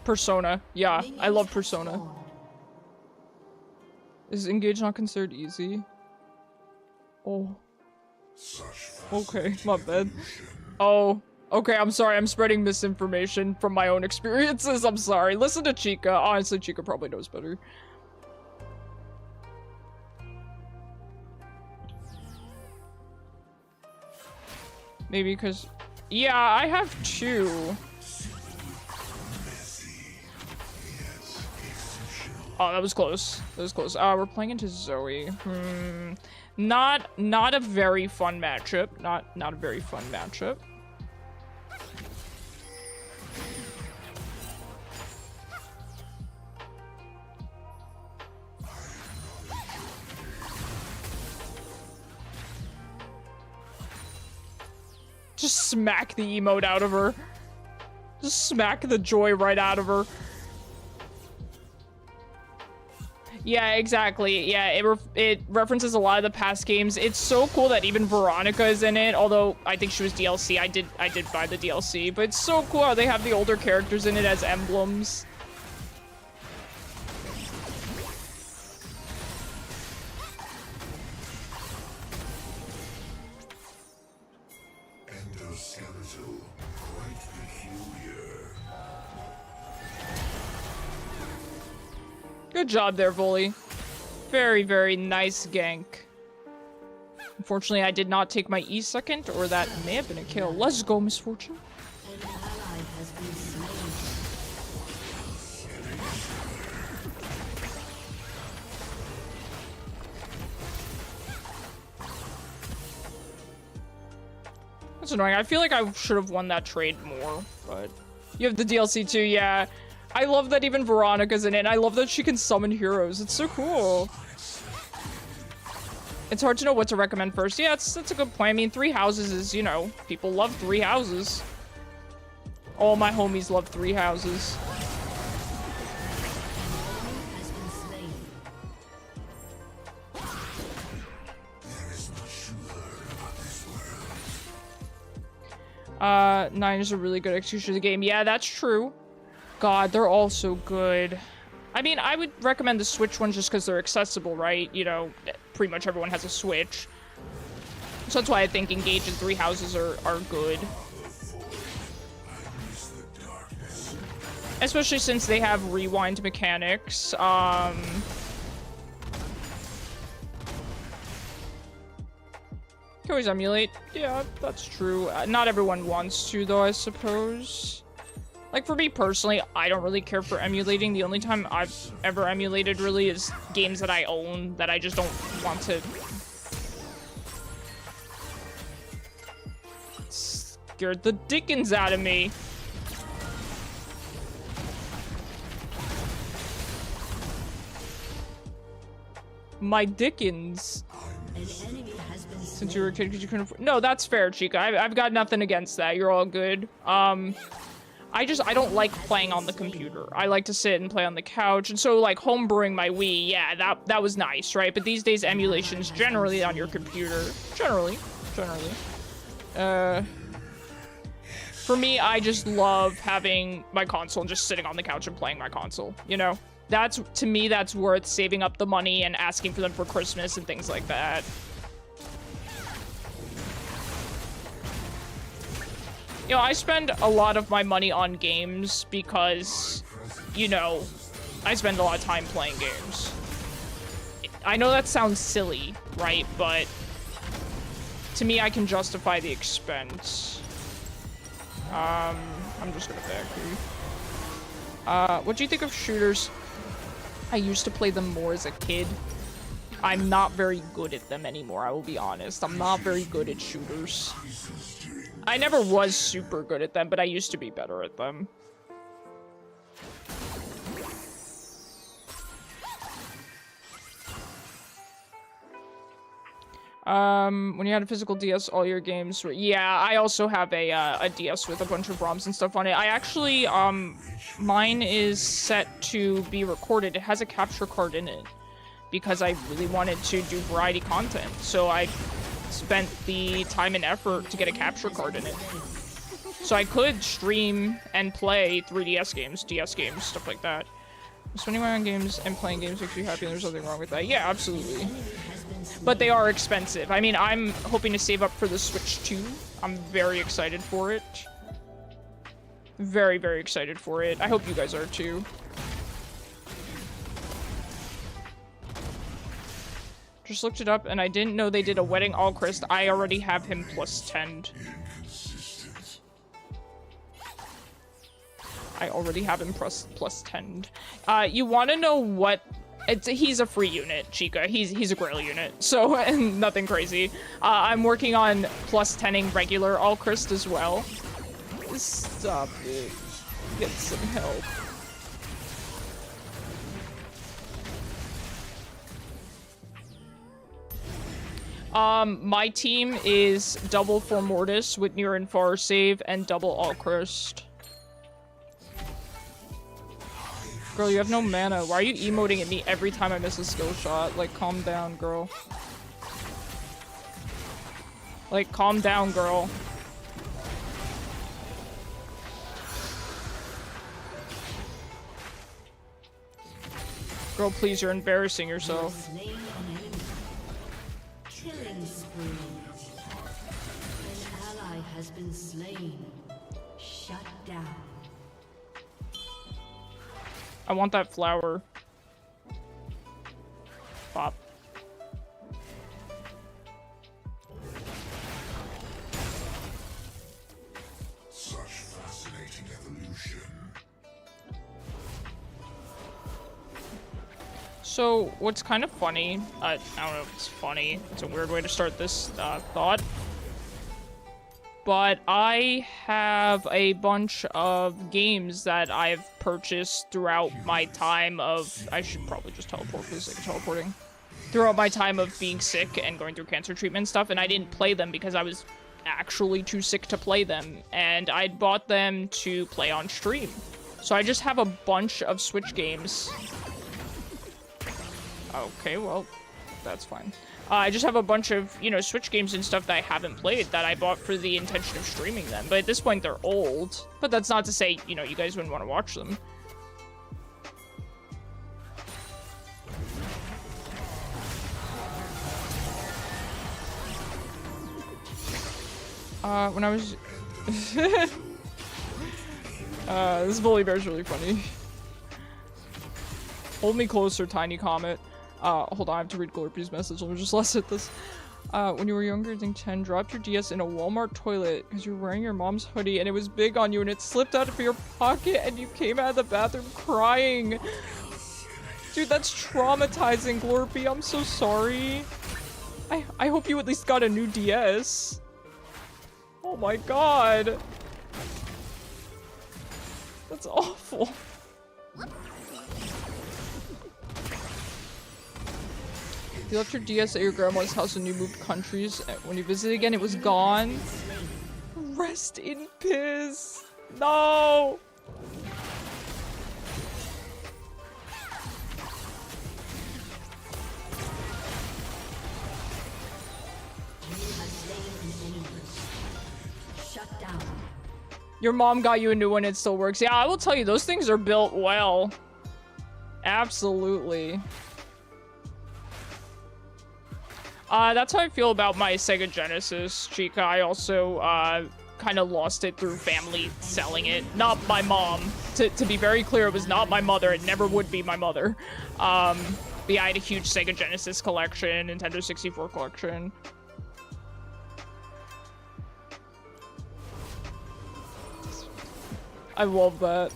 Persona. Yeah, I love Persona. Is Engage not considered easy? Oh. Okay, my bad. Oh. Okay, I'm sorry. I'm spreading misinformation from my own experiences. I'm sorry. Listen to Chica. Honestly, Chica probably knows better. Maybe because... Yeah, I have 2. Oh, that was close. That was close. We're playing into Zoe. Not a very fun matchup. Not a very fun matchup. Just smack the emote out of her. Just smack the joy right out of her. Yeah, exactly. Yeah, it references a lot of the past games. It's so cool that even Veronica is in it, although I think she was DLC. I did buy the DLC, but it's so cool how they have the older characters in it as emblems. Endoskeletal, quite peculiar. Good job there, Voley. Very, very nice gank. Unfortunately, I did not take my E second, or that may have been a kill. Let's go, Misfortune. An ally has been slain. That's annoying. I feel like I should have won that trade more, but you have the DLC too, yeah. I love that even Veronica's in it. I love that she can summon heroes. It's so cool. It's hard to know what to recommend first. Yeah, that's a good point. I mean, 3 houses is, you know, people love 3 houses. All my homies love 3 houses. Has been slain. There is much to learn about this world. 9 is a really good execution of the game. Yeah, that's true. God, they're all so good. I mean, I would recommend the Switch ones just because they're accessible, right? You know, pretty much everyone has a Switch. So that's why I think Engage in 3 houses are good. Especially since they have rewind mechanics. You can always emulate. Yeah, that's true. Not everyone wants to, though, I suppose. Like, for me personally, I don't really care for emulating. The only time I've ever emulated, really, is games that I own that I just don't want to... Scared the dickens out of me. My dickens. An enemy has been Since you were a kid, because you couldn't... No, that's fair, Chica. I've got nothing against that. You're all good. I don't like playing on the computer. I like to sit and play on the couch, and so, like, homebrewing my Wii, yeah, that was nice, right? But these days, emulation's generally on your computer. Generally. For me, I just love having my console and just sitting on the couch and playing my console, you know? To me, that's worth saving up the money and asking for them for Christmas and things like that. You know, I spend a lot of my money on games because, you know, I spend a lot of time playing games. I know that sounds silly, right? But to me, I can justify the expense. I'm just gonna back you. What do you think of shooters? I used to play them more as a kid. I'm not very good at them anymore, I will be honest. I'm not very good at shooters. I never was super good at them, but I used to be better at them. When you had a physical DS, all your games were... Yeah, I also have a DS with a bunch of ROMs and stuff on it. I actually, mine is set to be recorded. It has a capture card in it because I really wanted to do variety content. So I spent the time and effort to get a capture card in it. So I could stream and play 3DS games, DS games, stuff like that. Spending money on games and playing games makes you happy, and there's nothing wrong with that. Yeah, absolutely. But they are expensive. I mean, I'm hoping to save up for the Switch 2. I'm very excited for it. Very, very excited for it. I hope you guys are too. Just looked it up, and I didn't know they did a wedding all Christ. I already have him plus 10. I already have him plus 10. You want to know what... he's a free unit, Chica. He's a Grail unit, so nothing crazy. I'm working on plus 10ing regular all Christ as well. Stop it. Get some help. My team is double for Mortis with near and far save and double Alchrist. Girl, you have no mana. Why are you emoting at me every time I miss a skill shot? Like, calm down, girl. Like, calm down, girl. Girl, please, you're embarrassing yourself. Slain an enemy. Killing spree. An ally has been slain. Shut down. I want that flower. Pop. Such fascinating evolution. So, what's kind of funny, I don't know if it's funny, it's a weird way to start this thought, but I have a bunch of games that I've purchased throughout my time of, I should probably just teleport for the sake of teleporting, throughout my time of being sick and going through cancer treatment and stuff, and I didn't play them because I was actually too sick to play them, and I'd bought them to play on stream. So I just have a bunch of Switch games. Okay, well, that's fine. I just have a bunch of, you know, Switch games and stuff that I haven't played that I bought for the intention of streaming them. But at this point, they're old. But that's not to say, you know, you guys wouldn't want to watch them. When I was... this Bully Bear's really funny. Hold me closer, Tiny Comet. Hold on, I have to read Glorpy's message. Let me just let's hit this. When you were younger, I think 10, dropped your DS in a Walmart toilet because you were wearing your mom's hoodie and it was big on you and it slipped out of your pocket and you came out of the bathroom crying. Dude, that's traumatizing, Glorpy. I'm so sorry. I hope you at least got a new DS. Oh my god. That's awful. You left your DS at your grandma's house when you moved countries. When you visited again, it was gone. Rest in piss. No. Shut down. Your mom got you a new one, it still works. Yeah, I will tell you, those things are built well. Absolutely. That's how I feel about my Sega Genesis, Chica. I also, kind of lost it through family selling it. Not my mom. To be very clear, it was not my mother. It never would be my mother. But yeah, I had a huge Sega Genesis collection, Nintendo 64 collection. I love that.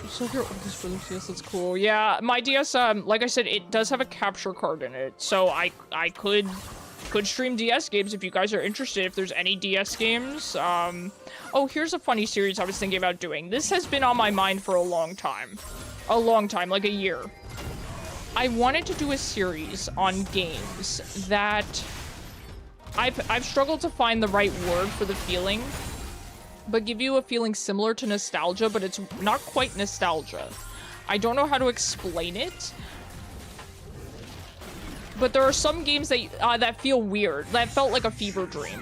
So if your oldest brother's DS, that's cool. Yeah, my DS, like I said, it does have a capture card in it, so I could stream DS games if you guys are interested, if there's any DS games. Oh, here's a funny series I was thinking about doing. This has been on my mind for a long time. A long time, like a year. I wanted to do a series on games that I've struggled to find the right word for the feeling, but give you a feeling similar to nostalgia, but it's not quite nostalgia. I don't know how to explain it, but there are some games that that feel weird, that felt like a fever dream,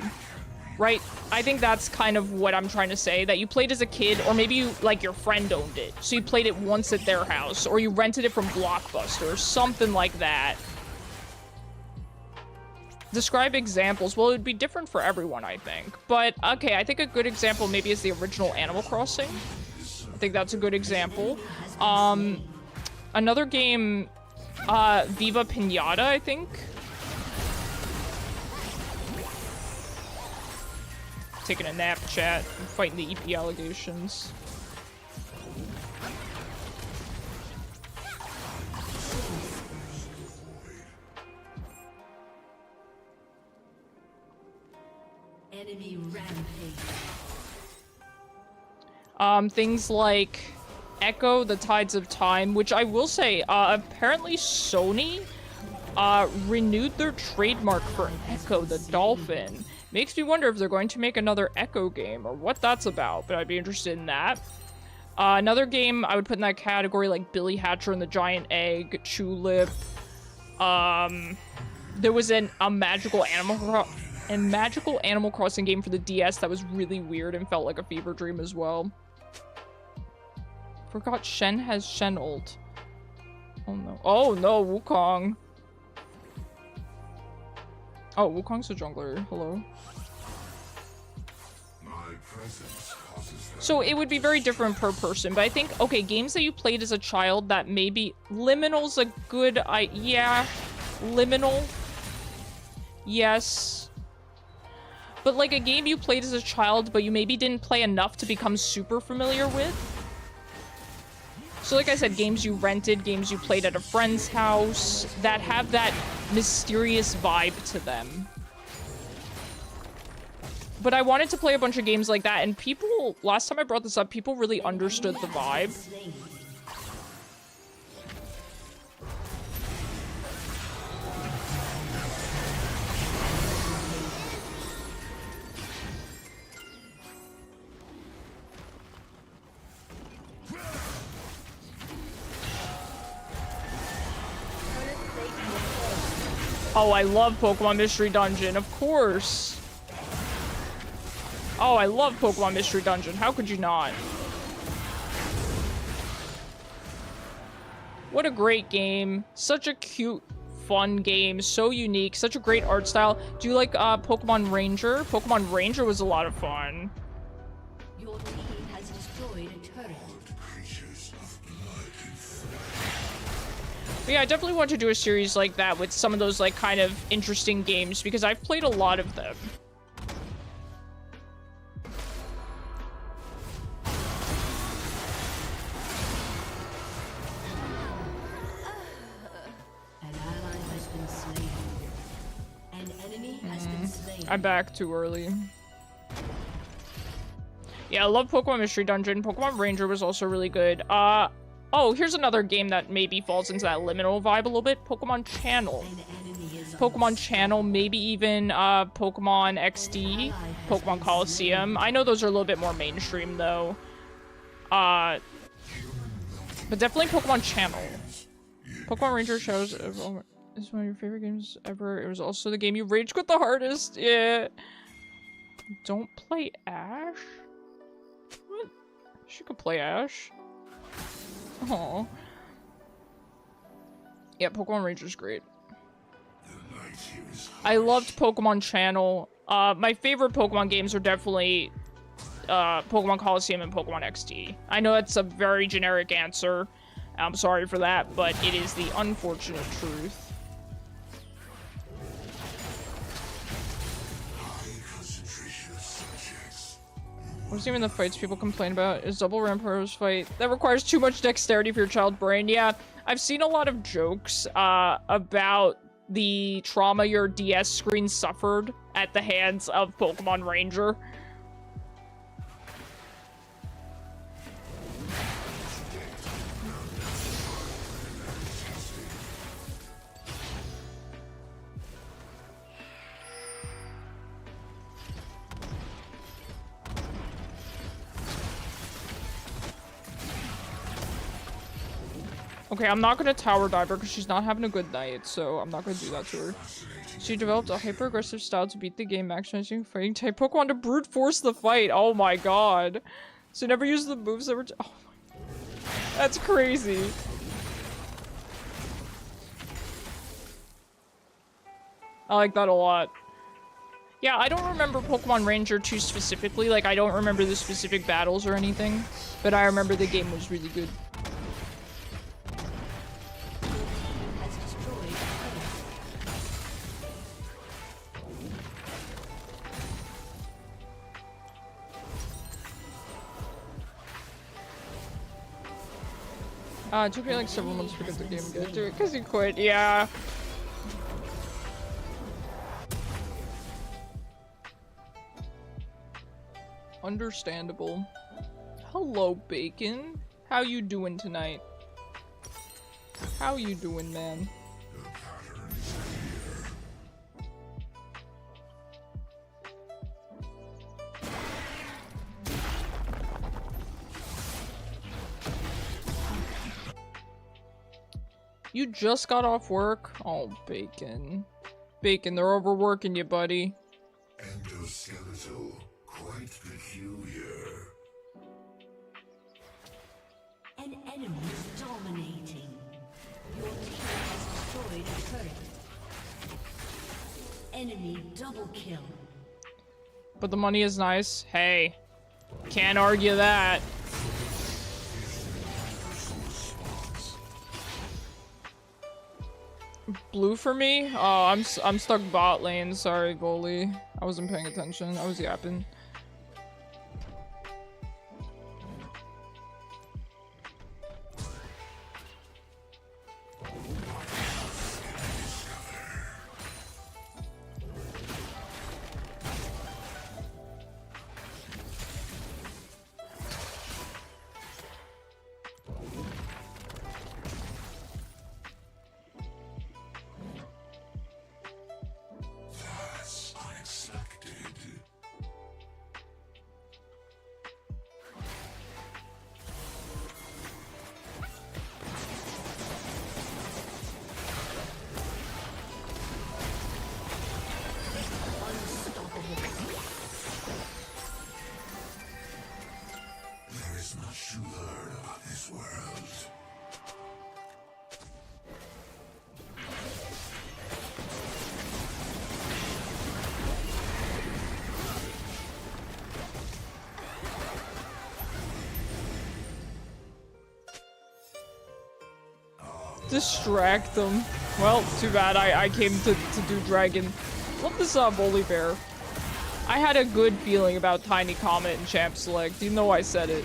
right? I think that's kind of what I'm trying to say, that you played as a kid, or maybe you, like, your friend owned it, so you played it once at their house, or you rented it from Blockbuster, or something like that. Describe examples. Well, it would be different for everyone, I think. But, okay, I think a good example maybe is the original Animal Crossing. I think that's a good example. Another game, Viva Pinata, I think. Taking a nap, chat. I'm fighting the EP allegations. Enemy rampage. Things like Echo, The Tides of Time, which I will say, apparently Sony renewed their trademark for Echo the Dolphin. Makes me wonder if they're going to make another Echo game or what that's about, but I'd be interested in that. Another game I would put in that category, like Billy Hatcher and the Giant Egg, Tulip. There was a magical Animal Crossing game for the DS that was really weird and felt like a fever dream as well. Forgot Shen has Shen ult. Oh no. Oh no, Wukong. Oh, Wukong's a jungler. Hello. So it would be very different per person, but I think, okay, games that you played as a child that maybe... Liminal's a good... yeah. Liminal. Yes. But like a game you played as a child, but you maybe didn't play enough to become super familiar with. So like I said, games you rented, games you played at a friend's house, that have that mysterious vibe to them. But I wanted to play a bunch of games like that, and people, last time I brought this up, people really understood the vibe. Oh, I love Pokemon Mystery Dungeon, of course. Oh, I love Pokemon Mystery Dungeon. How could you not? What a great game. Such a cute, fun game. So unique. Such a great art style. Do you like Pokemon Ranger? Pokemon Ranger was a lot of fun. Your team has destroyed a turret. But yeah, I definitely want to do a series like that with some of those like kind of interesting games because I've played a lot of them. I'm back too early. Yeah, I love Pokemon Mystery Dungeon. Pokemon Ranger was also really good. Oh, here's another game that maybe falls into that liminal vibe a little bit. Pokemon Channel. Pokemon Channel, maybe even Pokemon XD, Pokemon Coliseum. I know those are a little bit more mainstream though. But definitely Pokemon Channel. Pokemon Ranger shows is one of your favorite games ever. It was also the game you rage quit the hardest. Yeah. Don't play Ash? What? She could play Ash. Oh. Yeah, Pokemon Ranger's great. I loved Pokemon Channel. My favorite Pokemon games are definitely Pokemon Coliseum and Pokemon XD. I know that's a very generic answer. I'm sorry for that, but it is the unfortunate truth. What's even the fights people complain about is Double Rampart's fight. That requires too much dexterity for your child brain. Yeah, I've seen a lot of jokes about the trauma your DS screen suffered at the hands of Pokemon Ranger. Okay, I'm not gonna tower dive her because she's not having a good night, so I'm not gonna do that to her. She developed a hyper-aggressive style to beat the game, maximizing fighting type Pokemon to brute force the fight. Oh my god. So never use the moves that were- oh my god. That's crazy. I like that a lot. Yeah, I don't remember Pokemon Ranger too specifically. Like, I don't remember the specific battles or anything, but I remember the game was really good. It took me like several months to get the game good. Do it because you quit, yeah. Understandable. Hello, Bacon. How you doing tonight? How you doing, man? You just got off work? Oh, Bacon. Bacon, they're overworking you, buddy. Endoskeletal, quite peculiar. An enemy is dominating. Your team has destroyed a turret. Enemy double kill. But the money is nice. Hey, can't argue that. Blue for me? Oh, I'm stuck bot lane. Sorry, goalie. I wasn't paying attention. I was yapping. That's unexpected. There is much to learn about this world. Distract them. Well, too bad I came to do dragon. Love this Volibear. I had a good feeling about Tiny Comet and Champ Select, even though I said it.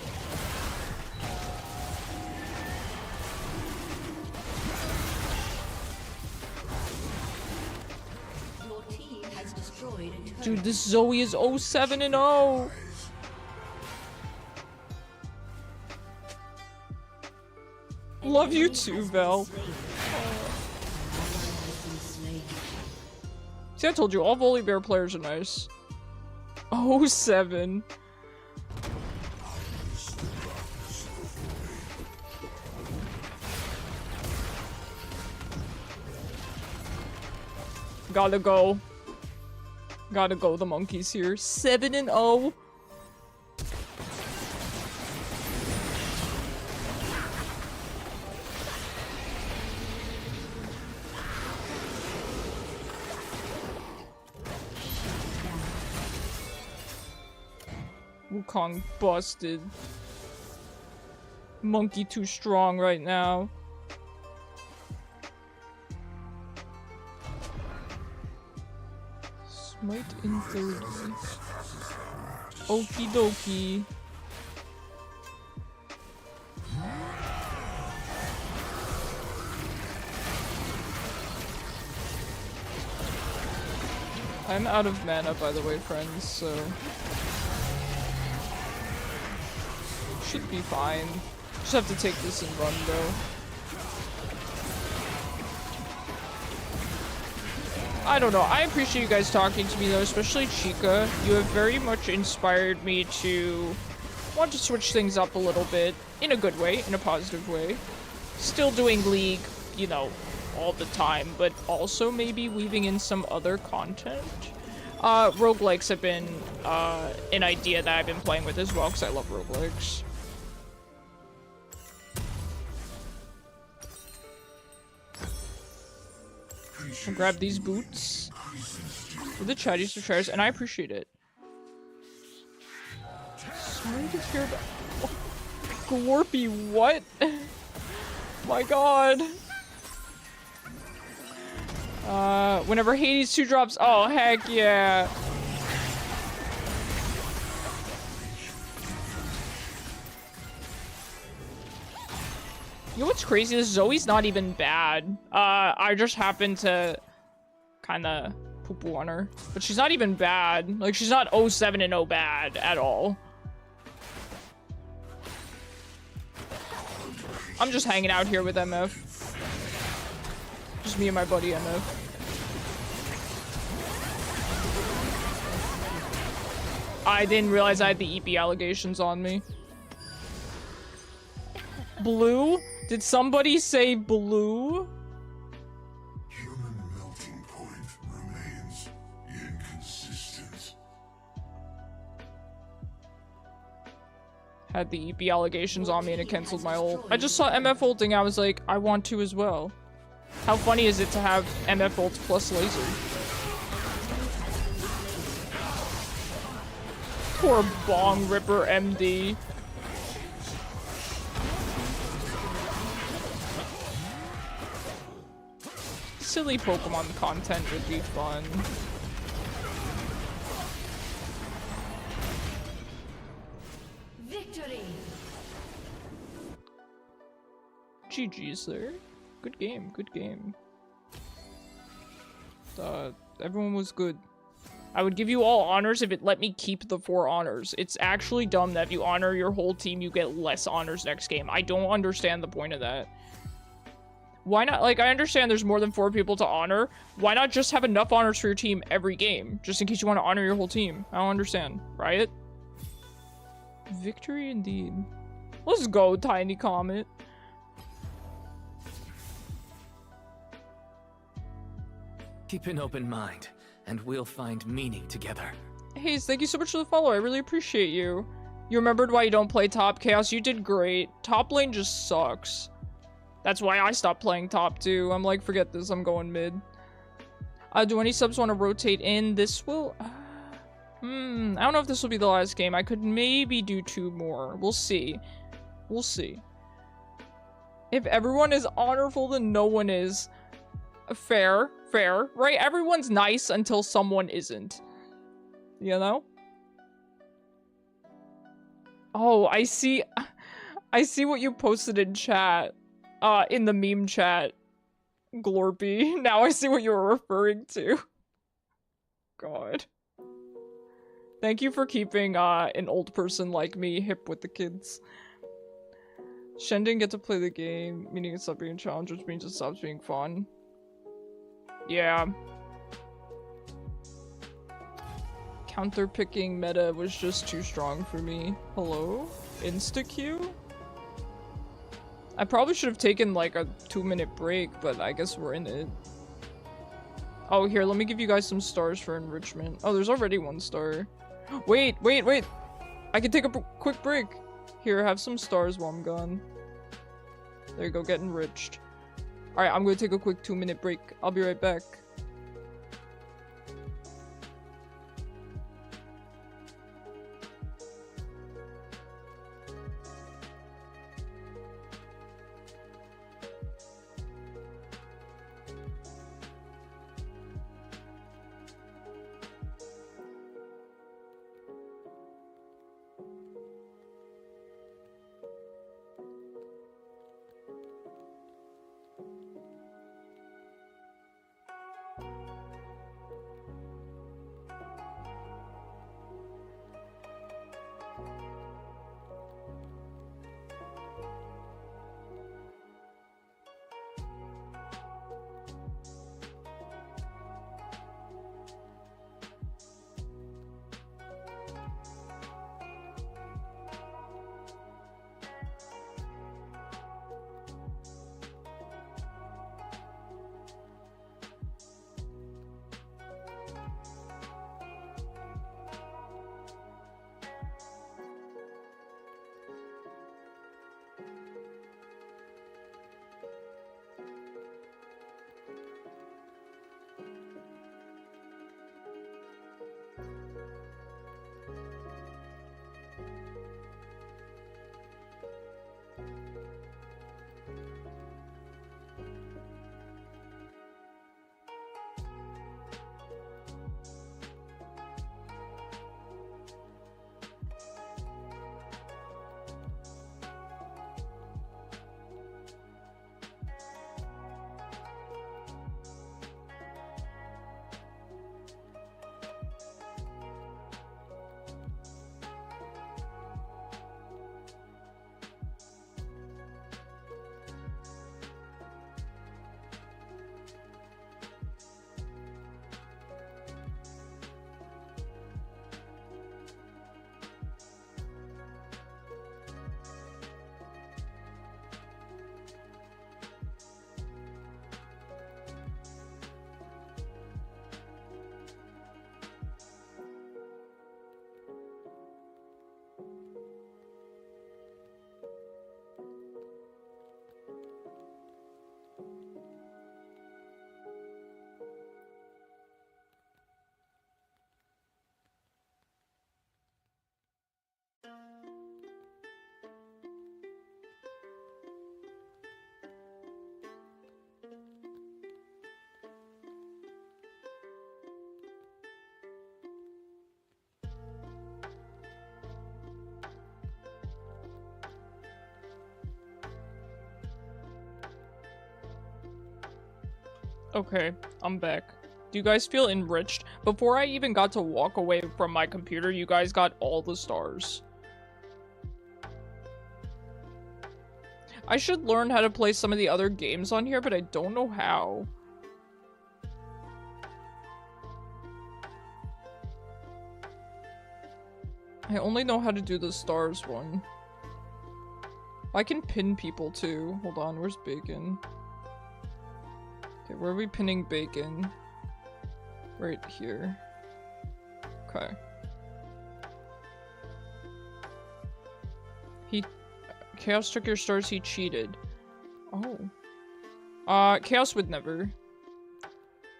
Your team has destroyed a turret. Dude, this Zoe is 07 and 0. Love you too, Vel. See, I told you, all Volibear players are nice. 07. Gotta go. Gotta go, the monkeys here. 7 and 0. Wukong busted. Monkey too strong right now. Smite in 30. Okie dokie. I'm out of mana, by the way, friends, so... should be fine. Just have to take this and run, though. I don't know. I appreciate you guys talking to me, though, especially Chica. You have very much inspired me to want to switch things up a little bit. In a good way, in a positive way. Still doing League, you know, all the time, but also maybe weaving in some other content. Roguelikes have been an idea that I've been playing with as well, because I love roguelikes. I'll grab these boots for the chatty subscribers, and I appreciate it. Sorry to hear that. Oh, Glorpy, what? My god. Whenever Hades 2 drops, oh heck yeah. You know what's crazy? This Zoe's not even bad. I just happened to kinda poo-poo on her. But she's not even bad. Like, she's not 07 and 0 bad at all. I'm just hanging out here with MF. Just me and my buddy MF. I didn't realize I had the EP allegations on me. Blue? Did somebody say blue? Human melting point remains inconsistent. Had the EP allegations on me and it canceled my ult. I just saw MF ulting, I was like, I want to as well. How funny is it to have MF ult plus laser? Poor Bong Ripper MD. Silly Pokemon content would be fun. Victory. GG's there. Good game, good game. Everyone was good. I would give you all honors if it let me keep the 4 honors. It's actually dumb that if you honor your whole team, you get less honors next game. I don't understand the point of that. Why not? Like, I understand there's more than 4 people to honor. Why not just have enough honors for your team every game? Just in case you want to honor your whole team. I don't understand. Riot? Victory indeed. Let's go, Tiny Comet. Keep an open mind, and we'll find meaning together. Hayes, thank you so much for the follow. I really appreciate you. You remembered why you don't play top. Chaos, you did great. Top lane just sucks. That's why I stopped playing top too. I'm like, forget this, I'm going mid. Do any subs want to rotate in? This will... I don't know if this will be the last game. I could maybe do 2 more. We'll see. We'll see. If everyone is honorful, then no one is. Fair. Fair. Right? Everyone's nice until someone isn't. You know? Oh, I see... I see what you posted in chat. In the meme chat. Glorpy. Now I see what you were referring to. God. Thank you for keeping, an old person like me hip with the kids. Shen didn't get to play the game, meaning it stopped being a challenge, which means it stops being fun. Yeah. Counter-picking meta was just too strong for me. Hello? Insta-Q? I probably should have taken like a 2-minute break, but I guess we're in it. Oh, here, let me give you guys some stars for enrichment. Oh, there's already 1 star. Wait! I can take a quick break. Here, have some stars while I'm gone. There you go, get enriched. Alright, I'm gonna take a quick 2-minute break. I'll be right back. Okay, I'm back. Do you guys feel enriched? Before I even got to walk away from my computer, you guys got all the stars. I should learn how to play some of the other games on here, but I don't know how. I only know how to do the stars one. I can pin people too. Hold on, where's Bacon? Okay, where are we pinning Bacon? Right here. Okay. Chaos took your stars, he cheated. Oh. Chaos would never.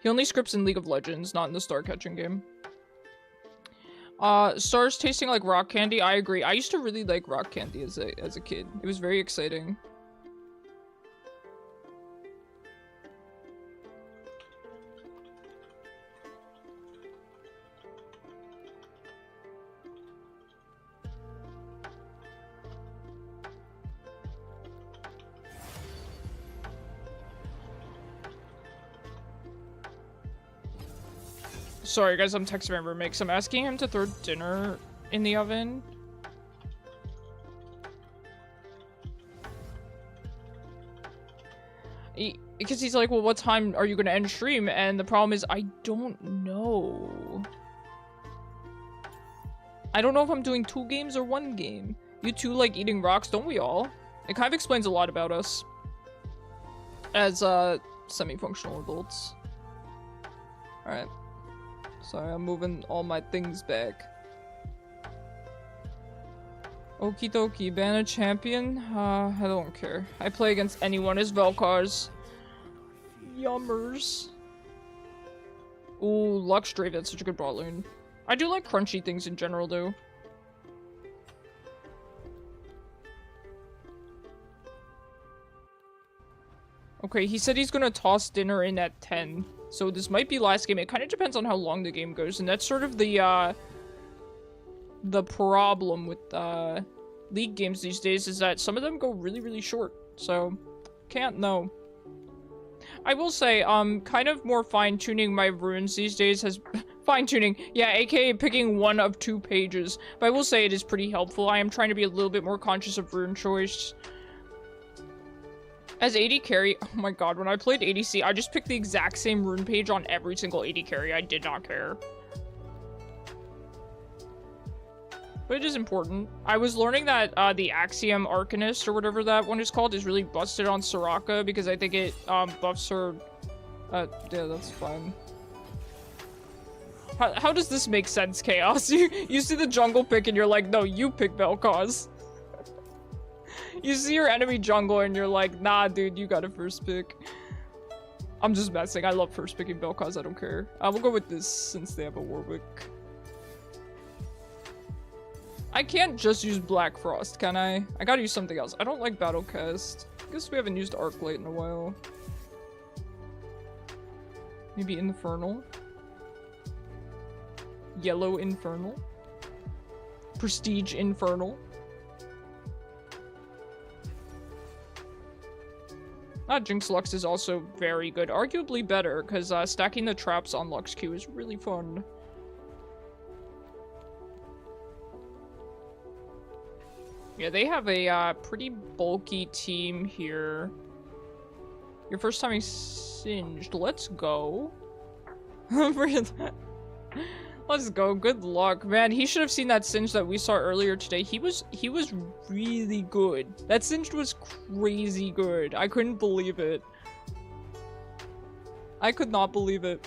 He only scripts in League of Legends, not in the star catching game. Stars tasting like rock candy, I agree. I used to really like rock candy as a kid. It was very exciting. Sorry guys, I'm texting my roommate because I'm asking him to throw dinner in the oven. Because he's like, well, what time are you going to end stream? And the problem is, I don't know. I don't know if I'm doing 2 games or 1 game. You two like eating rocks, don't we all? It kind of explains a lot about us. As, semi-functional adults. Alright. Sorry, I'm moving all my things back. Okie dokie, ban a champion? I don't care. I play against anyone as Vel'Koz. Yummers. Ooh, Luxdrave, that's such a good bot lane. I do like crunchy things in general, though. Okay, he said he's gonna toss dinner in at 10. So this might be last game. It kind of depends on how long the game goes. And that's sort of the problem with, League games these days is that some of them go really, really short. So, can't know. I will say, kind of more fine-tuning my runes these days has... fine-tuning, yeah, aka picking 1 of 2 pages. But I will say it is pretty helpful. I am trying to be a little bit more conscious of rune choice. As AD carry, oh my god, when I played ADC, I just picked the exact same rune page on every single AD carry. I did not care. But it is important. I was learning that the Axiom Arcanist, or whatever that one is called, is really busted on Soraka because I think it buffs her. Yeah, that's fine. How does this make sense, Chaos? You see the jungle pick and you're like, no, you pick Vel'Koz. You see your enemy jungle and you're like, nah, dude, you got a first pick. I'm just messing. I love first picking Vel'Koz. I don't care. We'll go with this since they have a Warwick. I can't just use Black Frost, can I? I gotta use something else. I don't like Battlecast. I guess we haven't used Arclight in a while. Maybe Infernal? Yellow Infernal? Prestige Infernal? Jinx Lux is also very good. Arguably better, because stacking the traps on Lux Q is really fun. Yeah, they have a pretty bulky team here. Your first time he's singed. Let's go. Let's go. Good luck. Man, he should have seen that singe that we saw earlier today. He was really good. That singe was crazy good. I couldn't believe it. I could not believe it.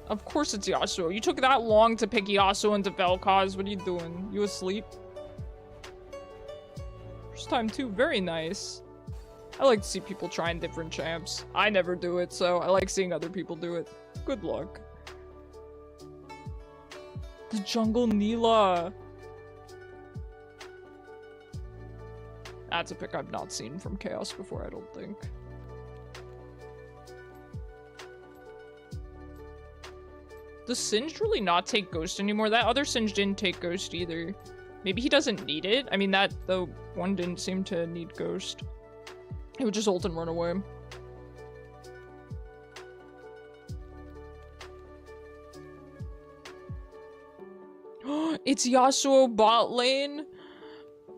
Of course it's Yasuo. You took that long to pick Yasuo into Vel'Koz. What are you doing? You asleep? First time too. Very nice. I like to see people trying different champs. I never do it, so I like seeing other people do it. Good luck. The jungle Neela. That's a pick I've not seen from Chaos before, I don't think. Does Singed really not take Ghost anymore? That other Singed didn't take Ghost either. Maybe he doesn't need it. I mean, the one didn't seem to need Ghost. He would just ult and run away. It's Yasuo bot lane.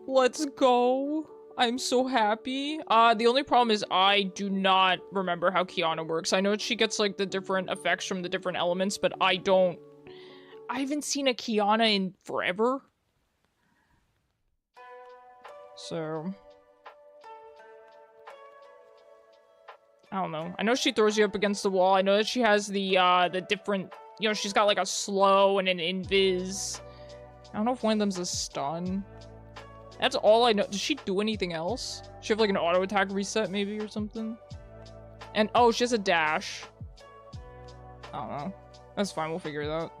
Let's go. I'm so happy. The only problem is I do not remember how Qiyana works. I know she gets like the different effects from the different elements, but I haven't seen a Qiyana in forever. So I don't know. I know she throws you up against the wall. I know that she has the different, you know, she's got like a slow and an invis. I don't know if one of them's a stun. That's all I know. Does she do anything else? Does she have like an auto attack reset maybe or something? And oh, she has a dash. I don't know. That's fine, we'll figure it out.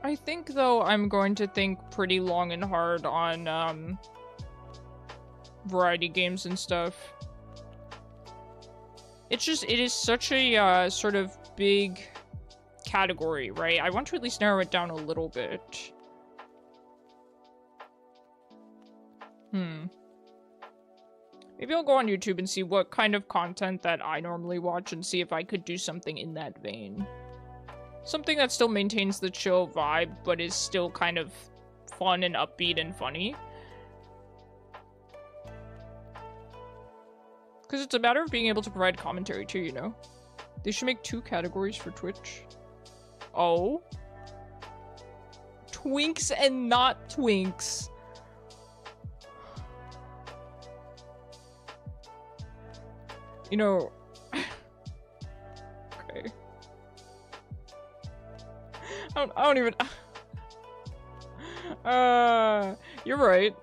I think, though, I'm going to think pretty long and hard on, variety games and stuff. It's just, it is such a, sort of big category, right? I want to at least narrow it down a little bit. Maybe I'll go on YouTube and see what kind of content that I normally watch and see if I could do something in that vein. Something that still maintains the chill vibe, but is still kind of fun and upbeat and funny. Because it's a matter of being able to provide commentary too, you know? They should make 2 categories for Twitch. Oh. Twinks and not twinks. You know... okay. I don't even... you're right.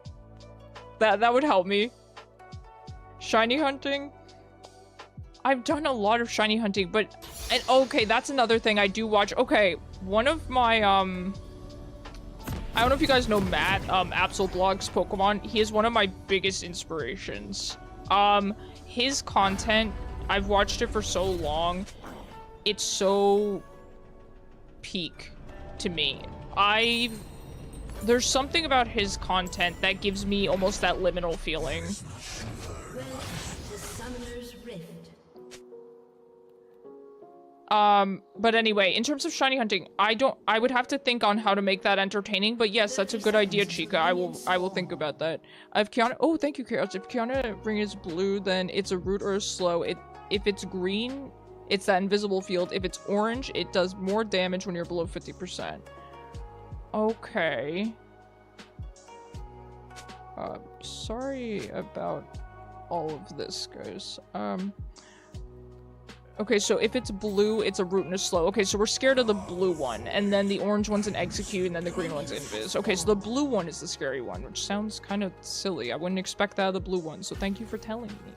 That would help me. Shiny hunting? I've done a lot of shiny hunting, but... And okay, that's another thing I do watch. Okay, one of my, I don't know if you guys know Matt, Absol Blogs Pokemon. He is one of my biggest inspirations. His content, I've watched it for so long. It's so... peak to me. There's something about his content that gives me almost that liminal feeling. But anyway, in terms of shiny hunting, I would have to think on how to make that entertaining, but yes, that's a good idea, Chica. I will think about that. If Qiyana, oh, thank you, Chaos. If Qiyana ring is blue, then it's a root or a slow. If it's green, it's that invisible field. If it's orange, it does more damage when you're below 50%. Okay. Sorry about all of this, guys. Okay, so if it's blue, it's a root and a slow. Okay, so we're scared of the blue one, and then the orange one's an execute, and then the green one's invis. Okay, so the blue one is the scary one, which sounds kind of silly. I wouldn't expect that of the blue one, so thank you for telling me.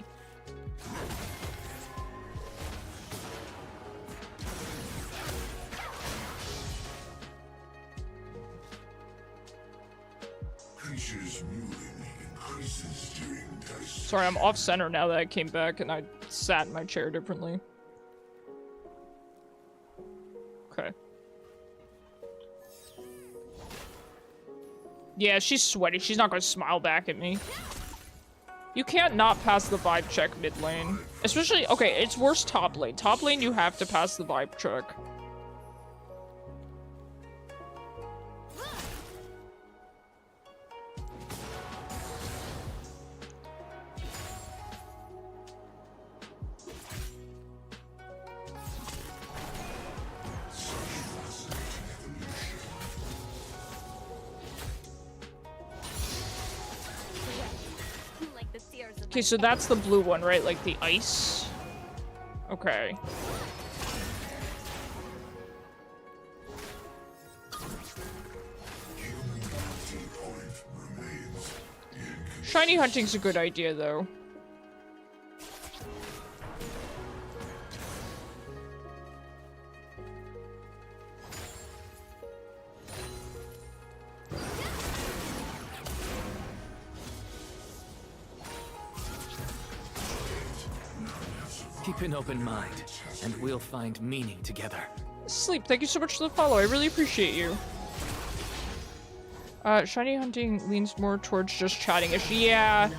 Sorry, I'm off center now that I came back and I sat in my chair differently. Okay. Yeah, she's sweaty. She's not gonna smile back at me. You can't not pass the vibe check mid lane. Especially, okay, it's worse top lane. Top lane, you have to pass the vibe check. Okay, so that's the blue one, right? Like the ice? Okay. Shiny hunting's a good idea, though. Keep an open mind, and we'll find meaning together. Sleep, thank you so much for the follow. I really appreciate you. Shiny hunting leans more towards just chatting-ish. Yeah.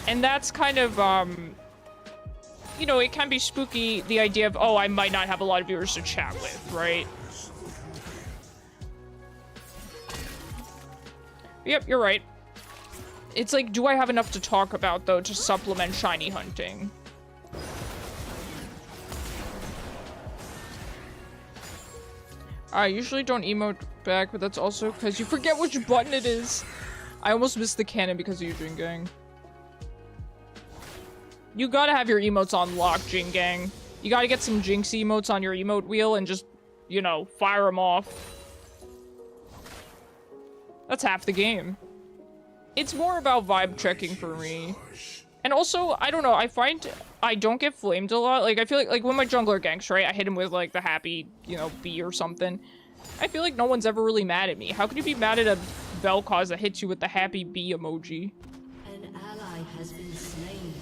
And that's kind of, you know, it can be spooky, the idea of, oh, I might not have a lot of viewers to chat with, right? Yep, you're right. It's like, do I have enough to talk about, though, to supplement shiny hunting? I usually don't emote back, but that's also because you forget which button it is. I almost missed the cannon because of you, Jin Gang. You gotta have your emotes on lock, Jin Gang. You gotta get some Jinx emotes on your emote wheel and just, you know, fire them off. That's half the game. It's more about vibe checking for me. And also, I don't know, I find I don't get flamed a lot. Like, I feel like when my jungler ganks, right, I hit him with, like, the happy, you know, bee or something. I feel like no one's ever really mad at me. How can you be mad at a Vel'Koz that hits you with the happy bee emoji? An ally has been slain.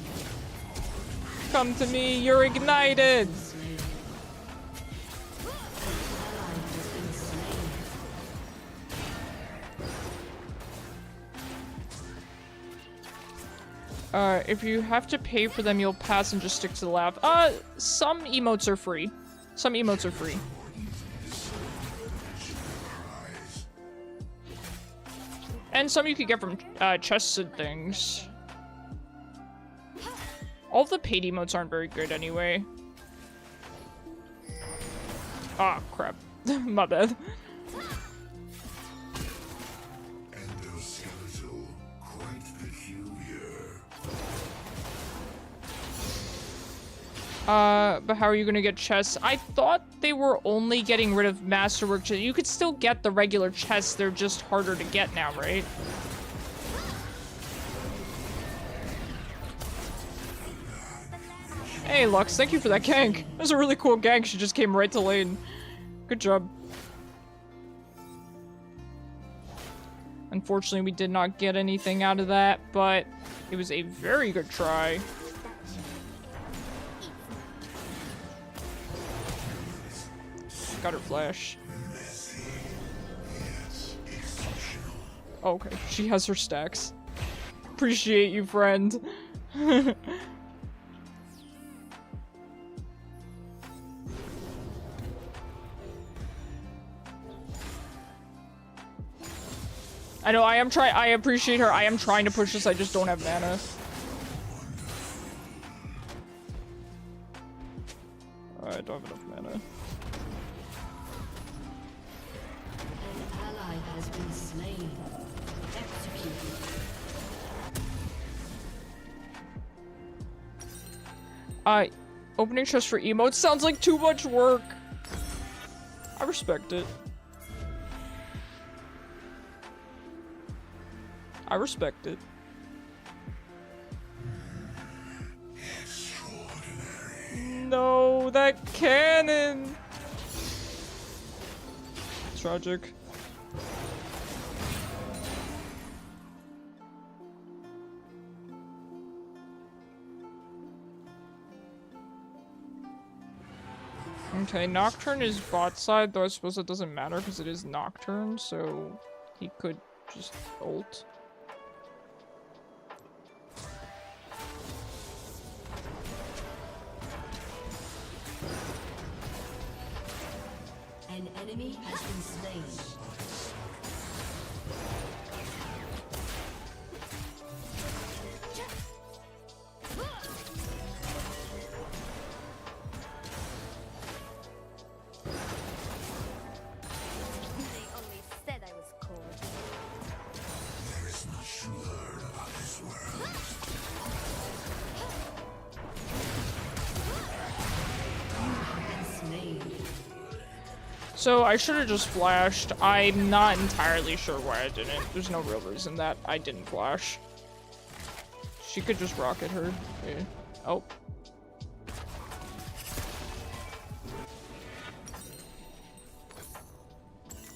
Come to me, you're ignited! If you have to pay for them, you'll pass and just stick to the laugh. Some emotes are free. Some emotes are free. And some you could get from, chests and things. All the paid emotes aren't very good anyway. Ah, crap. My bad. But how are you gonna get chests? I thought they were only getting rid of Masterwork chests. You could still get the regular chests, they're just harder to get now, right? Hey, Lux, thank you for that gank. That was a really cool gank, she just came right to lane. Good job. Unfortunately, we did not get anything out of that, but it was a very good try. Got her flash. Oh, okay, she has her stacks. Appreciate you, friend. I know, I appreciate her. I am trying to push this, I just don't have mana. I don't have enough mana. An ally has been slain. Executed. Opening chest for emotes sounds like too much work. I respect it. I respect it. No, that cannon! Tragic. Okay, Nocturne is bot side, though I suppose it doesn't matter because it is Nocturne, so he could just ult. An enemy has been slain. They only said I was cold. There is much to learn about this world. Slain. So I should have just flashed. I'm not entirely sure why I didn't. There's no real reason that I didn't flash. She could just rocket her. Yeah. Oh.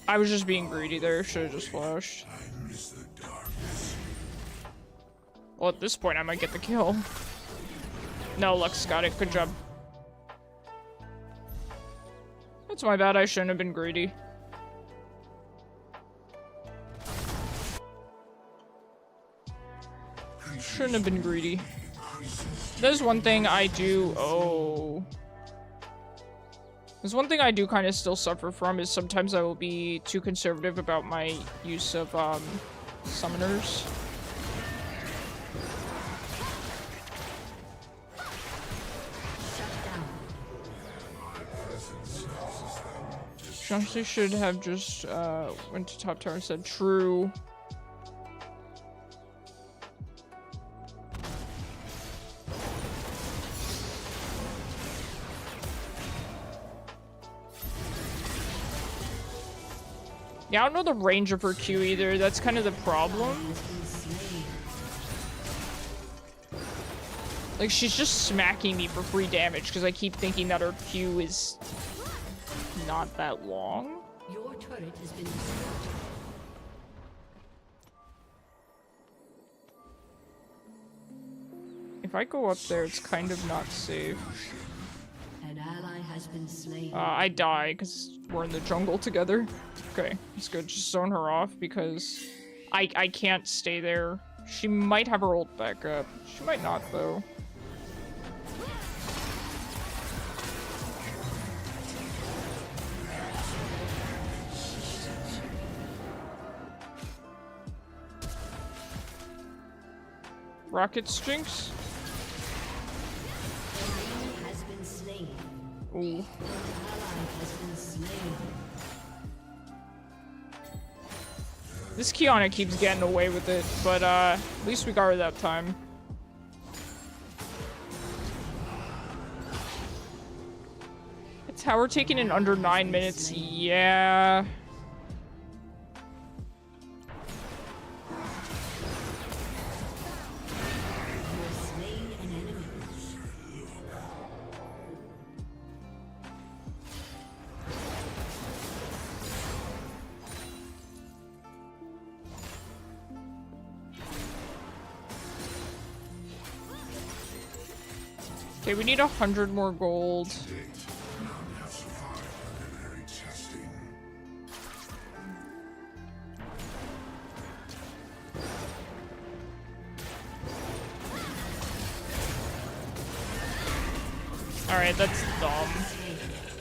I was just being greedy there. Should have just flashed. I miss the darkness. Well, at this point, I might get the kill. No, Lux got it. Good job. That's my bad. I shouldn't have been greedy. Shouldn't have been greedy. There's one thing I do. Oh. There's one thing I do kind of still suffer from is sometimes I will be too conservative about my use of summoners. She honestly should have just went to top tower and said true. Yeah, I don't know the range of her Q either. That's kind of the problem. Like, she's just smacking me for free damage because I keep thinking that her Q is not that long. Your turret has been If I go up there, it's kind of not safe. An ally has been slain. I die because we're in the jungle together. Okay, it's good. Just zone her off because I can't stay there. She might have her ult back up. She might not, though. Rocket Stinks? Has been slain. Ooh. An ally has been slain. This Qiyana keeps getting away with it, but at least we got her that time. It's how we're taking in under 9 minutes. Yeah. Okay, we need 100 more gold. None have survived ordinary testing. Alright, that's dumb.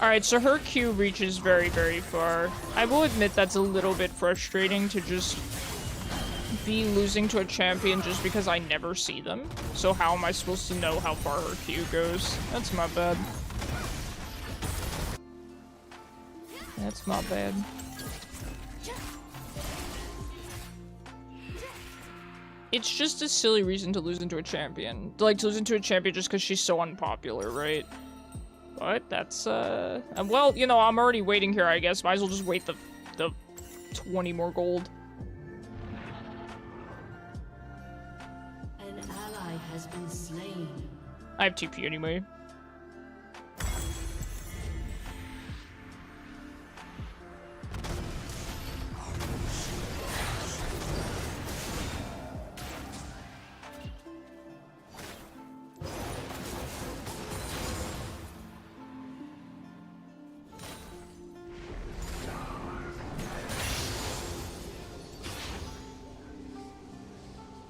Alright, so her Q reaches very, very far. I will admit that's a little bit frustrating to just be losing to a champion just because I never see them. So how am I supposed to know how far her Q goes? That's my bad. That's my bad. It's just a silly reason to lose into a champion. Like, to lose into a champion just because she's so unpopular, right? But that's, well, you know, I'm already waiting here, I guess. Might as well just wait the 20 more gold. An ally has been slain. I have TP anyway.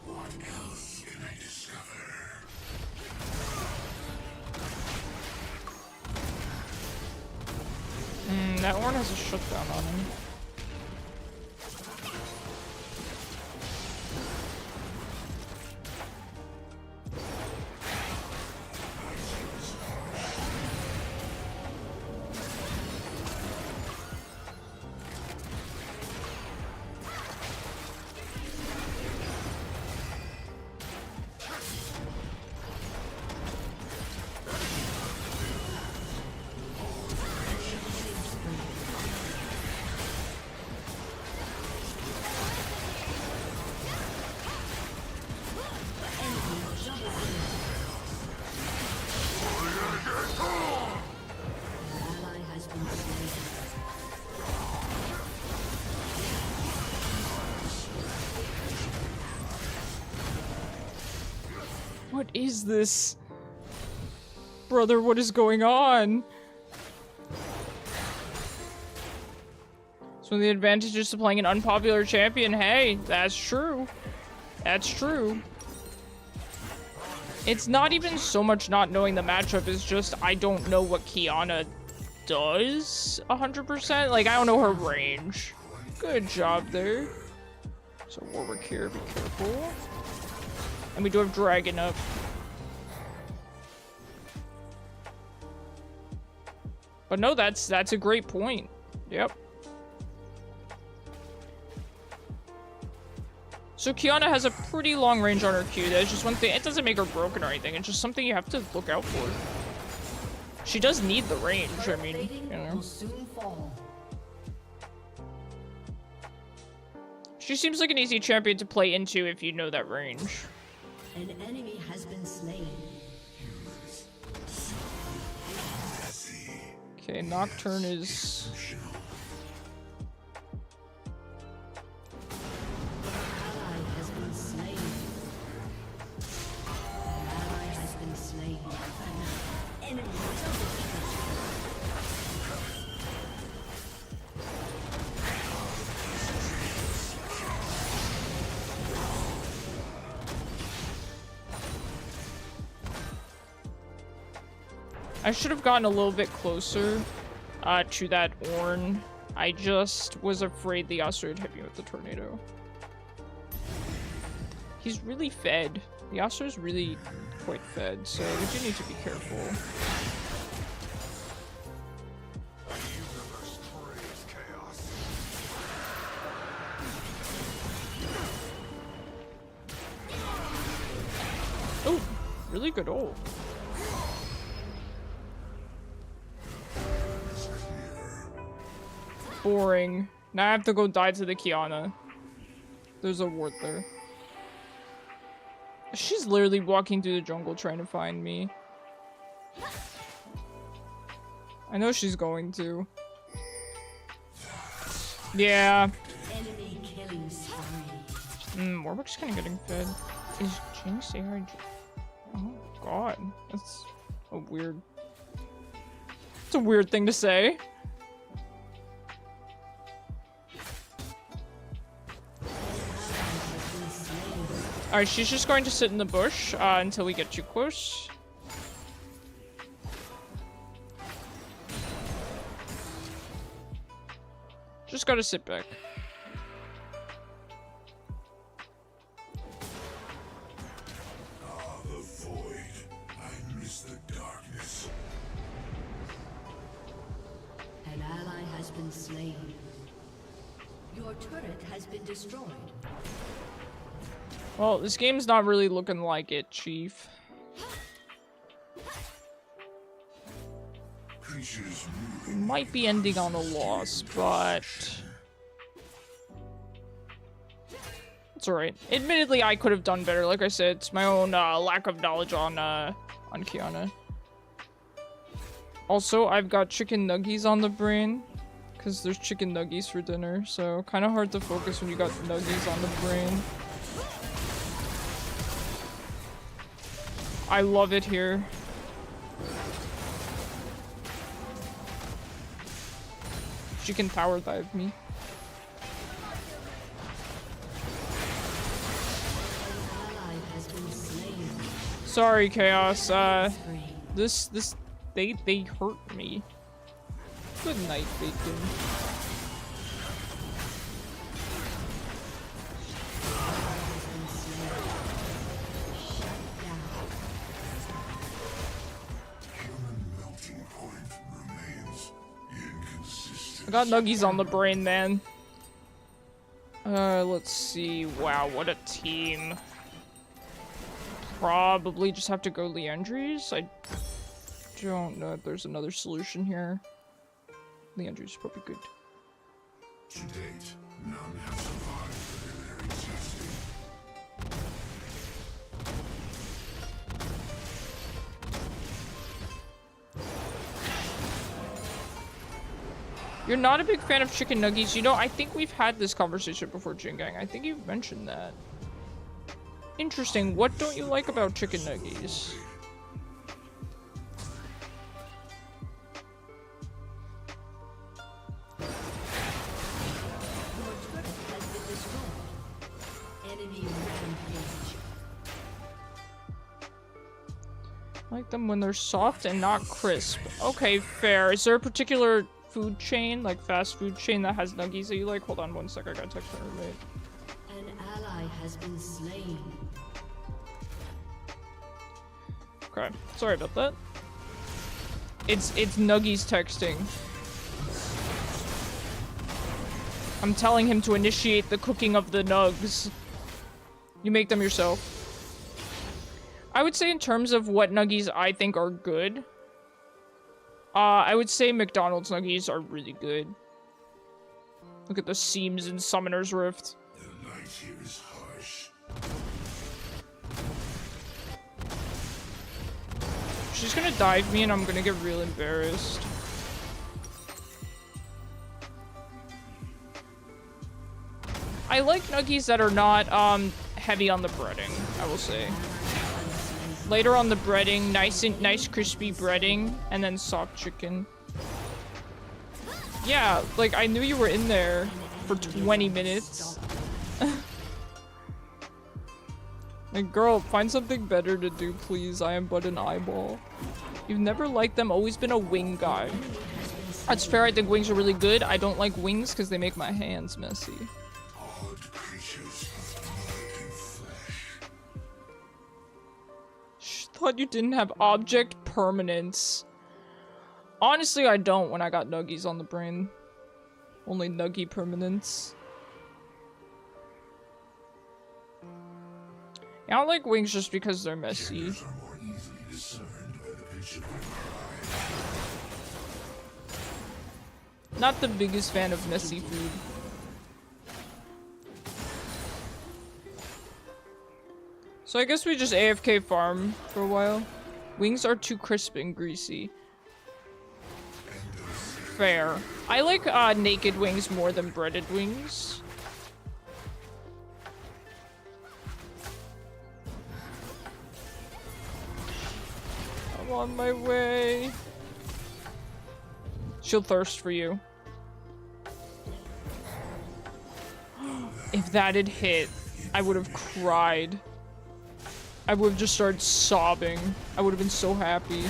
What else can I discover? That one has a shutdown on him. What is this? Brother, what is going on? So the advantages to playing an unpopular champion, hey, that's true. That's true. It's not even so much not knowing the matchup, it's just I don't know what Qiyana does 100%. Like, I don't know her range. Good job there. So Warwick here, be careful. And we do have Dragon up. But no, that's a great point. Yep. So Qiyana has a pretty long range on her Q. That's just one thing. It doesn't make her broken or anything. It's just something you have to look out for. She does need the range, I mean, you know. She seems like an easy champion to play into if you know that range. An enemy has been slain. Okay, Nocturne is... Ally has been slain. Ally has been slain. Enemy double kill. I should have gotten a little bit closer to that Ornn. I just was afraid the Yasuo would hit me with the tornado. He's really fed. The Yasuo is really quite fed, so we do need to be careful. Oh, really good ult. Boring. Now I have to go die to the Qiyana. There's a ward there. She's literally walking through the jungle trying to find me. I know she's going to. Yeah. Enemy killing spree. Warwick's kind of getting fed. Is Jinx ARG? Oh god. That's a weird... It's a weird thing to say. Alright, she's just going to sit in the bush until we get too close. Just gotta sit back. Ah, the void. I miss the darkness. An ally has been slain. Your turret has been destroyed. Well, this game's not really looking like it, Chief. We might be ending on a loss, but... it's alright. Admittedly, I could have done better. Like I said, it's my own lack of knowledge on Qiyana. Also, I've got chicken nuggies on the brain. Because there's chicken nuggies for dinner, so kind of hard to focus when you got nuggies on the brain. I love it here. She can tower dive me. Sorry, Chaos. They hurt me. Good night, Bacon. I got nuggies on the brain, man. Let's see. Wow, what a team. Probably just have to go Leandries. I don't know if there's another solution here. Leandries is probably good. To date, none have survived their existing. You're not a big fan of chicken nuggies. You know, I think we've had this conversation before, Jingang. I think you've mentioned that. Interesting. What don't you like about chicken nuggies? I like them when they're soft and not crisp. Okay, fair. Is there a particular food chain, like fast food chain, that has nuggies that you like? Hold on one sec, I gotta text my roommate. An ally has been slain. Okay, sorry about that. It's Nuggies texting. I'm telling him to initiate the cooking of the nugs. You make them yourself. I would say in terms of what nuggies I think are good, I would say McDonald's nuggies are really good. Look at the seams in Summoner's Rift. The light here is harsh. She's gonna dive me and I'm gonna get real embarrassed. I like nuggies that are not heavy on the breading, I will say. Later on the breading, nice crispy breading, and then soft chicken. Yeah, like I knew you were in there for 20 minutes. Like, girl, find something better to do, please. I am but an eyeball. You've never liked them, always been a wing guy. That's fair, I think wings are really good. I don't like wings because they make my hands messy. Odd creatures of blood and flesh. Thought you didn't have object permanence. Honestly, I don't when I got nuggies on the brain. Only nuggie permanence. I don't like wings just because they're messy. Are more easily discerned by the pitch of their Not the biggest fan of messy food. So I guess we just AFK farm for a while. Wings are too crisp and greasy. Fair. I like naked wings more than breaded wings. I'm on my way. She'll thirst for you. If that had hit, I would have cried. I would have just started sobbing. I would have been so happy.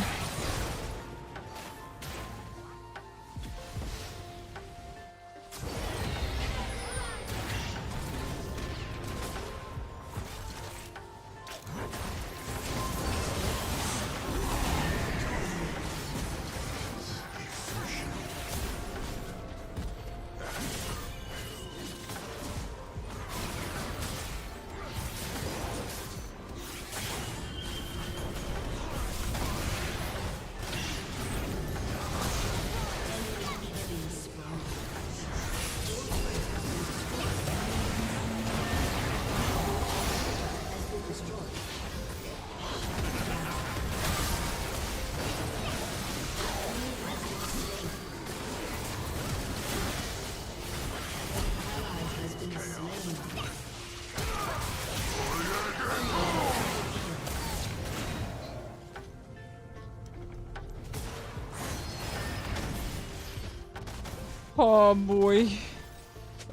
Oh boy.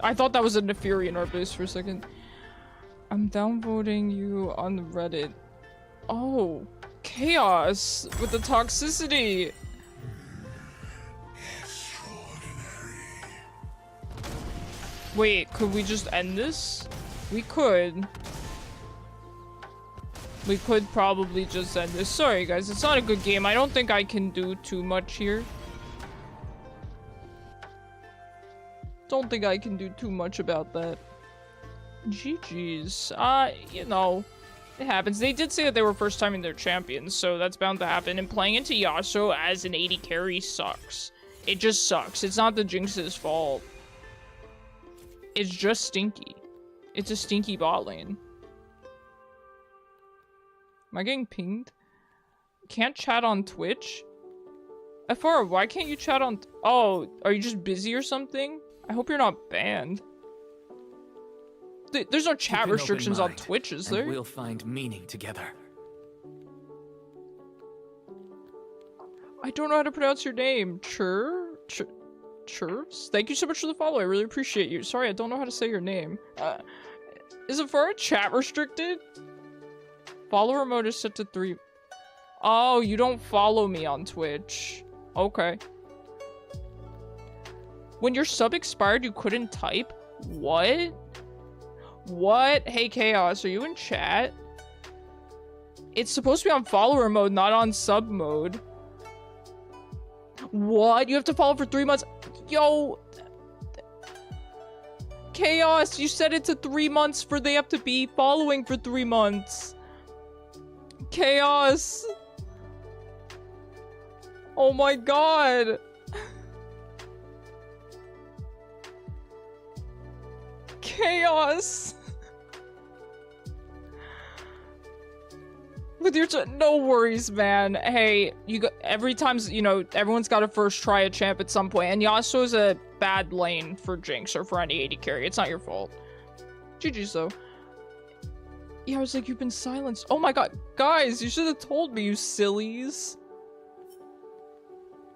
I thought that was a Neferi in our base for a second. I'm downvoting you on Reddit. Oh, chaos with the toxicity. Wait, could we just end this? We could. We could probably just end this. Sorry guys, it's not a good game. I don't think I can do too much here. Don't think I can do too much about that. GG's. You know, it happens. They did say that they were first timing their champions, so that's bound to happen. And playing into Yasuo as an 80 carry sucks. It just sucks. It's not the Jinx's fault. It's just stinky. It's a stinky bot lane. Am I getting pinged? Can't chat on Twitch? FR, why can't you chat on... Oh, are you just busy or something? I hope you're not banned. There's no chat restrictions on Twitch, is there? We'll find meaning together. I don't know how to pronounce your name. Churves? Thank you so much for the follow. I really appreciate you. Sorry, I don't know how to say your name. Is it for a chat restricted? Follower mode is set to 3. Oh, you don't follow me on Twitch. Okay. When your sub expired, you couldn't type? What? What? Hey, Chaos, are you in chat? It's supposed to be on follower mode, not on sub mode. What? You have to follow for 3 months? Yo! Chaos, you set it to 3 months for they have to be following for 3 months. Chaos! Oh my god! Chaos! With your no worries, man. Hey, you got every time's, you know, everyone's got to first try a champ at some point, and Yasuo's a bad lane for Jinx or for any AD carry. It's not your fault. GG's though. Yeah, I was like, you've been silenced. Oh my god, guys, you should have told me, you sillies.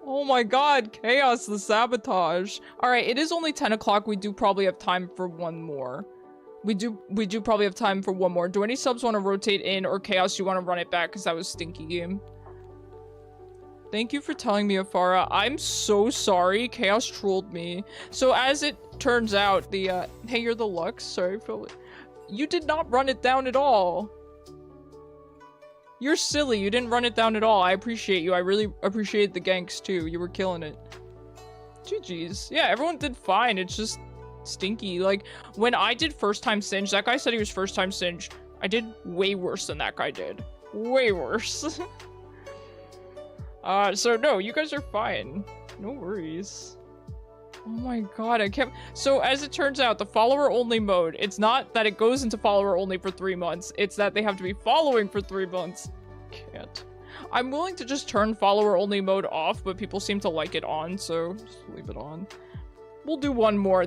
Oh my god, Chaos, the sabotage. Alright, it is only 10 o'clock. We do probably have time for one more. We do probably have time for one more. Do any subs want to rotate in, or Chaos, you want to run it back because that was stinky game? Thank you for telling me, Afara. I'm so sorry. Chaos trolled me. So as it turns out, the hey, you're the Lux. Sorry, Phil. You did not run it down at all. You're silly. You didn't run it down at all. I appreciate you. I really appreciate the ganks too. You were killing it. GG's. Yeah, everyone did fine. It's just stinky. Like, when I did first time Singe, that guy said he was first time Singe. I did way worse than that guy did. Way worse. So no, you guys are fine. No worries. Oh my god, I can't. So as it turns out, the follower only mode, it's not that it goes into follower only for 3 months. It's that they have to be following for 3 months. Can't. I'm willing to just turn follower only mode off, but people seem to like it on, so just leave it on. We'll do one more.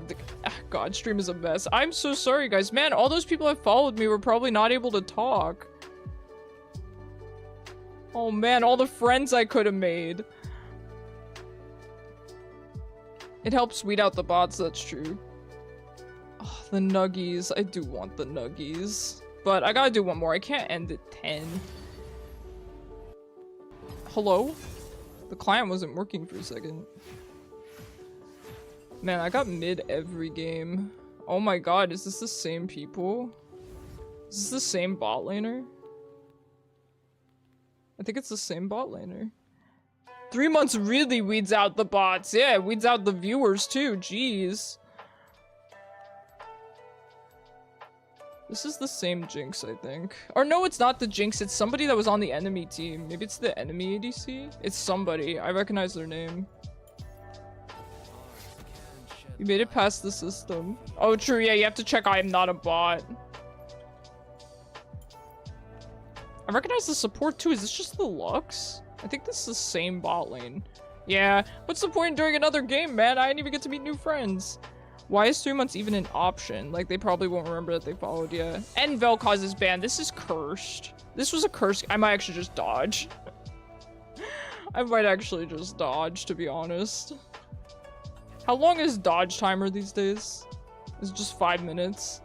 God, stream is a mess. I'm so sorry, guys. Man, all those people that followed me were probably not able to talk. Oh man, all the friends I could have made. It helps weed out the bots, that's true. Oh, the nuggies. I do want the nuggies. But I gotta do one more. I can't end at 10. Hello? The client wasn't working for a second. Man, I got mid every game. Oh my god, is this the same people? Is this the same bot laner? I think it's the same bot laner. 3 months really weeds out the bots. Yeah, it weeds out the viewers too. Jeez. This is the same Jinx, I think. Or no, it's not the Jinx. It's somebody that was on the enemy team. Maybe it's the enemy ADC? It's somebody. I recognize their name. You made it past the system. Oh, true. Yeah, you have to check I am not a bot. I recognize the support too. Is this just the Lux? I think this is the same bot lane. Yeah, what's the point in doing another game, man? I didn't even get to meet new friends. Why is 3 months even an option? Like, they probably won't remember that they followed yet. And Vel'Koz is banned. This is cursed. This was a curse. I might actually just dodge. I might actually just dodge, to be honest. How long is dodge timer these days? It's just 5 minutes.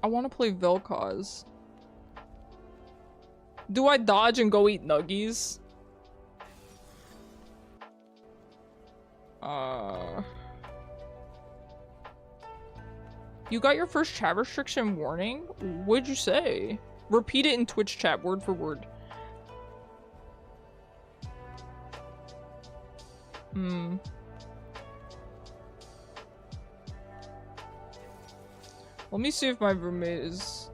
I want to play Vel'Koz. Do I dodge and go eat nuggies? You got your first chat restriction warning? What'd you say? Repeat it in Twitch chat, word for word. Let me see if my roommate is...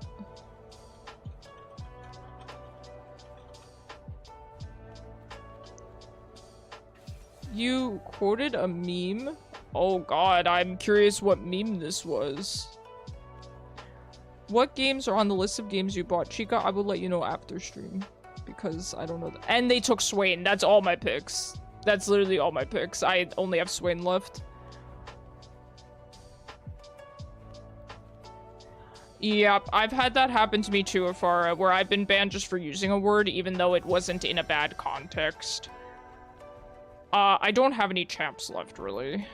You quoted a meme? Oh god, I'm curious what meme this was. What games are on the list of games you bought? Chica, I will let you know after stream. Because I don't know that. And they took Swain. That's all my picks. That's literally all my picks. I only have Swain left. Yep, I've had that happen to me too, Afara, where I've been banned just for using a word, even though it wasn't in a bad context. I don't have any champs left, really.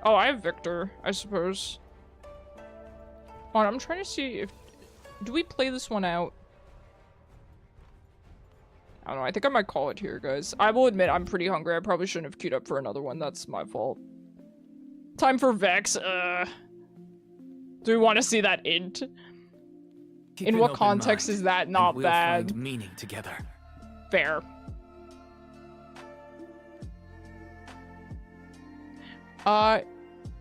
Oh, I have Victor, I suppose. Hold on, I'm trying to see if... Do we play this one out? I don't know, I think I might call it here, guys. I will admit, I'm pretty hungry. I probably shouldn't have queued up for another one. That's my fault. Time for Vex. Do we want to see that int? In what context is that not bad? Find meaning together. Fair.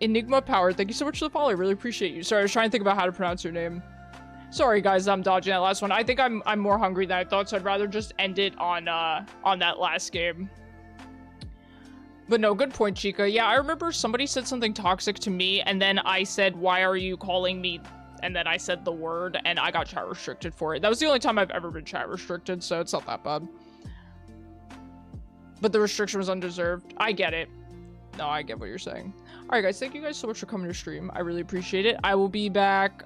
Enigma Power, thank you so much for the follow. I really appreciate you. Sorry, I was trying to think about how to pronounce your name. Sorry, guys, I'm dodging that last one. I think I'm more hungry than I thought, so I'd rather just end it on that last game. But no, good point, Chica. Yeah, I remember somebody said something toxic to me, and then I said, why are you calling me? And then I said the word, and I got chat restricted for it. That was the only time I've ever been chat restricted, so it's not that bad. But the restriction was undeserved. I get it. No, I get what you're saying. Alright, guys, thank you guys so much for coming to stream. I really appreciate it. I will be back,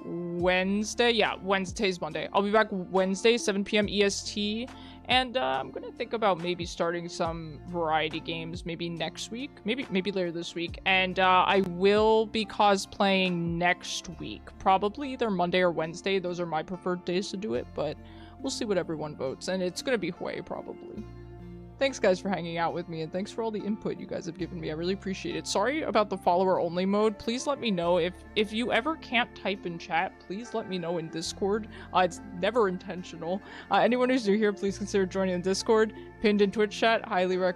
Wednesday. Yeah, Wednesday's Monday. I'll be back Wednesday, 7 p.m. EST. And, I'm gonna think about maybe starting some variety games, maybe next week. Maybe later this week. And, I will be cosplaying next week. Probably either Monday or Wednesday. Those are my preferred days to do it, but we'll see what everyone votes. And it's gonna be Hwei, probably. Thanks, guys, for hanging out with me, and thanks for all the input you guys have given me. I really appreciate it. Sorry about the follower-only mode. Please let me know. If you ever can't type in chat, please let me know in Discord. It's never intentional. Anyone who's new here, please consider joining the Discord. Pinned in Twitch chat. Highly recommend.